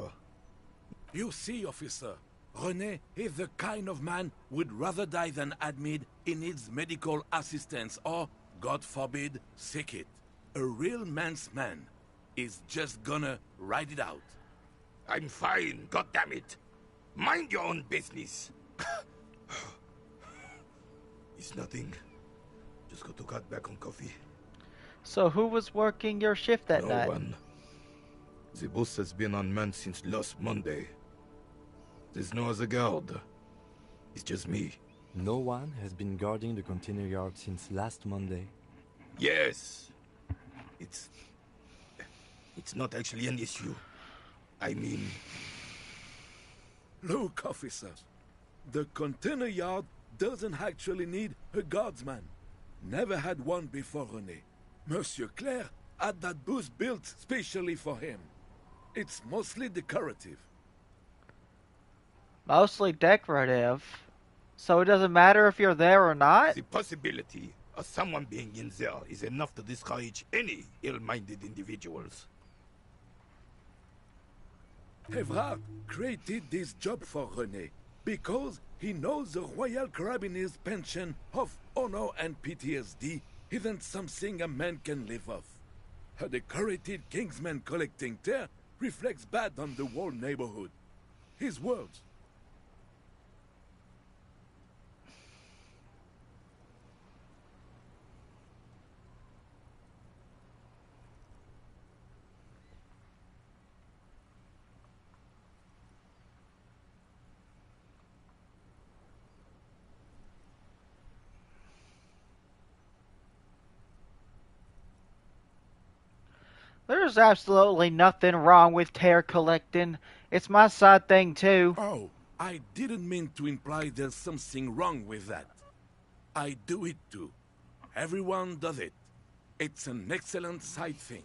You see, officer, René is the kind of man would rather die than admit he needs medical assistance or, God forbid, sick it. A real man's man is just gonna ride it out. I'm fine, goddammit. Mind your own business. It's nothing. Just got to cut back on coffee. So who was working your shift that night? No one. The boss has been unmanned since last Monday. There's no other guard. It's just me. No one has been guarding the container yard since last Monday. Yes. It's not actually an issue. I mean... Look, officer. The container yard doesn't actually need a guardsman. Never had one before René. Monsieur Claire had that booth built specially for him. It's mostly decorative. Mostly decorative. So it doesn't matter if you're there or not? The possibility of someone being in there is enough to discourage any ill-minded individuals. Evrard created this job for René because he knows the Royal Carabiniers' pension of honor and PTSD isn't something a man can live off. A decorated Kingsman collecting tear reflects bad on the whole neighborhood. His words. There's absolutely nothing wrong with tear collecting. It's my side thing too. Oh, I didn't mean to imply there's something wrong with that. I do it too. Everyone does it. It's an excellent side thing.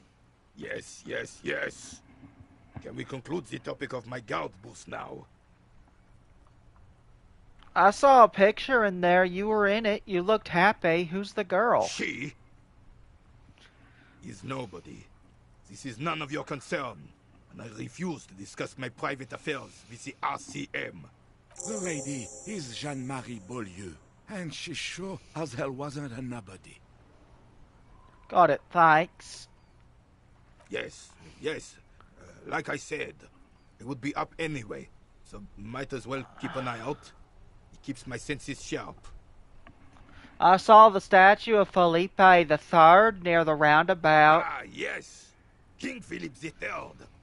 Yes, yes, yes. Can we conclude the topic of my guard booth now? I saw a picture in there. You were in it. You looked happy. Who's the girl? She is nobody. This is none of your concern, and I refuse to discuss my private affairs with the RCM. The lady is Jeanne-Marie Beaulieu, and she sure as hell wasn't a nobody. Got it, thanks. Yes, yes. Like I said, I would be up anyway, so might as well keep an eye out. It keeps my senses sharp. I saw the statue of Felipe III near the roundabout. Ah, yes. King Philip III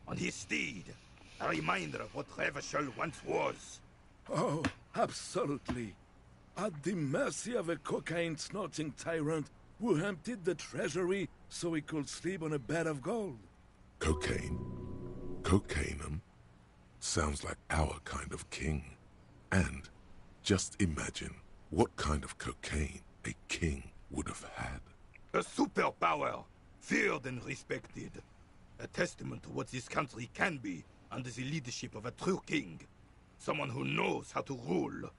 on his steed. A reminder of what Revachol once was. Oh, absolutely. At the mercy of a cocaine-snorting tyrant who emptied the treasury so he could sleep on a bed of gold. Cocaine? Cocainum? Sounds like our kind of king. And just imagine what kind of cocaine a king would have had. A superpower, feared and respected. A testament to what this country can be under the leadership of a true king. Someone who knows how to rule.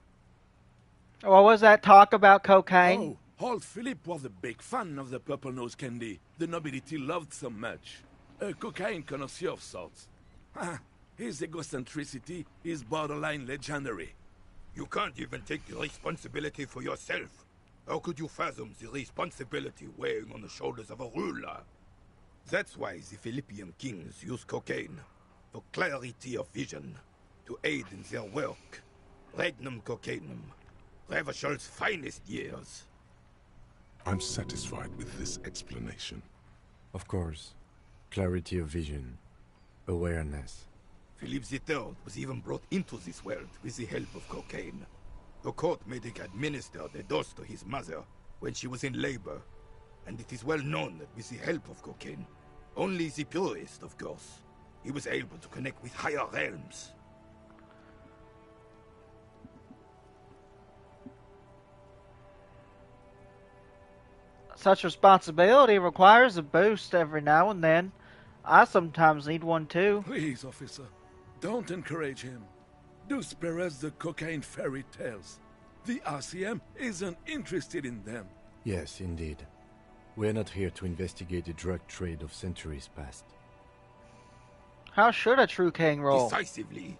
What was that talk about cocaine? Oh, old Philip was a big fan of the purple nose candy the nobility loved so much. A cocaine connoisseur of sorts. His egocentricity is borderline legendary. You can't even take the responsibility for yourself. How could you fathom the responsibility weighing on the shoulders of a ruler? That's why the Philippian kings use cocaine. for clarity of vision, to aid in their work. Regnum cocainum, Revachol's finest years. I'm satisfied with this explanation. Of course. Clarity of vision. Awareness. Philippe III was even brought into this world with the help of cocaine. The court made him administer the dose to his mother when she was in labor, and it is well known that with the help of cocaine, only the purest, of course, he was able to connect with higher realms. Such responsibility requires a boost every now and then. I sometimes need one too. Please, officer, don't encourage him. Do spare us the cocaine fairy tales. The RCM isn't interested in them. Yes, indeed. We're not here to investigate the drug trade of centuries past. How should a true king roll? Decisively,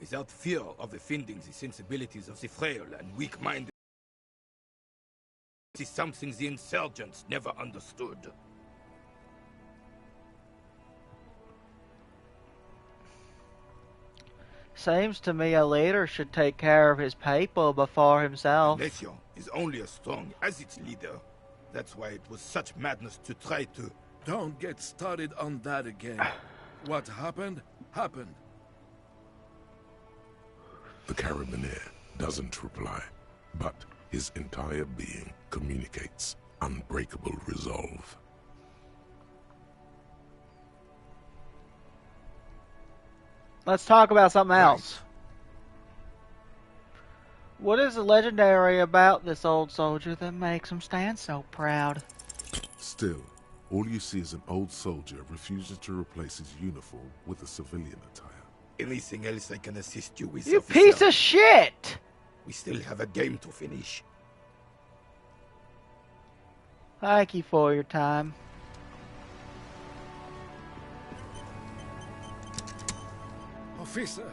without fear of offending the sensibilities of the frail and weak-minded. This is something the insurgents never understood. Seems to me a leader should take care of his people before himself. Elysium is only as strong as its leader. That's why it was such madness to try to... Don't get started on that again. What happened, happened. The Carabinier doesn't reply, but his entire being communicates unbreakable resolve. Let's talk about something else. What is legendary about this old soldier that makes him stand so proud? Still, all you see is an old soldier refusing to replace his uniform with a civilian attire. Anything else I can assist you with, You officer? piece of shit! We still have a game to finish. Thank you for your time. Officer,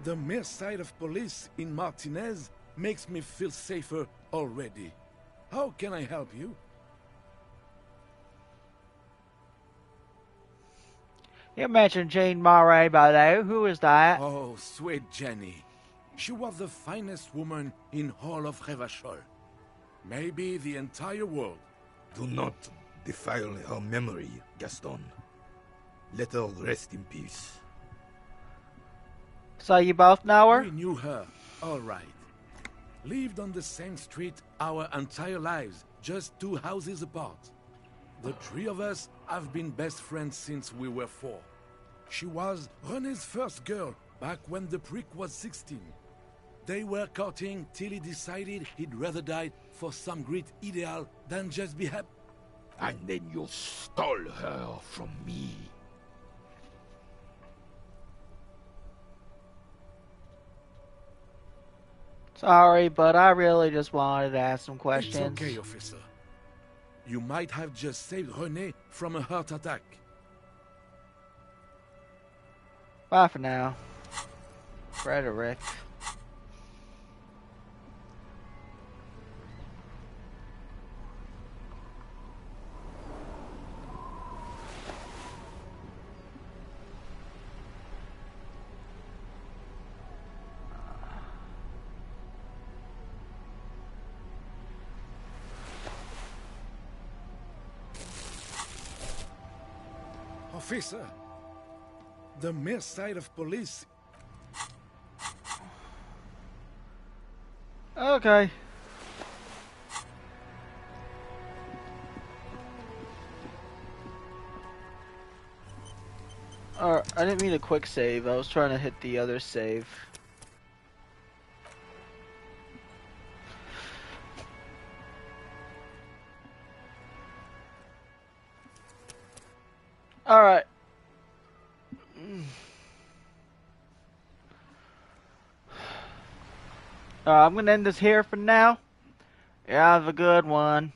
the mere sight of police in Martinez makes me feel safer already. How can I help you? You mentioned Jean Marais Baudot. Who is that? Oh, sweet Jenny. She was the finest woman in all of Revachol. Maybe the entire world. Do not defile her memory, Gaston. Let her rest in peace. So you both know her? We knew her, all right. Lived on the same street our entire lives, just 2 houses apart. The 3 of us have been best friends since we were 4. She was René's first girl, back when the prick was 16. They were courting till he decided he'd rather die for some great ideal than just be happy. And then you stole her from me. Sorry, but I really just wanted to ask some questions. It's okay, officer. You might have just saved René from a heart attack. Bye for now. Frederick. Officer, the mere sight of police... Okay. Alright, I didn't mean a quick save. I was trying to hit the other save. Alright. I'm gonna end this here for now. You have a good one.